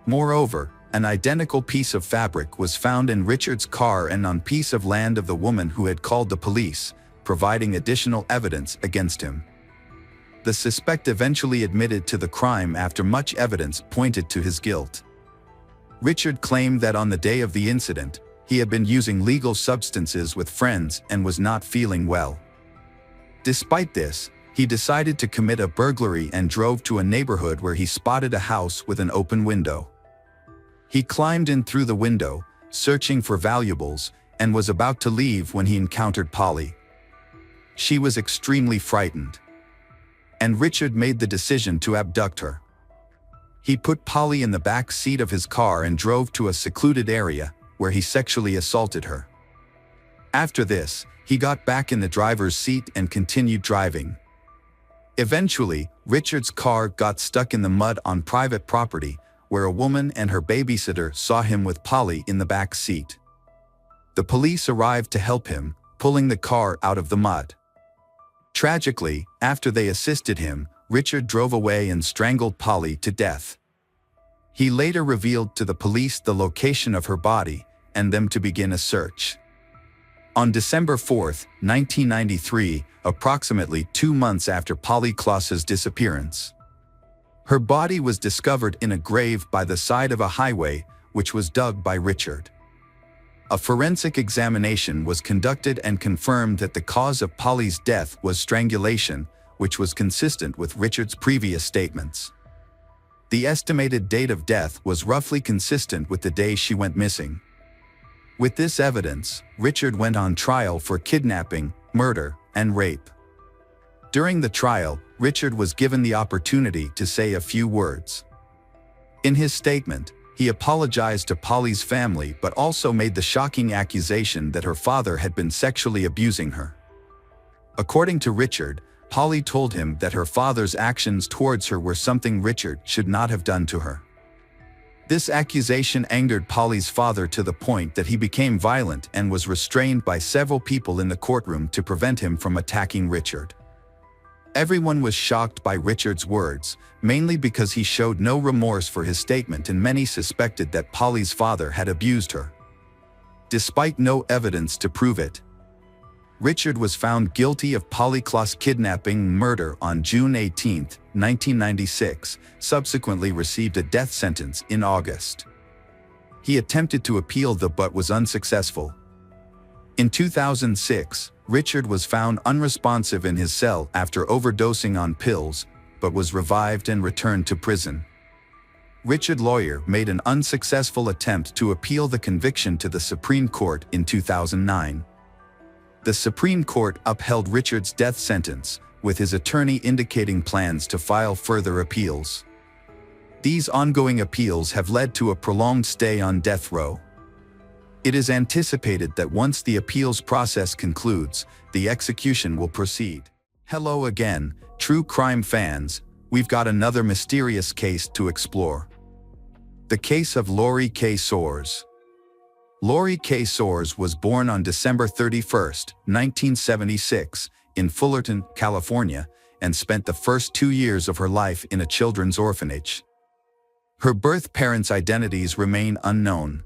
Moreover, an identical piece of fabric was found in Richard's car and on piece of land of the woman who had called the police, providing additional evidence against him. The suspect eventually admitted to the crime after much evidence pointed to his guilt. Richard claimed that on the day of the incident, he had been using legal substances with friends and was not feeling well. Despite this, he decided to commit a burglary and drove to a neighborhood where he spotted a house with an open window. He climbed in through the window, searching for valuables, and was about to leave when he encountered Polly. She was extremely frightened, and Richard made the decision to abduct her. He put Polly in the back seat of his car and drove to a secluded area where he sexually assaulted her. After this, he got back in the driver's seat and continued driving. Eventually, Richard's car got stuck in the mud on private property, where a woman and her babysitter saw him with Polly in the back seat. The police arrived to help him, pulling the car out of the mud. Tragically, after they assisted him, Richard drove away and strangled Polly to death. He later revealed to the police the location of her body and them to begin a search. On December 4, 1993, approximately 2 months after Polly Klaus's disappearance, her body was discovered in a grave by the side of a highway, which was dug by Richard. A forensic examination was conducted and confirmed that the cause of Polly's death was strangulation, which was consistent with Richard's previous statements. The estimated date of death was roughly consistent with the day she went missing. With this evidence, Richard went on trial for kidnapping, murder, and rape. During the trial, Richard was given the opportunity to say a few words. In his statement, he apologized to Polly's family but also made the shocking accusation that her father had been sexually abusing her. According to Richard, Polly told him that her father's actions towards her were something Richard should not have done to her. This accusation angered Polly's father to the point that he became violent and was restrained by several people in the courtroom to prevent him from attacking Richard. Everyone was shocked by Richard's words, mainly because he showed no remorse for his statement, and many suspected that Polly's father had abused her. Despite no evidence to prove it, Richard was found guilty of Polly Klaus kidnapping and murder on June 18, 1996, subsequently received a death sentence in August. He attempted to appeal but was unsuccessful. In 2006, Richard was found unresponsive in his cell after overdosing on pills, but was revived and returned to prison. Richard's lawyer made an unsuccessful attempt to appeal the conviction to the Supreme Court in 2009. The Supreme Court upheld Richard's death sentence, with his attorney indicating plans to file further appeals. These ongoing appeals have led to a prolonged stay on death row. It is anticipated that once the appeals process concludes, the execution will proceed. Hello again, true crime fans. We've got another mysterious case to explore. The case of Lori K. Soares. Lori K. Soares was born on December 31, 1976, in Fullerton, California, and spent the first 2 years of her life in a children's orphanage. Her birth parents' identities remain unknown.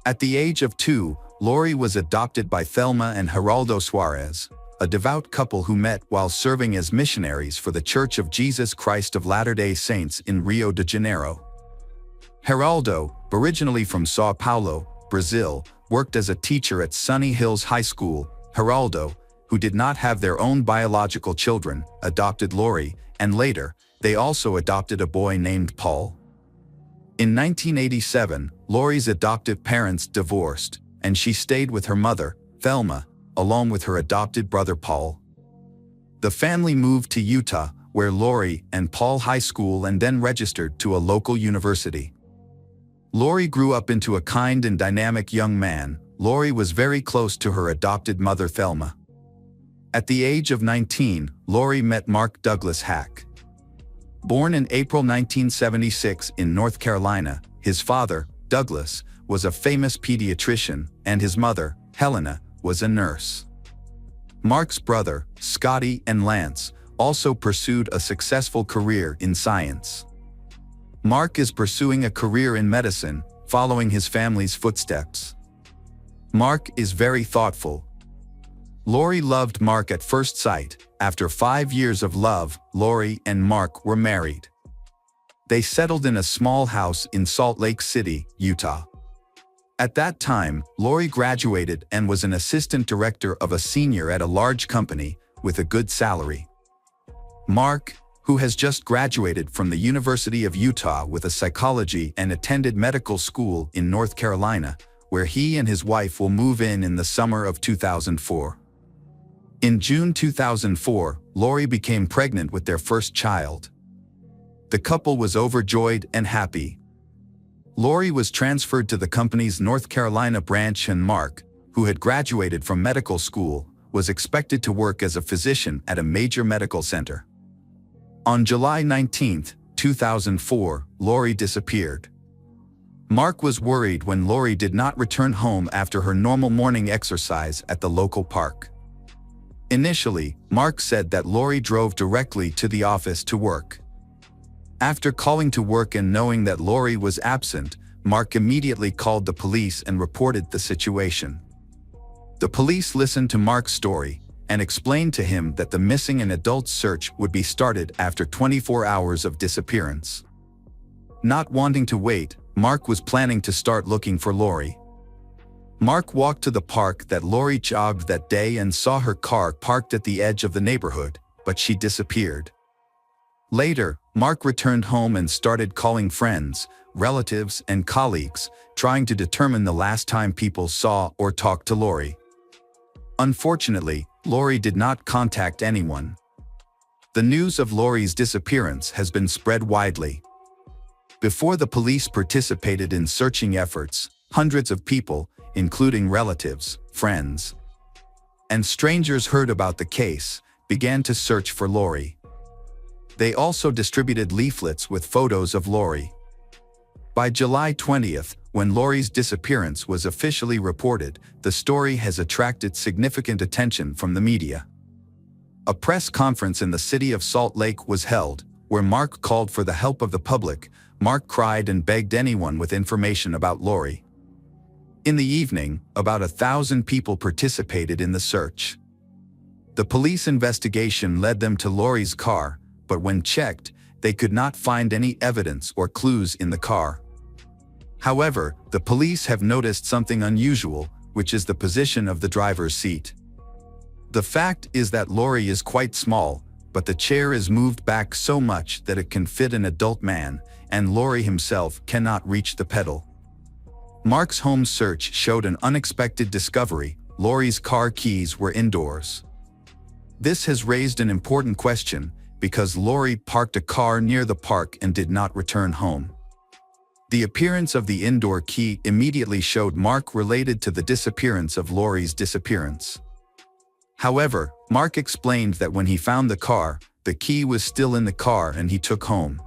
At the age of 2, Lori was adopted by Thelma and Geraldo Soares, a devout couple who met while serving as missionaries for the Church of Jesus Christ of Latter-day Saints in Rio de Janeiro. Geraldo, originally from São Paulo, Brazil, worked as a teacher at Sunny Hills High School. Geraldo, who did not have their own biological children, adopted Lori, and later, they also adopted a boy named Paul. In 1987, Lori's adoptive parents divorced, and she stayed with her mother, Thelma, along with her adopted brother Paul. The family moved to Utah, where Lori and Paul high school and then registered to a local university. Lori grew up into a kind and dynamic young man. Lori was very close to her adopted mother Thelma. At the age of 19, Lori met Mark Douglas Hack. Born in April 1976 in North Carolina, his father, Douglas, was a famous pediatrician, and his mother, Helena, was a nurse. Mark's brother, Scotty and Lance, also pursued a successful career in science. Mark is pursuing a career in medicine, following his family's footsteps. Mark is very thoughtful. Lori loved Mark at first sight. After 5 years of love, Lori and Mark were married. They settled in a small house in Salt Lake City, Utah. At that time, Lori graduated and was an assistant director of a senior at a large company with a good salary. Mark, who has just graduated from the University of Utah with a psychology and attended medical school in North Carolina, where he and his wife will move in the summer of 2004. In June 2004, Lori became pregnant with their first child. The couple was overjoyed and happy. Lori was transferred to the company's North Carolina branch, and Mark, who had graduated from medical school, was expected to work as a physician at a major medical center. On July 19, 2004, Lori disappeared. Mark was worried when Lori did not return home after her normal morning exercise at the local park. Initially, Mark said that Lori drove directly to the office to work. After calling to work and knowing that Lori was absent, Mark immediately called the police and reported the situation. The police listened to Mark's story and explained to him that the missing and adult search would be started after 24 hours of disappearance. Not wanting to wait, Mark was planning to start looking for Lori. Mark walked to the park that Lori jogged that day and saw her car parked at the edge of the neighborhood, but she disappeared. Later, Mark returned home and started calling friends, relatives, and colleagues, trying to determine the last time people saw or talked to Lori. Unfortunately, Lori did not contact anyone. The news of Lori's disappearance has been spread widely. Before the police participated in searching efforts, hundreds of people, including relatives, friends, and strangers heard about the case, began to search for Lori. They also distributed leaflets with photos of Lori. By July 20th, when Lori's disappearance was officially reported, the story has attracted significant attention from the media. A press conference in the city of Salt Lake was held, where Mark called for the help of the public. Mark cried and begged anyone with information about Lori. In the evening, about 1,000 people participated in the search. The police investigation led them to Lori's car, but when checked, they could not find any evidence or clues in the car. However, the police have noticed something unusual, which is the position of the driver's seat. The fact is that Lori is quite small, but the chair is moved back so much that it can fit an adult man, and Lori himself cannot reach the pedal. Mark's home search showed an unexpected discovery: Lori's car keys were indoors. This has raised an important question, because Lori parked a car near the park and did not return home. The appearance of the indoor key immediately showed Mark related to the disappearance of Lori's disappearance. However, Mark explained that when he found the car, the key was still in the car and he took home.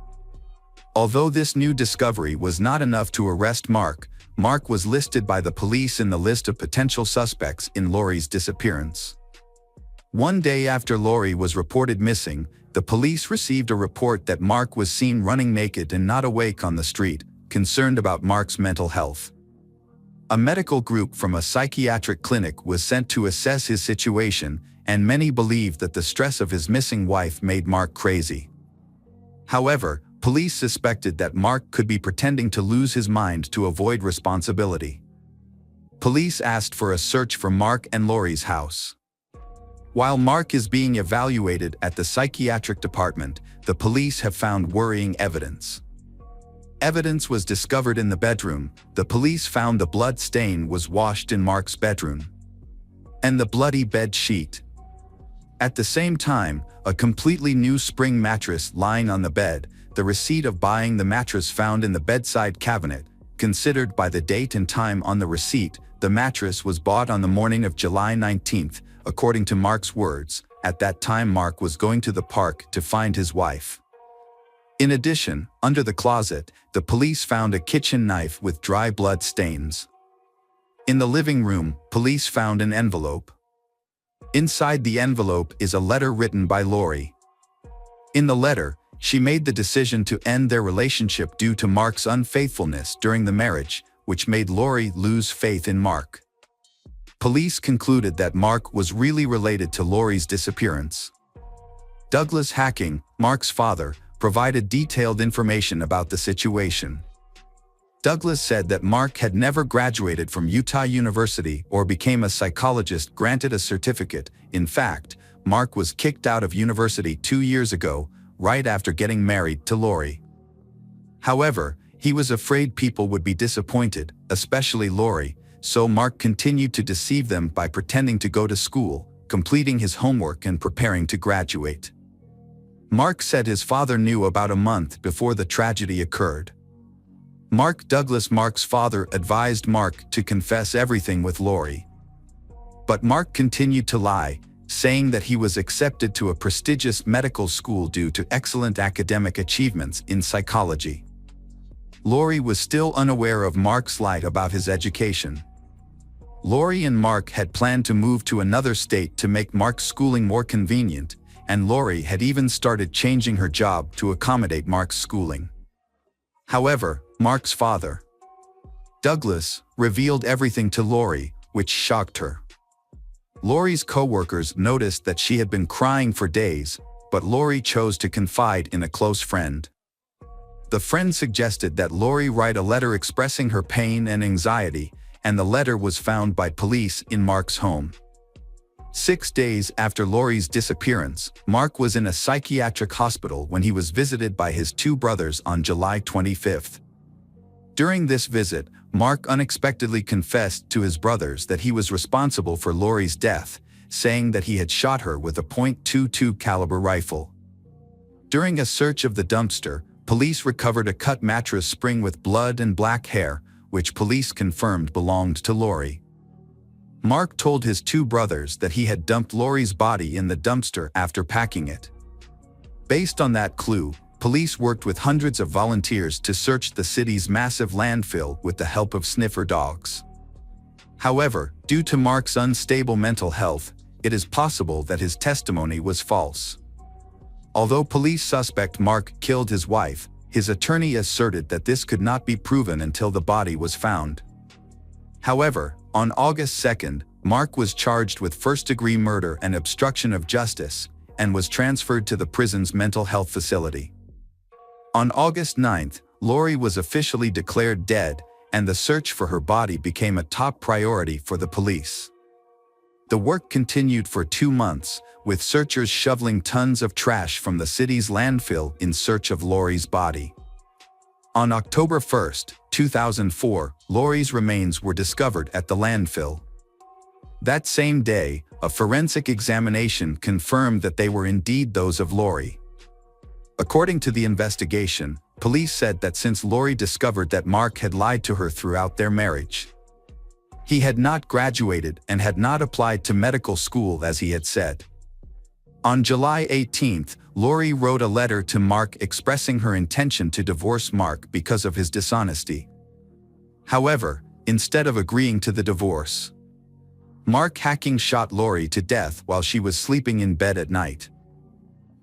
Although this new discovery was not enough to arrest Mark, Mark was listed by the police in the list of potential suspects in Lori's disappearance. One day after Lori was reported missing, the police received a report that Mark was seen running naked and not awake on the street, concerned about Mark's mental health. A medical group from a psychiatric clinic was sent to assess his situation, and many believed that the stress of his missing wife made Mark crazy. However, police suspected that Mark could be pretending to lose his mind to avoid responsibility. Police asked for a search for Mark and Lori's house. While Mark is being evaluated at the psychiatric department, the police have found worrying evidence. Evidence was discovered in the bedroom. The police found the blood stain was washed in Mark's bedroom, and the bloody bed sheet. At the same time, a completely new spring mattress lying on the bed, the receipt of buying the mattress found in the bedside cabinet. Considered by the date and time on the receipt, the mattress was bought on the morning of July 19th, according to Mark's words. At that time, Mark was going to the park to find his wife. In addition, under the closet, the police found a kitchen knife with dry blood stains. In the living room, police found an envelope. Inside the envelope is a letter written by Lori. In the letter, she made the decision to end their relationship due to Mark's unfaithfulness during the marriage, which made Lori lose faith in Mark. police concluded that Mark was really related to Lori's disappearance. Douglas Hacking, Mark's father, provided detailed information about the situation. Douglas said that Mark had never graduated from Utah University or became a psychologist granted a certificate. In fact, Mark was kicked out of university 2 years ago, right after getting married to Lori. However, he was afraid people would be disappointed, especially Lori, so Mark continued to deceive them by pretending to go to school, completing his homework and preparing to graduate. Mark said his father knew about a month before the tragedy occurred. Mark's father advised Mark to confess everything with Lori. But Mark continued to lie, saying that he was accepted to a prestigious medical school due to excellent academic achievements in psychology. Lori was still unaware of Mark's lie about his education. Lori and Mark had planned to move to another state to make Mark's schooling more convenient, and Lori had even started changing her job to accommodate Mark's schooling. However, Mark's father, Douglas, revealed everything to Lori, which shocked her. Lori's co-workers noticed that she had been crying for days, but Lori chose to confide in a close friend. The friend suggested that Lori write a letter expressing her pain and anxiety, and the letter was found by police in Mark's home. 6 days after Lori's disappearance, Mark was in a psychiatric hospital when he was visited by his 2 brothers on July 25th. During this visit, Mark unexpectedly confessed to his brothers that he was responsible for Lori's death, saying that he had shot her with a .22 caliber rifle. During a search of the dumpster, police recovered a cut mattress spring with blood and black hair, which police confirmed belonged to Lori. Mark told his 2 brothers that he had dumped Lori's body in the dumpster after packing it. Based on that clue, police worked with hundreds of volunteers to search the city's massive landfill with the help of sniffer dogs. However, due to Mark's unstable mental health, it is possible that his testimony was false. Although police suspect Mark killed his wife, his attorney asserted that this could not be proven until the body was found. However, on August 2nd, Mark was charged with first-degree murder and obstruction of justice, and was transferred to the prison's mental health facility. On August 9th, Lori was officially declared dead, and the search for her body became a top priority for the police. The work continued for 2 months, with searchers shoveling tons of trash from the city's landfill in search of Lori's body. On October 1st, 2004, Lori's remains were discovered at the landfill. That same day, a forensic examination confirmed that they were indeed those of Lori. According to the investigation, police said that since Lori discovered that Mark had lied to her throughout their marriage, he had not graduated and had not applied to medical school as he had said. On July 18th, Lori wrote a letter to Mark expressing her intention to divorce Mark because of his dishonesty. However, instead of agreeing to the divorce, Mark Hacking shot Lori to death while she was sleeping in bed at night.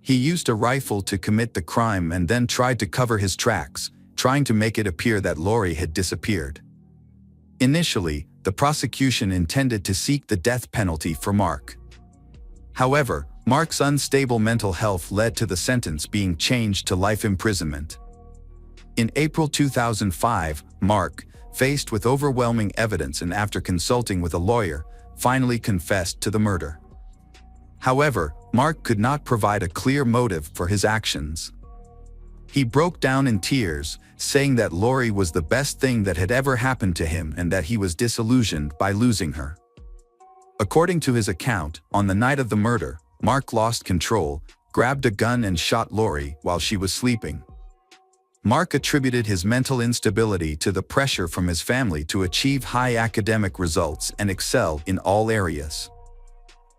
He used a rifle to commit the crime and then tried to cover his tracks, trying to make it appear that Lori had disappeared. Initially, the prosecution intended to seek the death penalty for Mark. However, Mark's unstable mental health led to the sentence being changed to life imprisonment. In April 2005, Mark, faced with overwhelming evidence and after consulting with a lawyer, finally confessed to the murder. However, Mark could not provide a clear motive for his actions. He broke down in tears, saying that Lori was the best thing that had ever happened to him and that he was disillusioned by losing her. According to his account, on the night of the murder, Mark lost control, grabbed a gun and shot Lori while she was sleeping. Mark attributed his mental instability to the pressure from his family to achieve high academic results and excel in all areas.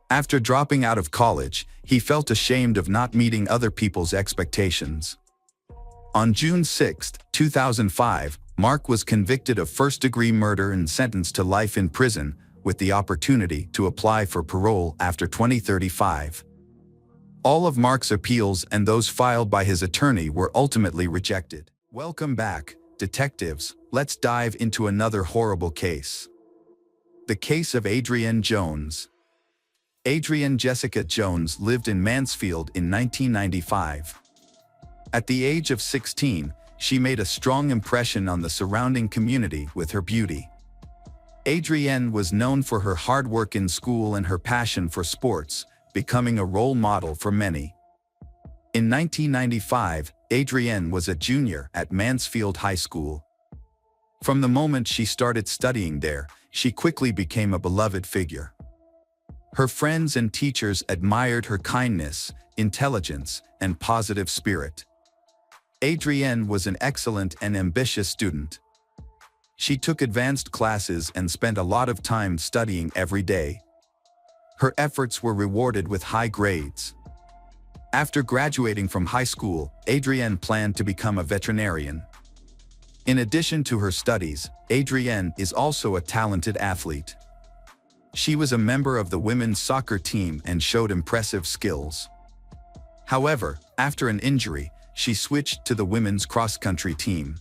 After dropping out of college, he felt ashamed of not meeting other people's expectations. On June 6, 2005, Mark was convicted of first-degree murder and sentenced to life in prison, with the opportunity to apply for parole after 2035. All of Mark's appeals and those filed by his attorney were ultimately rejected. Welcome back, detectives. Let's dive into another horrible case. The case of Adrienne Jones. Adrienne Jessica Jones lived in Mansfield in 1995. At the age of 16, she made a strong impression on the surrounding community with her beauty. Adrienne was known for her hard work in school and her passion for sports, becoming a role model for many. In 1995, Adrienne was a junior at Mansfield High School. From the moment she started studying there, she quickly became a beloved figure. Her friends and teachers admired her kindness, intelligence, and positive spirit. Adrienne was an excellent and ambitious student. She took advanced classes and spent a lot of time studying every day. Her efforts were rewarded with high grades. After graduating from high school, Adrienne planned to become a veterinarian. In addition to her studies, Adrienne is also a talented athlete. She was a member of the women's soccer team and showed impressive skills. However, after an injury, she switched to the women's cross-country team.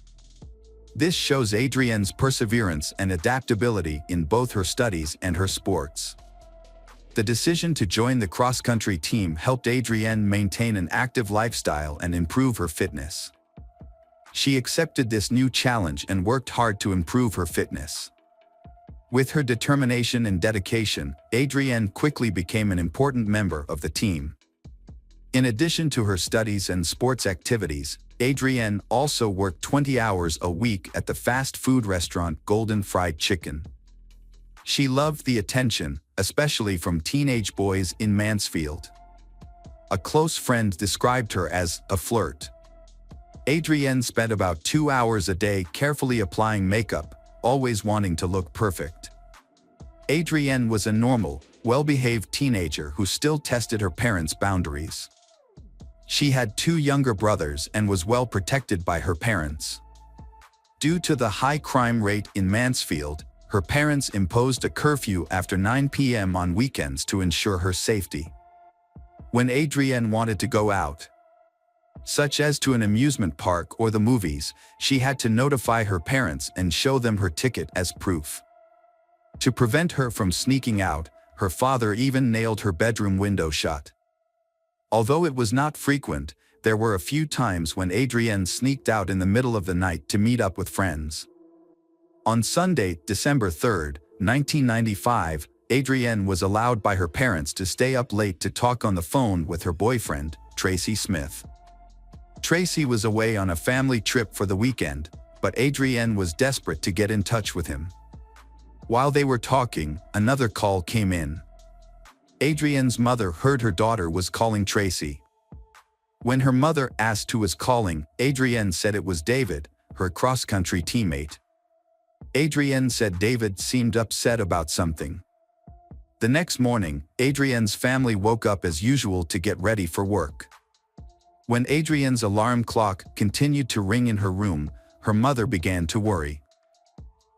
This shows Adrienne's perseverance and adaptability in both her studies and her sports. The decision to join the cross-country team helped Adrienne maintain an active lifestyle and improve her fitness. She accepted this new challenge and worked hard to improve her fitness. With her determination and dedication, Adrienne quickly became an important member of the team. In addition to her studies and sports activities, Adrienne also worked 20 hours a week at the fast food restaurant Golden Fried Chicken. She loved the attention, especially from teenage boys in Mansfield. A close friend described her as a flirt. Adrienne spent about 2 hours a day carefully applying makeup, always wanting to look perfect. Adrienne was a normal, well-behaved teenager who still tested her parents' boundaries. She had 2 younger brothers and was well protected by her parents. Due to the high crime rate in Mansfield, her parents imposed a curfew after 9 p.m. on weekends to ensure her safety. When Adrienne wanted to go out, such as to an amusement park or the movies, she had to notify her parents and show them her ticket as proof. To prevent her from sneaking out, her father even nailed her bedroom window shut. Although it was not frequent, there were a few times when Adrienne sneaked out in the middle of the night to meet up with friends. On Sunday, December 3, 1995, Adrienne was allowed by her parents to stay up late to talk on the phone with her boyfriend, Tracy Smith. Tracy was away on a family trip for the weekend, but Adrienne was desperate to get in touch with him. While they were talking, another call came in. Adrienne's mother heard her daughter was calling Tracy. When her mother asked who was calling, Adrienne said it was David, her cross-country teammate. Adrienne said David seemed upset about something. The next morning, Adrienne's family woke up as usual to get ready for work. When Adrienne's alarm clock continued to ring in her room, her mother began to worry.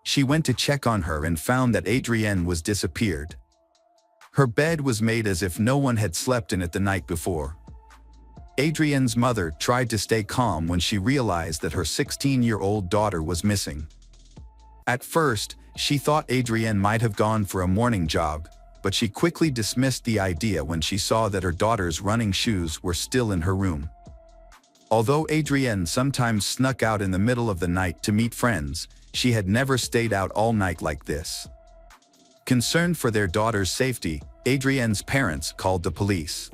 She went to check on her and found that Adrienne was disappeared. Her bed was made as if no one had slept in it the night before. Adrienne's mother tried to stay calm when she realized that her 16-year-old daughter was missing. At first, she thought Adrienne might have gone for a morning jog, but she quickly dismissed the idea when she saw that her daughter's running shoes were still in her room. Although Adrienne sometimes snuck out in the middle of the night to meet friends, she had never stayed out all night like this. Concerned for their daughter's safety, Adrienne's parents called the police.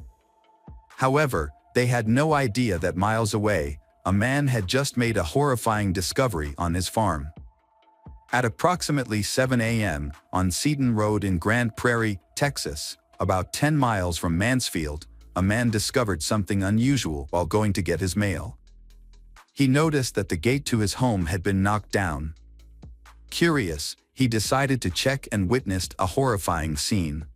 However, they had no idea that miles away, a man had just made a horrifying discovery on his farm. At approximately 7 a.m., on Seton Road in Grand Prairie, Texas, about 10 miles from Mansfield, a man discovered something unusual while going to get his mail. He noticed that the gate to his home had been knocked down. Curious, he decided to check and witnessed a horrifying scene.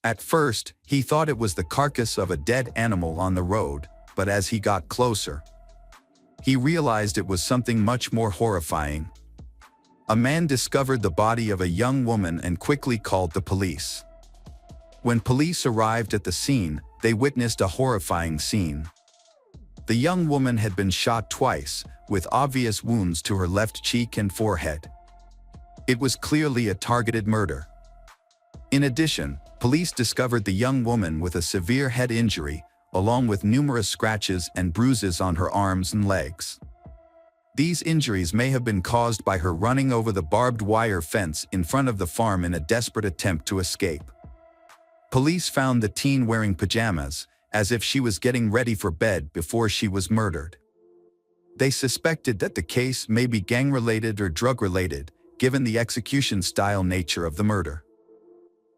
At first, he thought it was the carcass of a dead animal on the road, but as he got closer, he realized it was something much more horrifying. A man discovered the body of a young woman and quickly called the police. When police arrived at the scene, they witnessed a horrifying scene. The young woman had been shot twice, with obvious wounds to her left cheek and forehead. It was clearly a targeted murder. In addition, police discovered the young woman with a severe head injury, along with numerous scratches and bruises on her arms and legs. These injuries may have been caused by her running over the barbed wire fence in front of the farm in a desperate attempt to escape. Police found the teen wearing pajamas, as if she was getting ready for bed before she was murdered. They suspected that the case may be gang-related or drug-related, given the execution-style nature of the murder.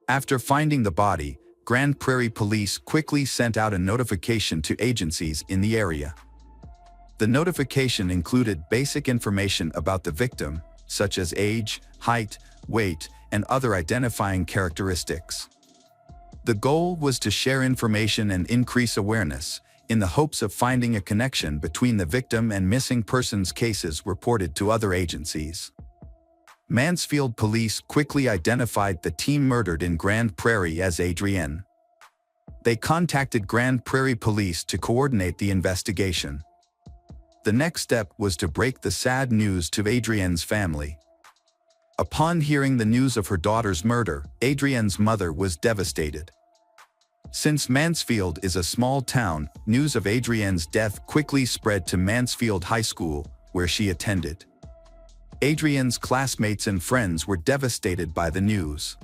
After finding the body, Grand Prairie Police quickly sent out a notification to agencies in the area. The notification included basic information about the victim, such as age, height, weight, and other identifying characteristics. The goal was to share information and increase awareness, in the hopes of finding a connection between the victim and missing persons cases reported to other agencies. Mansfield police quickly identified the teen murdered in Grand Prairie as Adrienne. They contacted Grand Prairie Police to coordinate the investigation. The next step was to break the sad news to Adrienne's family. Upon hearing the news of her daughter's murder, Adrienne's mother was devastated. Since Mansfield is a small town, news of Adrienne's death quickly spread to Mansfield High School, where she attended. Adrienne's classmates and friends were devastated by the news.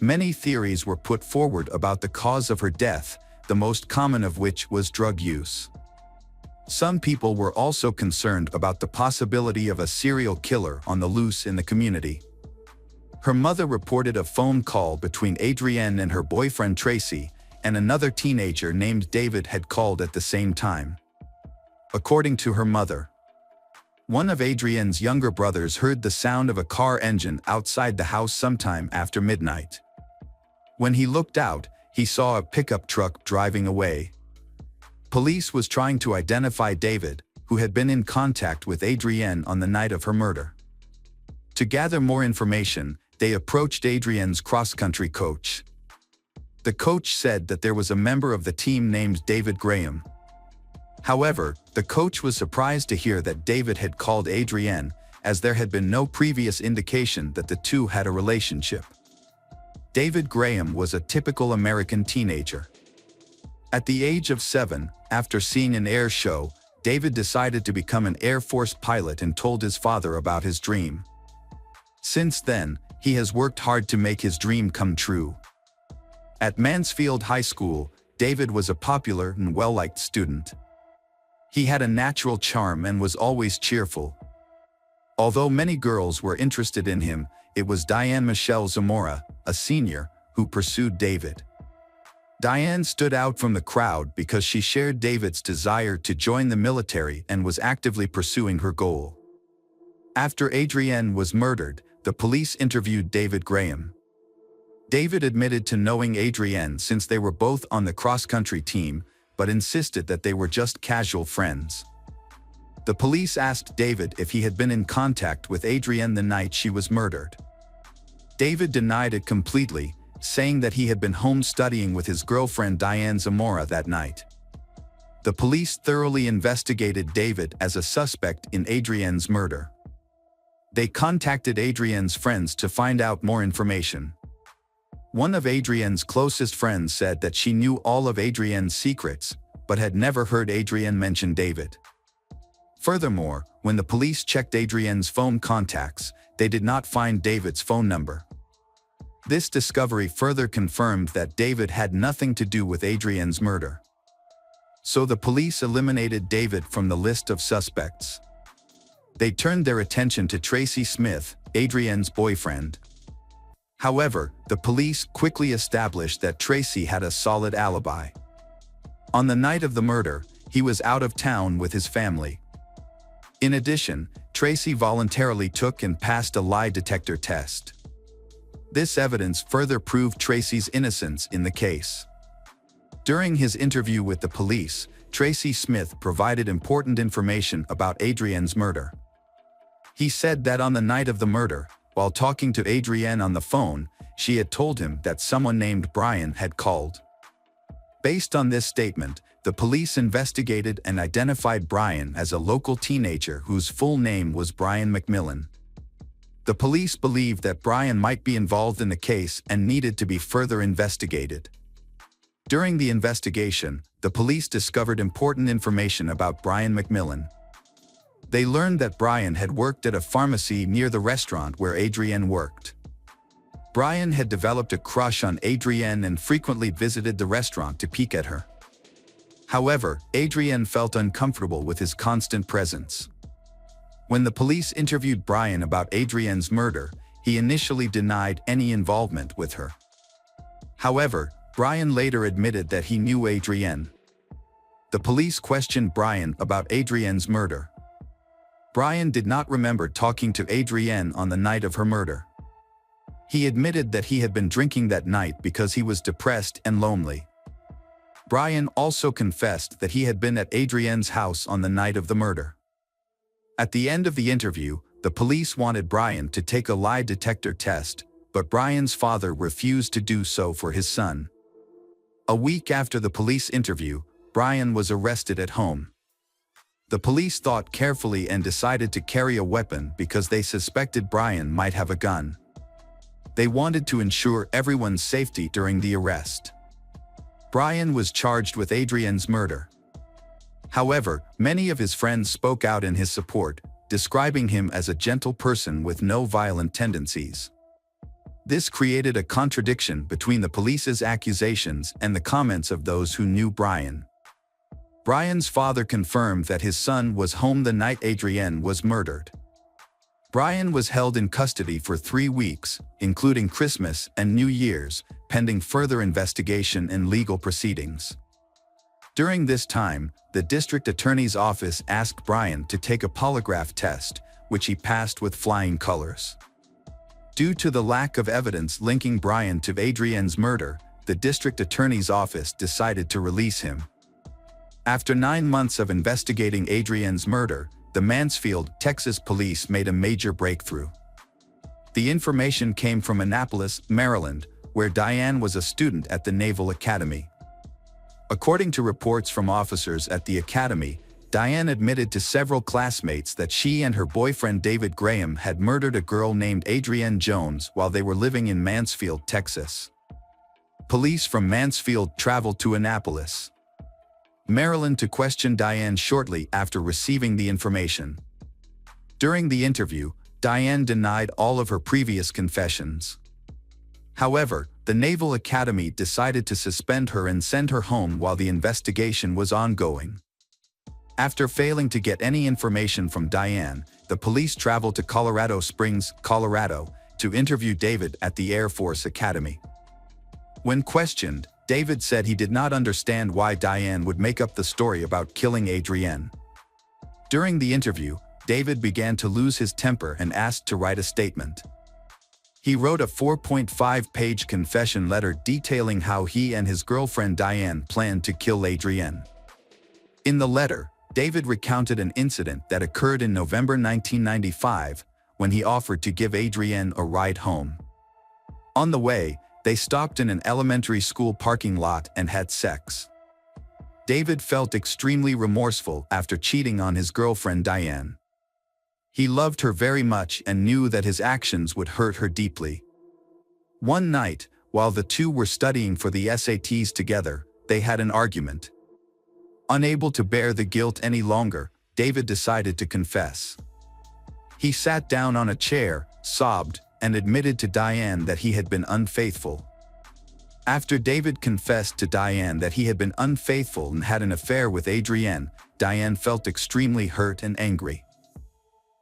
Many theories were put forward about the cause of her death, the most common of which was drug use. Some people were also concerned about the possibility of a serial killer on the loose in the community. Her mother reported a phone call between Adrienne and her boyfriend Tracy, and another teenager named David had called at the same time. According to her mother, one of Adrienne's younger brothers heard the sound of a car engine outside the house sometime after midnight. When he looked out, he saw a pickup truck driving away. Police was trying to identify David, who had been in contact with Adrienne on the night of her murder. To gather more information, they approached Adrienne's cross-country coach. The coach said that there was a member of the team named David Graham. However, the coach was surprised to hear that David had called Adrienne, as there had been no previous indication that the two had a relationship. David Graham was a typical American teenager. At the age of 7, after seeing an air show, David decided to become an Air Force pilot and told his father about his dream. Since then, he has worked hard to make his dream come true. At Mansfield High School, David was a popular and well-liked student. He had a natural charm and was always cheerful. Although many girls were interested in him, it was Diane Michelle Zamora, a senior, who pursued David. Diane stood out from the crowd because she shared David's desire to join the military and was actively pursuing her goal. After Adrienne was murdered, the police interviewed David Graham. David admitted to knowing Adrienne since they were both on the cross-country team, but insisted that they were just casual friends. The police asked David if he had been in contact with Adrienne the night she was murdered. David denied it completely, saying that he had been home studying with his girlfriend Diane Zamora that night. The police thoroughly investigated David as a suspect in Adrienne's murder. They contacted Adrienne's friends to find out more information. One of Adrienne's closest friends said that she knew all of Adrienne's secrets, but had never heard Adrienne mention David. Furthermore, when the police checked Adrienne's phone contacts, they did not find David's phone number. This discovery further confirmed that David had nothing to do with Adrienne's murder. So the police eliminated David from the list of suspects. They turned their attention to Tracy Smith, Adrienne's boyfriend. However, the police quickly established that Tracy had a solid alibi. On the night of the murder, he was out of town with his family. In addition, Tracy voluntarily took and passed a lie detector test. This evidence further proved Tracy's innocence in the case. During his interview with the police, Tracy Smith provided important information about Adrienne's murder. He said that on the night of the murder, while talking to Adrienne on the phone, she had told him that someone named Brian had called. Based on this statement, the police investigated and identified Brian as a local teenager whose full name was Brian McMillan. The police believed that Brian might be involved in the case and needed to be further investigated. During the investigation, the police discovered important information about Brian McMillan. They learned that Brian had worked at a pharmacy near the restaurant where Adrienne worked. Brian had developed a crush on Adrienne and frequently visited the restaurant to peek at her. However, Adrienne felt uncomfortable with his constant presence. When the police interviewed Brian about Adrienne's murder, he initially denied any involvement with her. However, Brian later admitted that he knew Adrienne. The police questioned Brian about Adrienne's murder. Brian did not remember talking to Adrienne on the night of her murder. He admitted that he had been drinking that night because he was depressed and lonely. Brian also confessed that he had been at Adrienne's house on the night of the murder. At the end of the interview, the police wanted Brian to take a lie detector test, but Brian's father refused to do so for his son. A week after the police interview, Brian was arrested at home. The police thought carefully and decided to carry a weapon because they suspected Brian might have a gun. They wanted to ensure everyone's safety during the arrest. Brian was charged with Adrienne's murder. However, many of his friends spoke out in his support, describing him as a gentle person with no violent tendencies. This created a contradiction between the police's accusations and the comments of those who knew Brian. Brian's father confirmed that his son was home the night Adrienne was murdered. Brian was held in custody for 3 weeks, including Christmas and New Year's, pending further investigation and legal proceedings. During this time, the district attorney's office asked Brian to take a polygraph test, which he passed with flying colors. Due to the lack of evidence linking Brian to Adrienne's murder, the district attorney's office decided to release him. After 9 months of investigating Adrienne's murder, the Mansfield, Texas police made a major breakthrough. The information came from Annapolis, Maryland, where Diane was a student at the Naval Academy. According to reports from officers at the academy, Diane admitted to several classmates that she and her boyfriend David Graham had murdered a girl named Adrienne Jones while they were living in Mansfield, Texas. Police from Mansfield traveled to Annapolis, Maryland to question Diane shortly after receiving the information. During the interview, Diane denied all of her previous confessions. However, the Naval Academy decided to suspend her and send her home while the investigation was ongoing. After failing to get any information from Diane, the police traveled to Colorado Springs, Colorado, to interview David at the Air Force Academy. When questioned, David said he did not understand why Diane would make up the story about killing Adrienne. During the interview, David began to lose his temper and asked to write a statement. He wrote a 4.5-page confession letter detailing how he and his girlfriend Diane planned to kill Adrienne. In the letter, David recounted an incident that occurred in November 1995 when he offered to give Adrienne a ride home. On the way, they stopped in an elementary school parking lot and had sex. David felt extremely remorseful after cheating on his girlfriend Diane. He loved her very much and knew that his actions would hurt her deeply. One night, while the two were studying for the SATs together, they had an argument. Unable to bear the guilt any longer, David decided to confess. He sat down on a chair, sobbed, and admitted to Diane that he had been unfaithful. After David confessed to Diane that he had been unfaithful and had an affair with Adrienne, Diane felt extremely hurt and angry.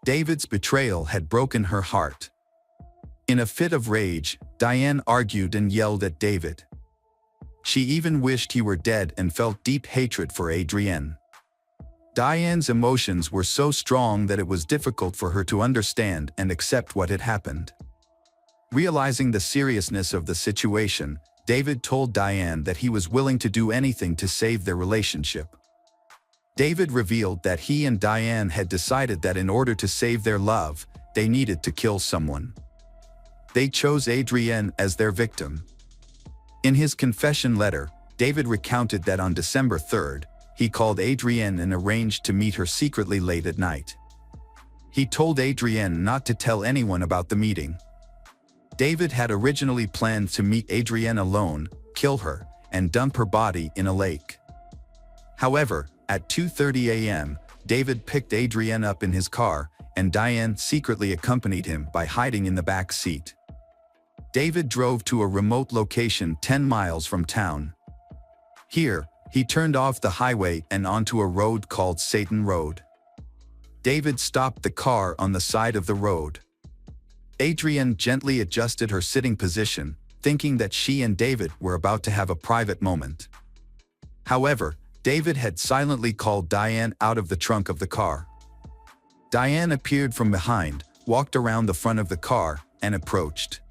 David's betrayal had broken her heart. In a fit of rage, Diane argued and yelled at David. She even wished he were dead and felt deep hatred for Adrienne. Diane's emotions were so strong that it was difficult for her to understand and accept what had happened. Realizing the seriousness of the situation, David told Diane that he was willing to do anything to save their relationship. David revealed that he and Diane had decided that in order to save their love, they needed to kill someone. They chose Adrienne as their victim. In his confession letter, David recounted that on December 3rd, he called Adrienne and arranged to meet her secretly late at night. He told Adrienne not to tell anyone about the meeting. David had originally planned to meet Adrienne alone, kill her, and dump her body in a lake. However, at 2:30 a.m., David picked Adrienne up in his car, and Diane secretly accompanied him by hiding in the back seat. David drove to a remote location 10 miles from town. Here, he turned off the highway and onto a road called Satan Road. David stopped the car on the side of the road. Adrienne gently adjusted her sitting position, thinking that she and David were about to have a private moment. However, David had silently called Diane out of the trunk of the car. Diane appeared from behind, walked around the front of the car, and approached.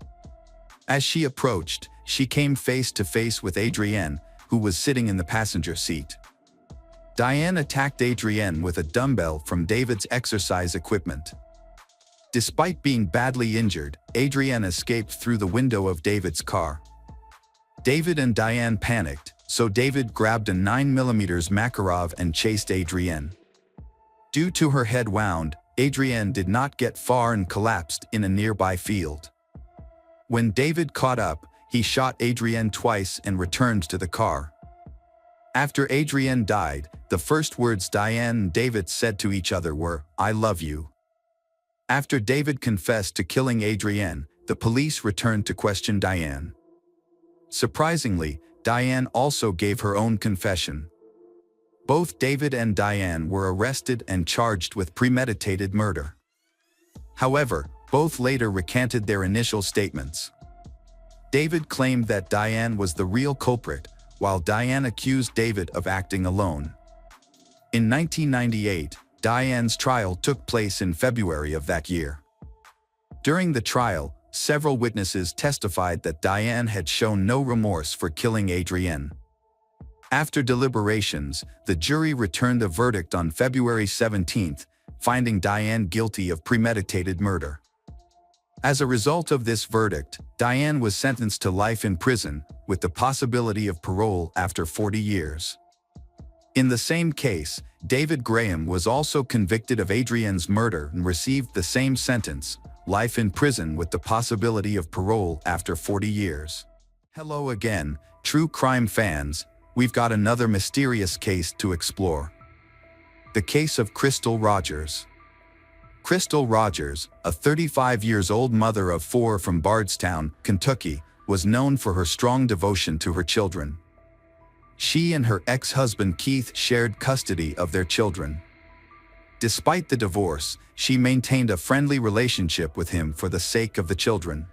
As she approached, she came face to face with Adrienne, who was sitting in the passenger seat. Diane attacked Adrienne with a dumbbell from David's exercise equipment. Despite being badly injured, Adrienne escaped through the window of David's car. David and Diane panicked, so David grabbed a 9mm Makarov and chased Adrienne. Due to her head wound, Adrienne did not get far and collapsed in a nearby field. When David caught up, he shot Adrienne twice and returned to the car. After Adrienne died, the first words Diane and David said to each other were, "I love you." After David confessed to killing Adrienne, the police returned to question Diane. Surprisingly, Diane also gave her own confession. Both David and Diane were arrested and charged with premeditated murder. However, both later recanted their initial statements. David claimed that Diane was the real culprit, while Diane accused David of acting alone. In 1998, Diane's trial took place in February of that year. During the trial, several witnesses testified that Diane had shown no remorse for killing Adrienne. After deliberations, the jury returned a verdict on February 17, finding Diane guilty of premeditated murder. As a result of this verdict, Diane was sentenced to life in prison, with the possibility of parole after 40 years. In the same case, David Graham was also convicted of Adrienne's murder and received the same sentence, life in prison with the possibility of parole after 40 years. Hello again, true crime fans, we've got another mysterious case to explore. The case of Crystal Rogers. Crystal Rogers, a 35-year-old mother of 4 from Bardstown, Kentucky, was known for her strong devotion to her children. She and her ex-husband Keith shared custody of their children. Despite the divorce, she maintained a friendly relationship with him for the sake of the children.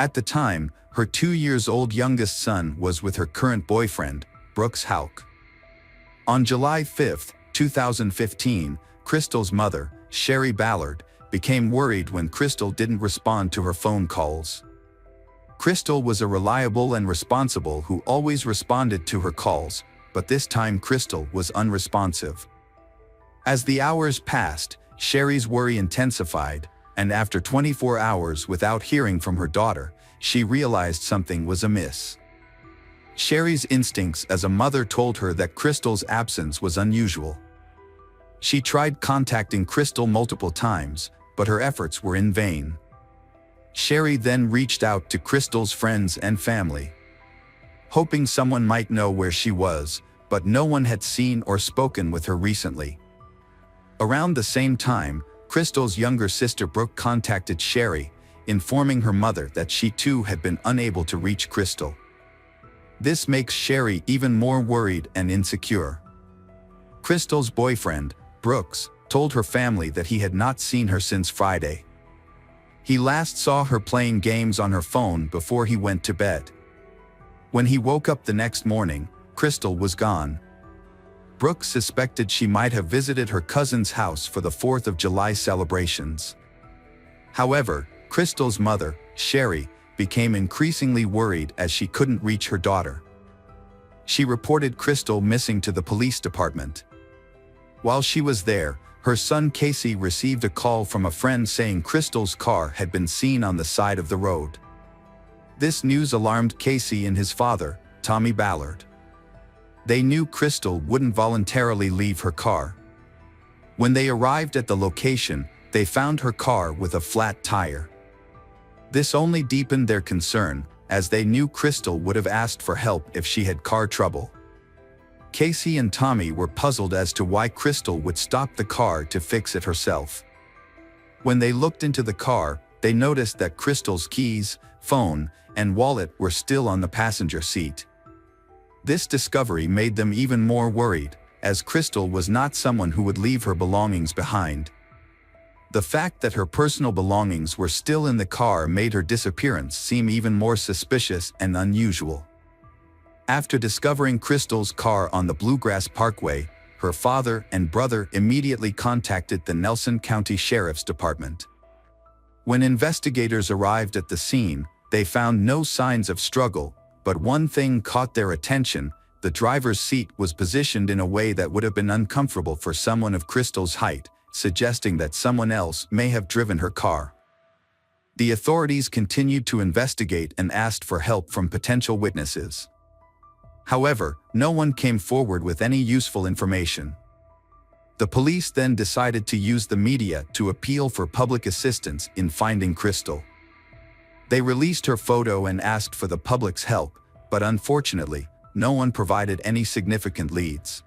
At the time, her 2-year-old youngest son was with her current boyfriend, Brooks Houck. On July 5, 2015, Crystal's mother, Sherry Ballard, became worried when Crystal didn't respond to her phone calls. Crystal was a reliable and responsible who always responded to her calls, but this time Crystal was unresponsive. As the hours passed, Sherry's worry intensified, and after 24 hours without hearing from her daughter, she realized something was amiss. Sherry's instincts as a mother told her that Crystal's absence was unusual. She tried contacting Crystal multiple times, but her efforts were in vain. Sherry then reached out to Crystal's friends and family, hoping someone might know where she was, but no one had seen or spoken with her recently. Around the same time, Crystal's younger sister Brooke contacted Sherry, informing her mother that she too had been unable to reach Crystal. This makes Sherry even more worried and insecure. Crystal's boyfriend, Brooks, told her family that he had not seen her since Friday. He last saw her playing games on her phone before he went to bed. When he woke up the next morning, Crystal was gone. Brooks suspected she might have visited her cousin's house for the 4th of July celebrations. However, Crystal's mother, Sherry, became increasingly worried as she couldn't reach her daughter. She reported Crystal missing to the police department. While she was there, her son Casey received a call from a friend saying Crystal's car had been seen on the side of the road. This news alarmed Casey and his father, Tommy Ballard. They knew Crystal wouldn't voluntarily leave her car. When they arrived at the location, They found her car with a flat tire. This only deepened their concern, as they knew Crystal would have asked for help if she had car trouble. Casey and Tommy were puzzled as to why Crystal would stop the car to fix it herself. When they looked into the car, they noticed that Crystal's keys, phone, and wallet were still on the passenger seat. This discovery made them even more worried, as Crystal was not someone who would leave her belongings behind. The fact that her personal belongings were still in the car made her disappearance seem even more suspicious and unusual. After discovering Crystal's car on the Bluegrass Parkway, her father and brother immediately contacted the Nelson County Sheriff's Department. When investigators arrived at the scene, they found no signs of struggle, but one thing caught their attention: the driver's seat was positioned in a way that would have been uncomfortable for someone of Crystal's height, suggesting that someone else may have driven her car. The authorities continued to investigate and asked for help from potential witnesses. However, no one came forward with any useful information. The police then decided to use the media to appeal for public assistance in finding Crystal. They released her photo and asked for the public's help, but unfortunately, no one provided any significant leads.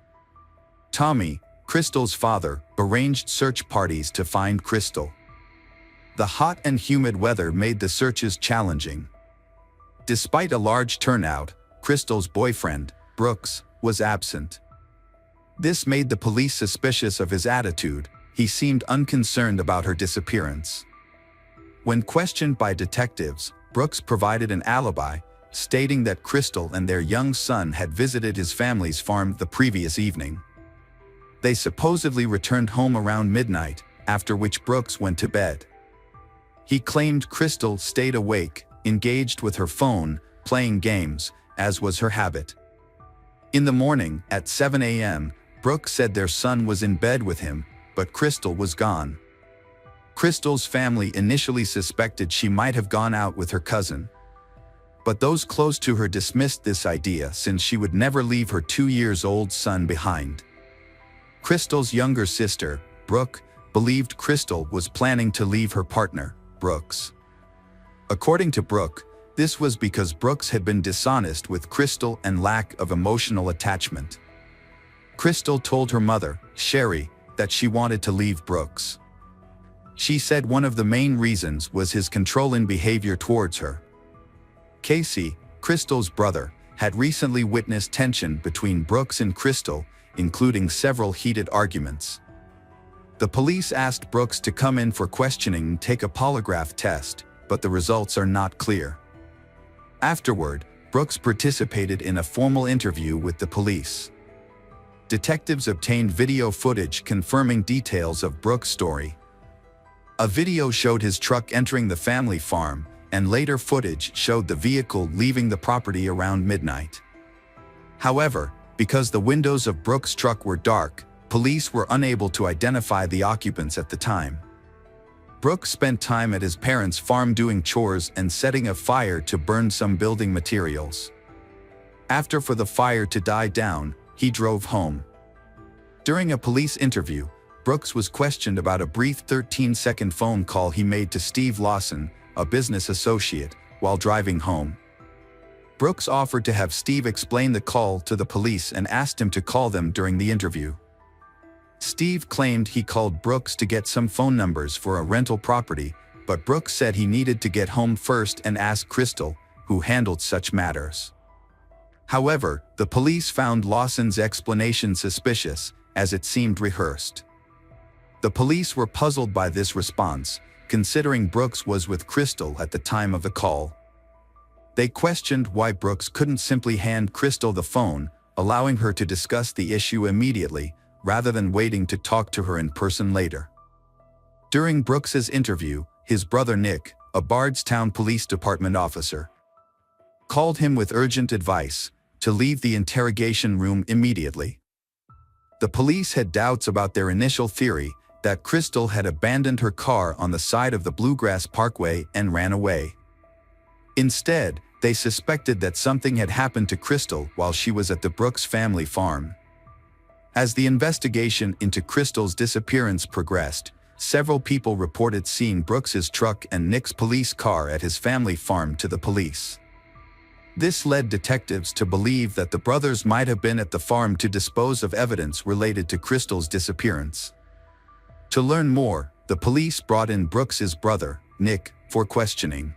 Tommy, Crystal's father, arranged search parties to find Crystal. The hot and humid weather made the searches challenging. Despite a large turnout, Crystal's boyfriend, Brooks, was absent. This made the police suspicious of his attitude. He seemed unconcerned about her disappearance. When questioned by detectives, Brooks provided an alibi, stating that Crystal and their young son had visited his family's farm the previous evening. They supposedly returned home around midnight, after which Brooks went to bed. He claimed Crystal stayed awake, engaged with her phone, playing games, as was her habit. In the morning, at 7 a.m., Brooks said their son was in bed with him, but Crystal was gone. Crystal's family initially suspected she might have gone out with her cousin. But those close to her dismissed this idea since she would never leave her 2-year-old son behind. Crystal's younger sister, Brooke, believed Crystal was planning to leave her partner, Brooks. According to Brooke, this was because Brooks had been dishonest with Crystal and lack of emotional attachment. Crystal told her mother, Sherry, that she wanted to leave Brooks. She said one of the main reasons was his controlling behavior towards her. Casey, Crystal's brother, had recently witnessed tension between Brooks and Crystal, including several heated arguments. The police asked Brooks to come in for questioning and take a polygraph test, but the results are not clear. Afterward, Brooks participated in a formal interview with the police. Detectives obtained video footage confirming details of Brooks' story. A video showed his truck entering the family farm, and later footage showed the vehicle leaving the property around midnight. However, because the windows of Brooks' truck were dark, police were unable to identify the occupants at the time. Brooks spent time at his parents' farm doing chores and setting a fire to burn some building materials. After for the fire to die down, he drove home. During a police interview, Brooks was questioned about a brief 13-second phone call he made to Steve Lawson, a business associate, while driving home. Brooks offered to have Steve explain the call to the police and asked him to call them during the interview. Steve claimed he called Brooks to get some phone numbers for a rental property, but Brooks said he needed to get home first and ask Crystal, who handled such matters. However, the police found Lawson's explanation suspicious, as it seemed rehearsed. The police were puzzled by this response, considering Brooks was with Crystal at the time of the call. They questioned why Brooks couldn't simply hand Crystal the phone, allowing her to discuss the issue immediately, rather than waiting to talk to her in person later. During Brooks's interview, his brother Nick, a Bardstown Police Department officer, called him with urgent advice to leave the interrogation room immediately. The police had doubts about their initial theory that Crystal had abandoned her car on the side of the Bluegrass Parkway and ran away. Instead, they suspected that something had happened to Crystal while she was at the Brooks family farm. As the investigation into Crystal's disappearance progressed, several people reported seeing Brooks's truck and Nick's police car at his family farm to the police. This led detectives to believe that the brothers might have been at the farm to dispose of evidence related to Crystal's disappearance. To learn more, the police brought in Brooks's brother, Nick, for questioning.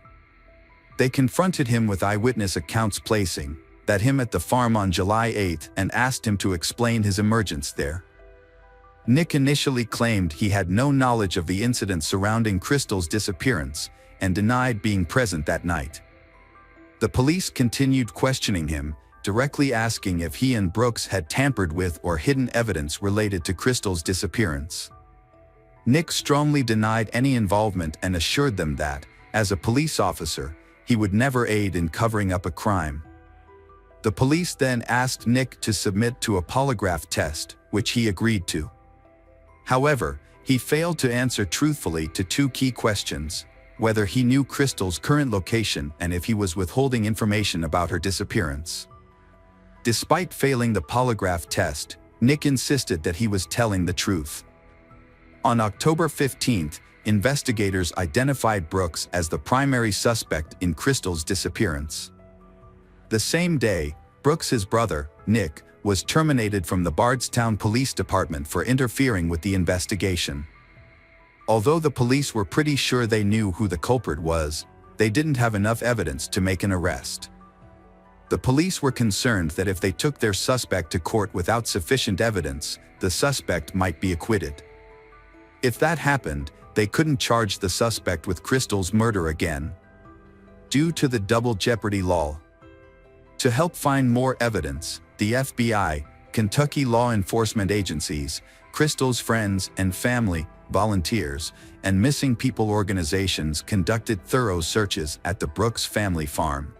They confronted him with eyewitness accounts placing that him at the farm on July 8 and asked him to explain his emergence there. Nick initially claimed he had no knowledge of the incident surrounding Crystal's disappearance and denied being present that night. The police continued questioning him, directly asking if he and Brooks had tampered with or hidden evidence related to Crystal's disappearance. Nick strongly denied any involvement and assured them that, as a police officer, he would never aid in covering up a crime. The police then asked Nick to submit to a polygraph test, which he agreed to. However, he failed to answer truthfully to two key questions: whether he knew Crystal's current location and if he was withholding information about her disappearance. Despite failing the polygraph test, Nick insisted that he was telling the truth. On October 15, investigators identified Brooks as the primary suspect in Crystal's disappearance. The same day, Brooks's brother, Nick, was terminated from the Bardstown Police Department for interfering with the investigation. Although the police were pretty sure they knew who the culprit was, they didn't have enough evidence to make an arrest. The police were concerned that if they took their suspect to court without sufficient evidence, the suspect might be acquitted. If that happened, they couldn't charge the suspect with Crystal's murder again, due to the double jeopardy law. To help find more evidence, the FBI, Kentucky law enforcement agencies, Crystal's friends and family, volunteers, and missing people organizations conducted thorough searches at the Brooks family farm.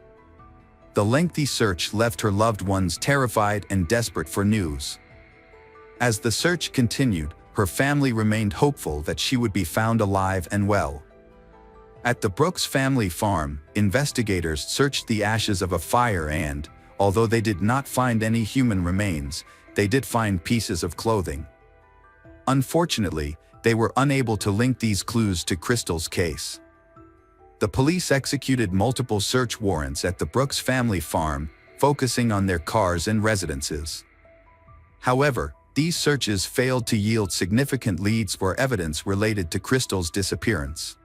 The lengthy search left her loved ones terrified and desperate for news. As the search continued, her family remained hopeful that she would be found alive and well. At the Brooks family farm, investigators searched the ashes of a fire and, although they did not find any human remains, they did find pieces of clothing. Unfortunately, they were unable to link these clues to Crystal's case. The police executed multiple search warrants at the Brooks family farm, focusing on their cars and residences. However, these searches failed to yield significant leads for evidence related to Crystal's disappearance.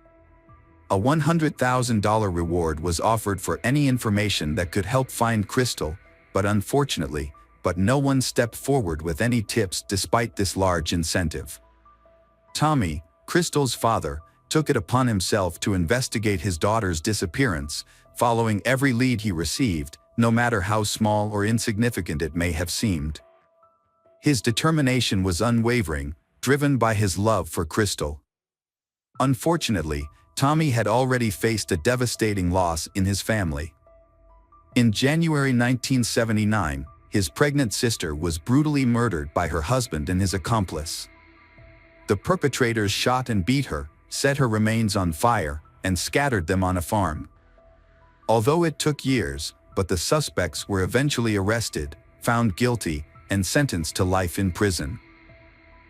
A $100,000 reward was offered for any information that could help find Crystal, but unfortunately, no one stepped forward with any tips despite this large incentive. Tommy, Crystal's father, took it upon himself to investigate his daughter's disappearance, following every lead he received, no matter how small or insignificant it may have seemed. His determination was unwavering, driven by his love for Crystal. Unfortunately, Tommy had already faced a devastating loss in his family. In January 1979, his pregnant sister was brutally murdered by her husband and his accomplice. The perpetrators shot and beat her, set her remains on fire, and scattered them on a farm. Although it took years, the suspects were eventually arrested, found guilty, and sentenced to life in prison.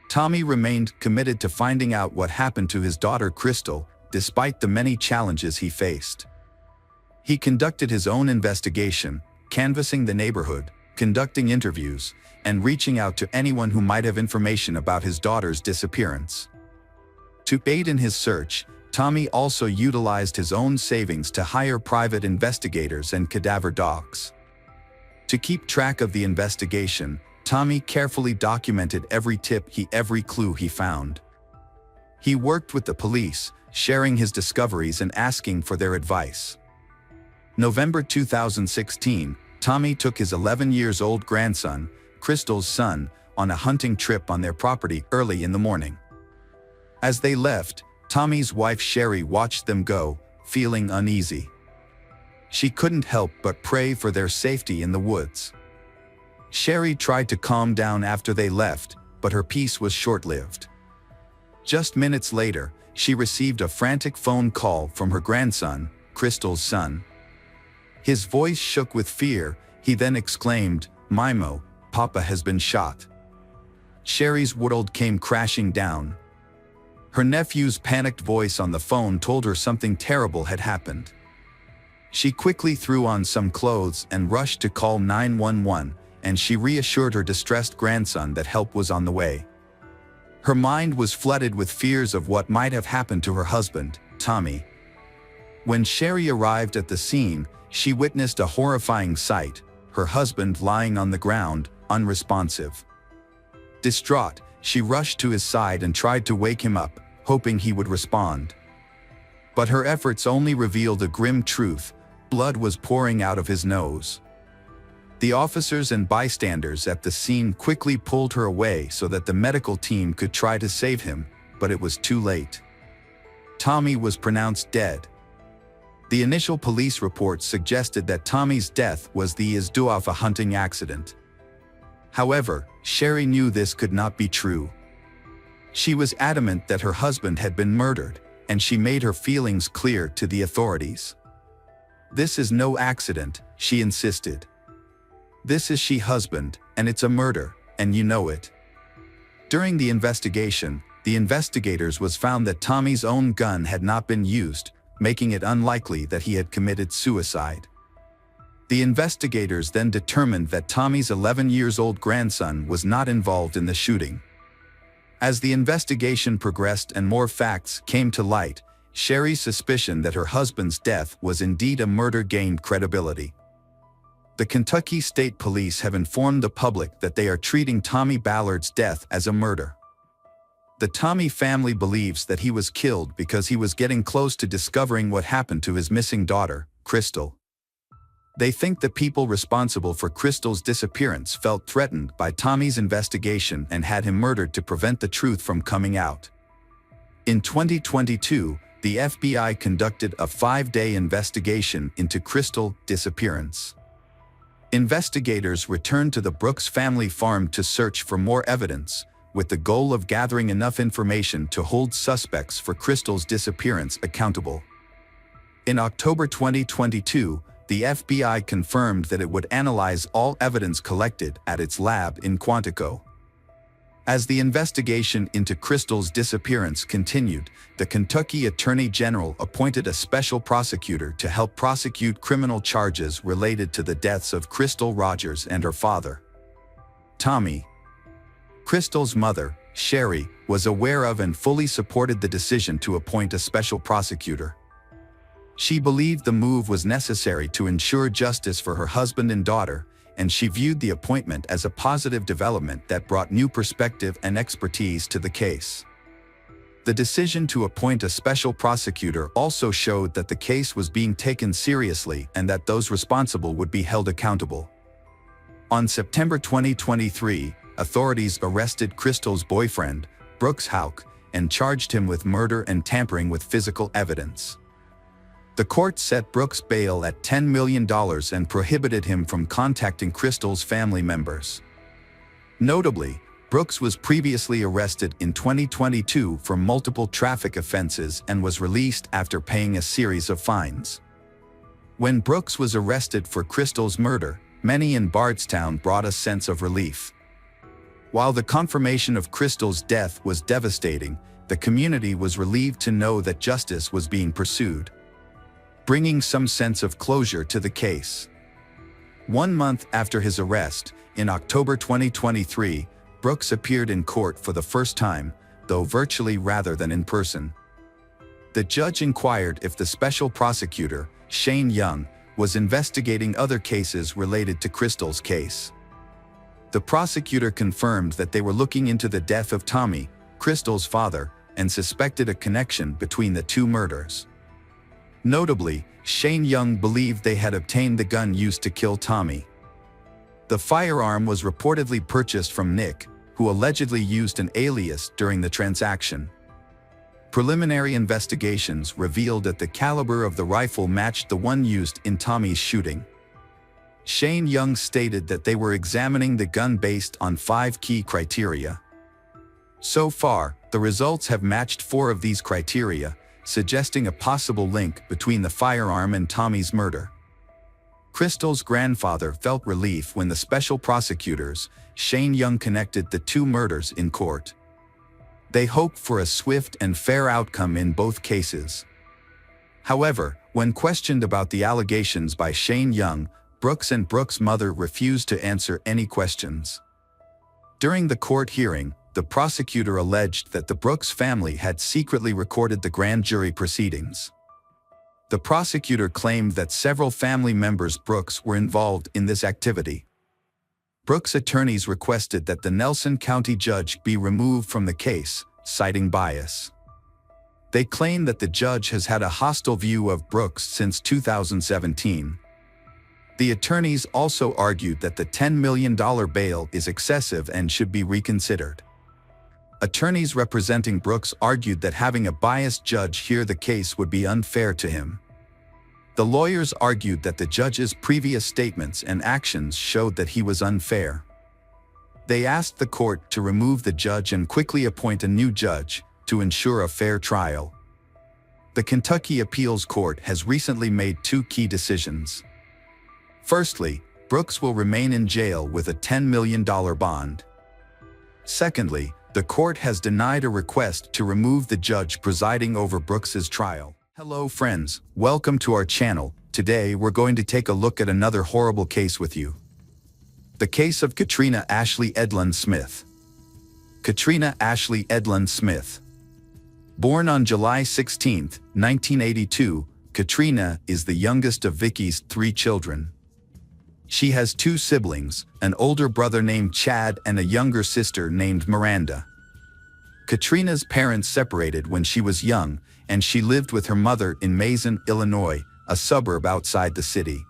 Tommy remained committed to finding out what happened to his daughter Crystal, despite the many challenges he faced. He conducted his own investigation, canvassing the neighborhood, conducting interviews, and reaching out to anyone who might have information about his daughter's disappearance. To aid in his search, Tommy also utilized his own savings to hire private investigators and cadaver dogs. To keep track of the investigation, Tommy carefully documented every tip every clue he found. He worked with the police, sharing his discoveries and asking for their advice. November 2016, Tommy took his 11-year-old grandson, Crystal's son, on a hunting trip on their property early in the morning. As they left, Tommy's wife Sherry watched them go, feeling uneasy. She couldn't help but pray for their safety in the woods. Sherry tried to calm down after they left, but her peace was short-lived. Just minutes later, she received a frantic phone call from her grandson, Crystal's son. His voice shook with fear. He then exclaimed, "Mimo, Papa has been shot." Sherry's world came crashing down. Her nephew's panicked voice on the phone told her something terrible had happened. She quickly threw on some clothes and rushed to call 911, and she reassured her distressed grandson that help was on the way. Her mind was flooded with fears of what might have happened to her husband, Tommy. When Sherry arrived at the scene, she witnessed a horrifying sight: her husband lying on the ground, unresponsive. Distraught, she rushed to his side and tried to wake him up, hoping he would respond. But her efforts only revealed a grim truth: blood was pouring out of his nose. The officers and bystanders at the scene quickly pulled her away so that the medical team could try to save him, but it was too late. Tommy was pronounced dead. The initial police reports suggested that Tommy's death was the result of a hunting accident. However, Sherry knew this could not be true. She was adamant that her husband had been murdered, and she made her feelings clear to the authorities. "This is no accident," she insisted. "This is she husband, and it's a murder, and you know it." During the investigation, the investigators was found that Tommy's own gun had not been used, making it unlikely that he had committed suicide. The investigators then determined that Tommy's 11-year-old grandson was not involved in the shooting. As the investigation progressed and more facts came to light, Sherry's suspicion that her husband's death was indeed a murder gained credibility. The Kentucky State Police have informed the public that they are treating Tommy Ballard's death as a murder. The Tommy family believes that he was killed because he was getting close to discovering what happened to his missing daughter, Crystal. They think the people responsible for Crystal's disappearance felt threatened by Tommy's investigation and had him murdered to prevent the truth from coming out. In 2022, the FBI conducted a 5-day investigation into Crystal's disappearance. Investigators returned to the Brooks family farm to search for more evidence, with the goal of gathering enough information to hold suspects for Crystal's disappearance accountable. In October 2022, the FBI confirmed that it would analyze all evidence collected at its lab in Quantico. As the investigation into Crystal's disappearance continued, the Kentucky Attorney General appointed a special prosecutor to help prosecute criminal charges related to the deaths of Crystal Rogers and her father, Tommy. Crystal's mother, Sherry, was aware of and fully supported the decision to appoint a special prosecutor. She believed the move was necessary to ensure justice for her husband and daughter, and she viewed the appointment as a positive development that brought new perspective and expertise to the case. The decision to appoint a special prosecutor also showed that the case was being taken seriously and that those responsible would be held accountable. On September 2023, authorities arrested Crystal's boyfriend, Brooks Houck, and charged him with murder and tampering with physical evidence. The court set Brooks bail at $10 million and prohibited him from contacting Crystal's family members. Notably, Brooks was previously arrested in 2022 for multiple traffic offenses and was released after paying a series of fines. When Brooks was arrested for Crystal's murder, many in Bardstown brought a sense of relief. While the confirmation of Crystal's death was devastating, the community was relieved to know that justice was being pursued, bringing some sense of closure to the case. 1 month after his arrest, in October 2023, Brooks appeared in court for the first time, though virtually rather than in person. The judge inquired if the special prosecutor, Shane Young, was investigating other cases related to Crystal's case. The prosecutor confirmed that they were looking into the death of Tommy, Crystal's father, and suspected a connection between the two murders. Notably, Shane Young believed they had obtained the gun used to kill Tommy. The firearm was reportedly purchased from Nick, who allegedly used an alias during the transaction. Preliminary investigations revealed that the caliber of the rifle matched the one used in Tommy's shooting. Shane Young stated that they were examining the gun based on 5 key criteria. So far, the results have matched 4 of these criteria, suggesting a possible link between the firearm and Tommy's murder. Crystal's grandfather felt relief when the special prosecutors, Shane Young, connected the 2 murders in court. They hoped for a swift and fair outcome in both cases. However, when questioned about the allegations by Shane Young, Brooks and Brooks' mother refused to answer any questions. During the court hearing, the prosecutor alleged that the Brooks family had secretly recorded the grand jury proceedings. The prosecutor claimed that several family members Brooks were involved in this activity. Brooks' attorneys requested that the Nelson County judge be removed from the case, citing bias. They claim that the judge has had a hostile view of Brooks since 2017. The attorneys also argued that the $10 million bail is excessive and should be reconsidered. Attorneys representing Brooks argued that having a biased judge hear the case would be unfair to him. The lawyers argued that the judge's previous statements and actions showed that he was unfair. They asked the court to remove the judge and quickly appoint a new judge to ensure a fair trial. The Kentucky Appeals Court has recently made two key decisions. Firstly, Brooks will remain in jail with a $10 million bond. Secondly, the court has denied a request to remove the judge presiding over Brooks's trial. Hello friends, welcome to our channel. Today we're going to take a look at another horrible case with you. The case of Katrina Ashley Edlund Smith. Katrina Ashley Edlund Smith. Born on July 16, 1982, Katrina is the youngest of Vicky's 3 children. She has 2 siblings, an older brother named Chad and a younger sister named Miranda. Katrina's parents separated when she was young, and she lived with her mother in Mason, Illinois, a suburb outside the city.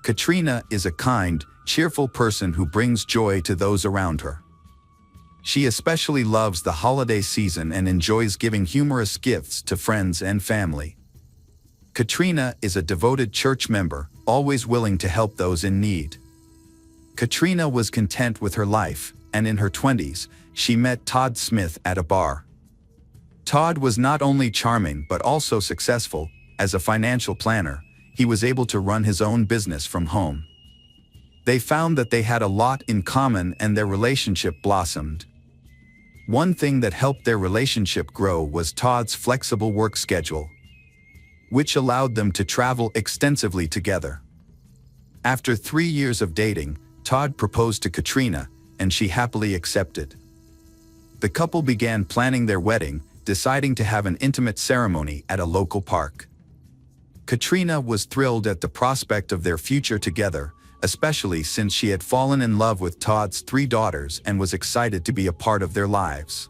Katrina is a kind, cheerful person who brings joy to those around her. She especially loves the holiday season and enjoys giving humorous gifts to friends and family. Katrina is a devoted church member, always willing to help those in need. Katrina was content with her life, and in her 20s, she met Todd Smith at a bar. Todd was not only charming but also successful. As a financial planner, he was able to run his own business from home. They found that they had a lot in common and their relationship blossomed. One thing that helped their relationship grow was Todd's flexible work schedule, which allowed them to travel extensively together. After 3 years of dating, Todd proposed to Katrina, and she happily accepted. The couple began planning their wedding, deciding to have an intimate ceremony at a local park. Katrina was thrilled at the prospect of their future together, especially since she had fallen in love with Todd's 3 daughters and was excited to be a part of their lives.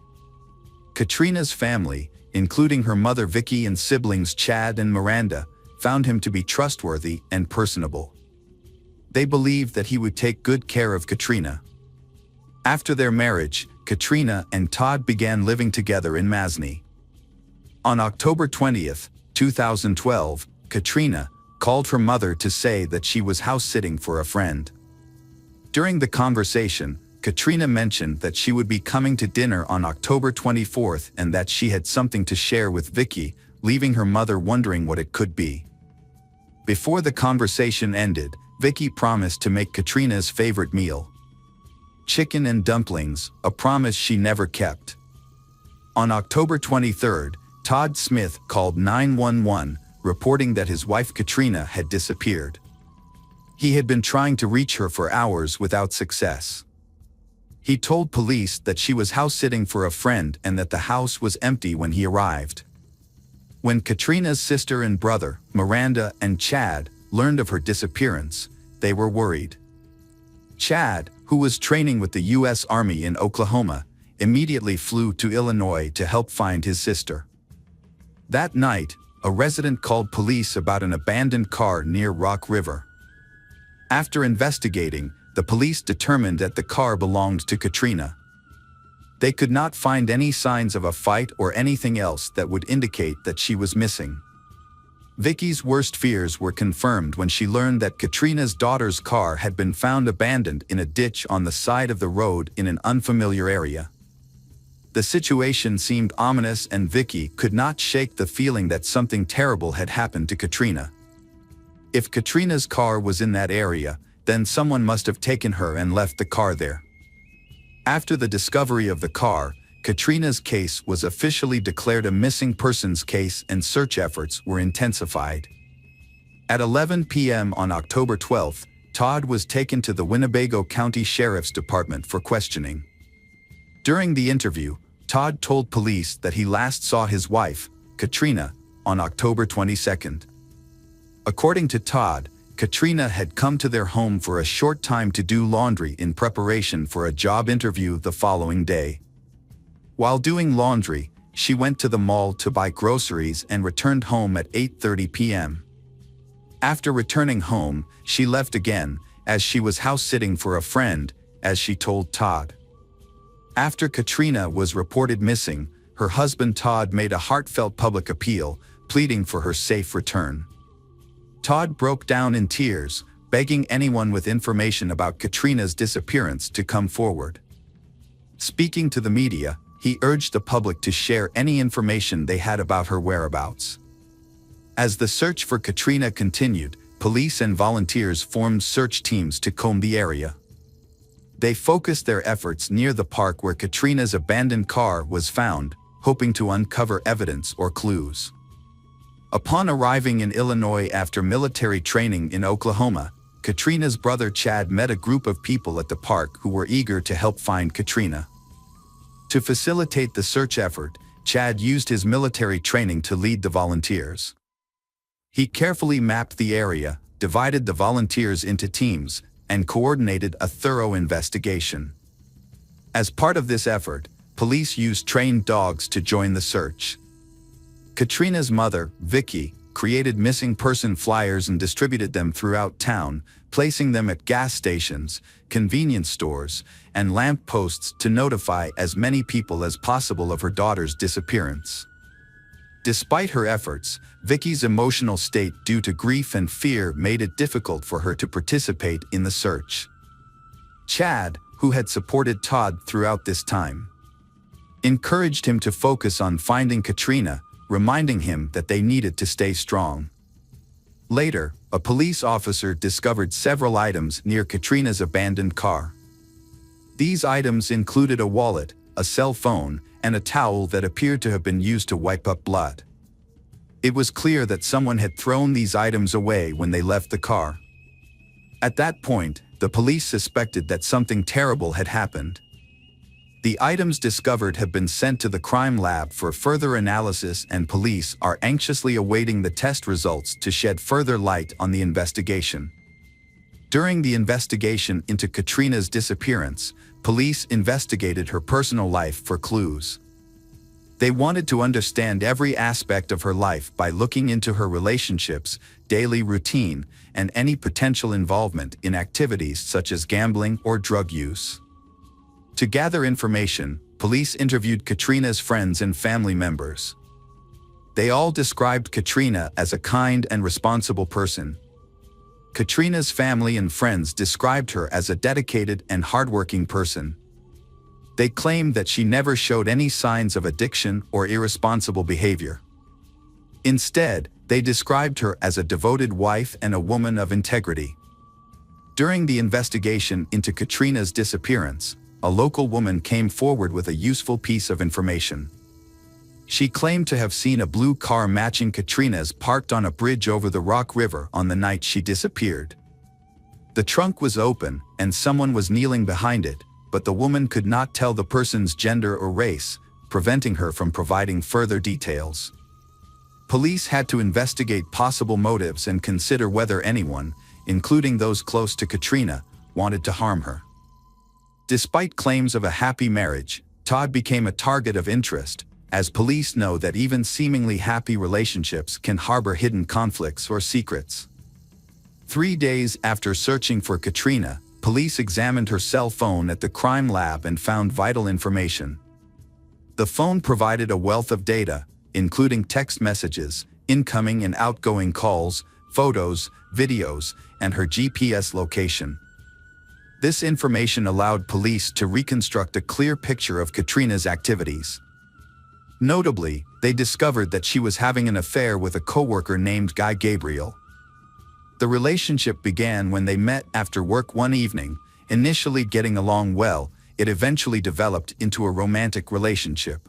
Katrina's family, including her mother Vicky and siblings Chad and Miranda, found him to be trustworthy and personable. They believed that he would take good care of Katrina. After their marriage, Katrina and Todd began living together in Masney. On October 20, 2012, Katrina called her mother to say that she was house-sitting for a friend. During the conversation, Katrina mentioned that she would be coming to dinner on October 24th and that she had something to share with Vicky, leaving her mother wondering what it could be. Before the conversation ended, Vicky promised to make Katrina's favorite meal: chicken and dumplings, a promise she never kept. On October 23rd, Todd Smith called 911, reporting that his wife Katrina had disappeared. He had been trying to reach her for hours without success. He told police that she was house-sitting for a friend and that the house was empty when he arrived. When Katrina's sister and brother, Miranda and Chad, learned of her disappearance, they were worried. Chad, who was training with the U.S. Army in Oklahoma, immediately flew to Illinois to help find his sister. That night, a resident called police about an abandoned car near Rock River. After investigating, the police determined that the car belonged to Katrina. They could not find any signs of a fight or anything else that would indicate that she was missing. Vicky's worst fears were confirmed when she learned that Katrina's daughter's car had been found abandoned in a ditch on the side of the road in an unfamiliar area. The situation seemed ominous, and Vicky could not shake the feeling that something terrible had happened to Katrina. If Katrina's car was in that area, then someone must have taken her and left the car there. After the discovery of the car, Katrina's case was officially declared a missing persons case and search efforts were intensified. At 11 p.m. on October 12, Todd was taken to the Winnebago County Sheriff's Department for questioning. During the interview, Todd told police that he last saw his wife, Katrina, on October 22. According to Todd, Katrina had come to their home for a short time to do laundry in preparation for a job interview the following day. While doing laundry, she went to the mall to buy groceries and returned home at 8:30 p.m. After returning home, she left again, as she was house-sitting for a friend, as she told Todd. After Katrina was reported missing, her husband Todd made a heartfelt public appeal, pleading for her safe return. Todd broke down in tears, begging anyone with information about Katrina's disappearance to come forward. Speaking to the media, he urged the public to share any information they had about her whereabouts. As the search for Katrina continued, police and volunteers formed search teams to comb the area. They focused their efforts near the park where Katrina's abandoned car was found, hoping to uncover evidence or clues. Upon arriving in Illinois after military training in Oklahoma, Katrina's brother Chad met a group of people at the park who were eager to help find Katrina. To facilitate the search effort, Chad used his military training to lead the volunteers. He carefully mapped the area, divided the volunteers into teams, and coordinated a thorough investigation. As part of this effort, police used trained dogs to join the search. Katrina's mother, Vicky, created missing person flyers and distributed them throughout town, placing them at gas stations, convenience stores, and lamp posts to notify as many people as possible of her daughter's disappearance. Despite her efforts, Vicky's emotional state due to grief and fear made it difficult for her to participate in the search. Chad, who had supported Todd throughout this time, encouraged him to focus on finding Katrina, reminding him that they needed to stay strong. Later, a police officer discovered several items near Katrina's abandoned car. These items included a wallet, a cell phone, and a towel that appeared to have been used to wipe up blood. It was clear that someone had thrown these items away when they left the car. At that point, the police suspected that something terrible had happened. The items discovered have been sent to the crime lab for further analysis, and police are anxiously awaiting the test results to shed further light on the investigation. During the investigation into Katrina's disappearance, police investigated her personal life for clues. They wanted to understand every aspect of her life by looking into her relationships, daily routine, and any potential involvement in activities such as gambling or drug use. To gather information, police interviewed Katrina's friends and family members. They all described Katrina as a kind and responsible person. Katrina's family and friends described her as a dedicated and hardworking person. They claimed that she never showed any signs of addiction or irresponsible behavior. Instead, they described her as a devoted wife and a woman of integrity. During the investigation into Katrina's disappearance, a local woman came forward with a useful piece of information. She claimed to have seen a blue car matching Katrina's parked on a bridge over the Rock River on the night she disappeared. The trunk was open, and someone was kneeling behind it, but the woman could not tell the person's gender or race, preventing her from providing further details. Police had to investigate possible motives and consider whether anyone, including those close to Katrina, wanted to harm her. Despite claims of a happy marriage, Todd became a target of interest, as police know that even seemingly happy relationships can harbor hidden conflicts or secrets. 3 days after searching for Katrina, police examined her cell phone at the crime lab and found vital information. The phone provided a wealth of data, including text messages, incoming and outgoing calls, photos, videos, and her GPS location. This information allowed police to reconstruct a clear picture of Katrina's activities. Notably, they discovered that she was having an affair with a coworker named Guy Gabriel. The relationship began when they met after work one evening, initially getting along well, it eventually developed into a romantic relationship.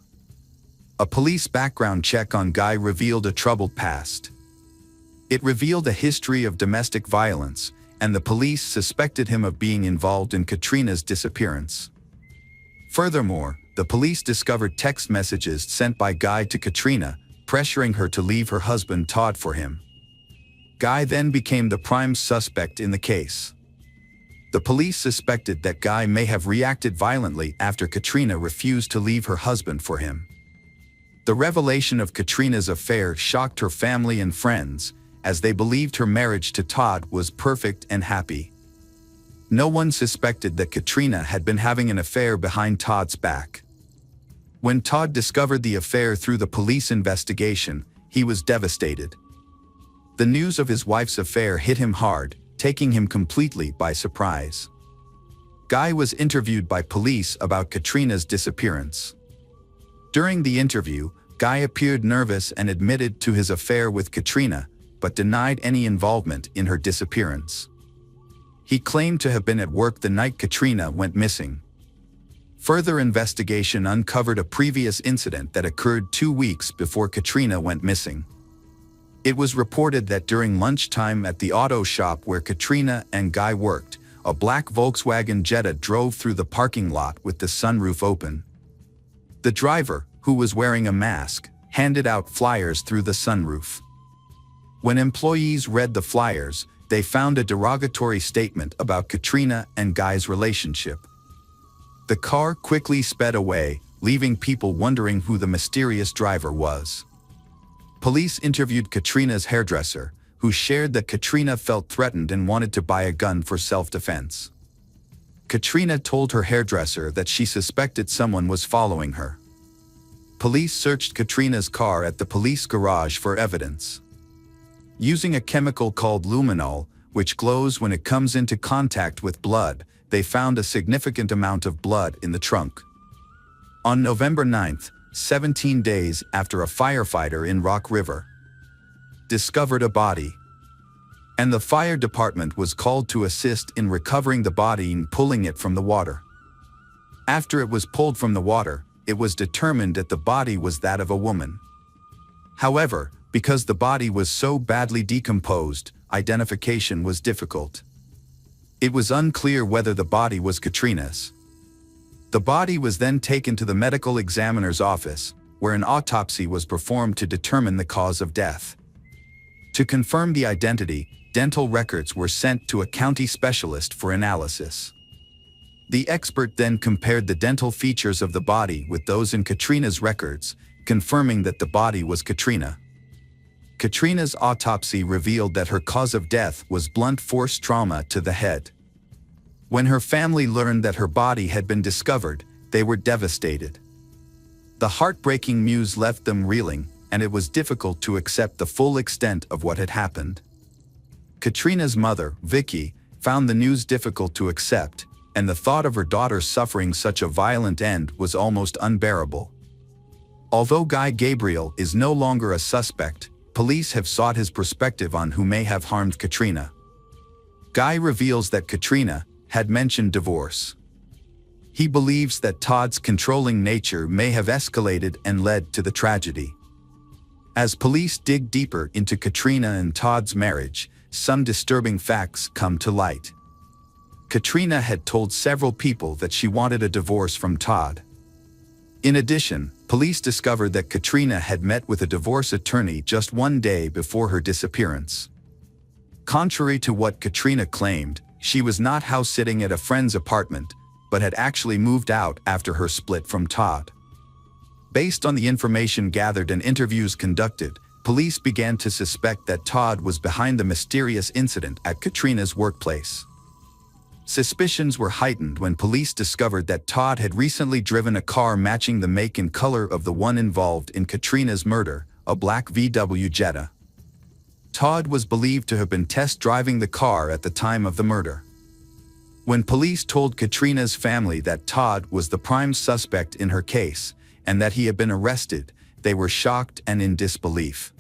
A police background check on Guy revealed a troubled past. It revealed a history of domestic violence, and the police suspected him of being involved in Katrina's disappearance. Furthermore, the police discovered text messages sent by Guy to Katrina, pressuring her to leave her husband Todd for him. Guy then became the prime suspect in the case. The police suspected that Guy may have reacted violently after Katrina refused to leave her husband for him. The revelation of Katrina's affair shocked her family and friends, as they believed her marriage to Todd was perfect and happy. No one suspected that Katrina had been having an affair behind Todd's back. When Todd discovered the affair through the police investigation, he was devastated. The news of his wife's affair hit him hard, taking him completely by surprise. Guy was interviewed by police about Katrina's disappearance. During the interview, Guy appeared nervous and admitted to his affair with Katrina, but denied any involvement in her disappearance. He claimed to have been at work the night Katrina went missing. Further investigation uncovered a previous incident that occurred 2 weeks before Katrina went missing. It was reported that during lunchtime at the auto shop where Katrina and Guy worked, a black Volkswagen Jetta drove through the parking lot with the sunroof open. The driver, who was wearing a mask, handed out flyers through the sunroof. When employees read the flyers, they found a derogatory statement about Katrina and Guy's relationship. The car quickly sped away, leaving people wondering who the mysterious driver was. Police interviewed Katrina's hairdresser, who shared that Katrina felt threatened and wanted to buy a gun for self-defense. Katrina told her hairdresser that she suspected someone was following her. Police searched Katrina's car at the police garage for evidence. Using a chemical called luminol, which glows when it comes into contact with blood, they found a significant amount of blood in the trunk. On November 9th, 17 days after a firefighter in Rock River discovered a body, and the fire department was called to assist in recovering the body and pulling it from the water. After it was pulled from the water, it was determined that the body was that of a woman. However, because the body was so badly decomposed, identification was difficult. It was unclear whether the body was Katrina's. The body was then taken to the medical examiner's office, where an autopsy was performed to determine the cause of death. To confirm the identity, dental records were sent to a county specialist for analysis. The expert then compared the dental features of the body with those in Katrina's records, confirming that the body was Katrina. Katrina's autopsy revealed that her cause of death was blunt force trauma to the head. When her family learned that her body had been discovered, they were devastated. The heartbreaking news left them reeling, and it was difficult to accept the full extent of what had happened. Katrina's mother, Vicky, found the news difficult to accept, and the thought of her daughter suffering such a violent end was almost unbearable. Although Guy Gabriel is no longer a suspect, police have sought his perspective on who may have harmed Katrina. Guy reveals that Katrina had mentioned divorce. He believes that Todd's controlling nature may have escalated and led to the tragedy. As police dig deeper into Katrina and Todd's marriage, some disturbing facts come to light. Katrina had told several people that she wanted a divorce from Todd. In addition, police discovered that Katrina had met with a divorce attorney just 1 day before her disappearance. Contrary to what Katrina claimed, she was not house-sitting at a friend's apartment, but had actually moved out after her split from Todd. Based on the information gathered and interviews conducted, police began to suspect that Todd was behind the mysterious incident at Katrina's workplace. Suspicions were heightened when police discovered that Todd had recently driven a car matching the make and color of the one involved in Katrina's murder, a black VW Jetta. Todd was believed to have been test driving the car at the time of the murder. When police told Katrina's family that Todd was the prime suspect in her case, and that he had been arrested, they were shocked and in disbelief.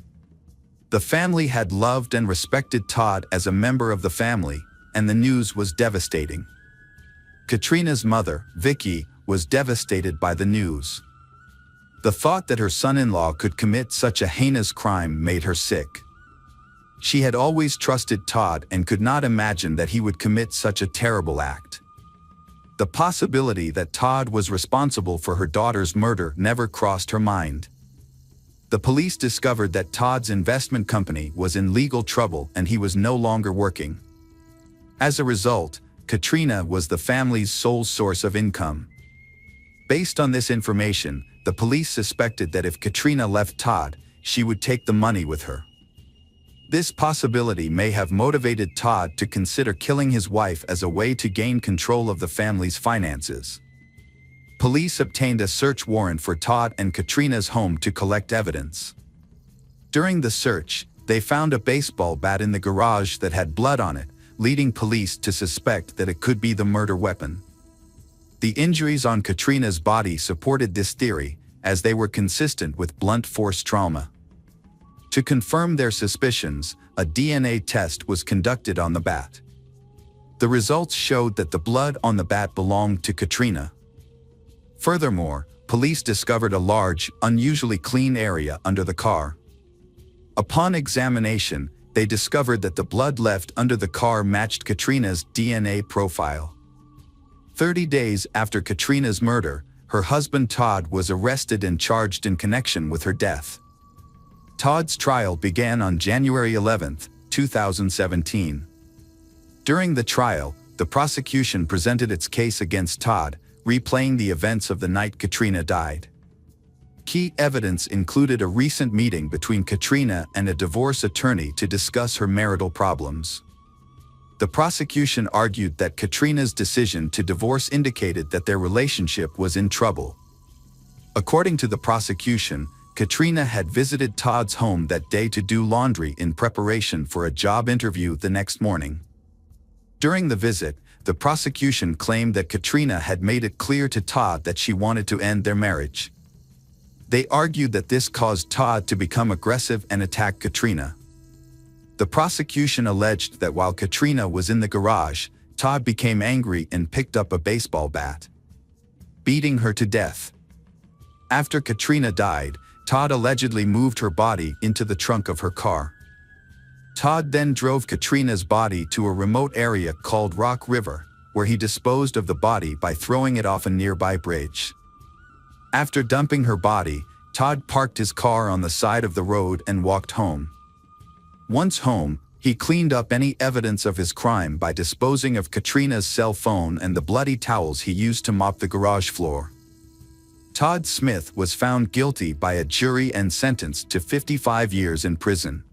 The family had loved and respected Todd as a member of the family, and the news was devastating. Katrina's mother, Vicky, was devastated by the news. The thought that her son-in-law could commit such a heinous crime made her sick. She had always trusted Todd and could not imagine that he would commit such a terrible act. The possibility that Todd was responsible for her daughter's murder never crossed her mind. The police discovered that Todd's investment company was in legal trouble and he was no longer working. As a result, Katrina was the family's sole source of income. Based on this information, the police suspected that if Katrina left Todd, she would take the money with her. This possibility may have motivated Todd to consider killing his wife as a way to gain control of the family's finances. Police obtained a search warrant for Todd and Katrina's home to collect evidence. During the search, they found a baseball bat in the garage that had blood on it, leading police to suspect that it could be the murder weapon. The injuries on Katrina's body supported this theory, as they were consistent with blunt force trauma. To confirm their suspicions, a DNA test was conducted on the bat. The results showed that the blood on the bat belonged to Katrina. Furthermore, police discovered a large, unusually clean area under the car. Upon examination, they discovered that the blood left under the car matched Katrina's DNA profile. 30 days after Katrina's murder, her husband Todd was arrested and charged in connection with her death. Todd's trial began on January 11, 2017. During the trial, the prosecution presented its case against Todd, replaying the events of the night Katrina died. Key evidence included a recent meeting between Katrina and a divorce attorney to discuss her marital problems. The prosecution argued that Katrina's decision to divorce indicated that their relationship was in trouble. According to the prosecution, Katrina had visited Todd's home that day to do laundry in preparation for a job interview the next morning. During the visit, the prosecution claimed that Katrina had made it clear to Todd that she wanted to end their marriage. They argued that this caused Todd to become aggressive and attack Katrina. The prosecution alleged that while Katrina was in the garage, Todd became angry and picked up a baseball bat, beating her to death. After Katrina died, Todd allegedly moved her body into the trunk of her car. Todd then drove Katrina's body to a remote area called Rock River, where he disposed of the body by throwing it off a nearby bridge. After dumping her body, Todd parked his car on the side of the road and walked home. Once home, he cleaned up any evidence of his crime by disposing of Katrina's cell phone and the bloody towels he used to mop the garage floor. Todd Smith was found guilty by a jury and sentenced to 55 years in prison.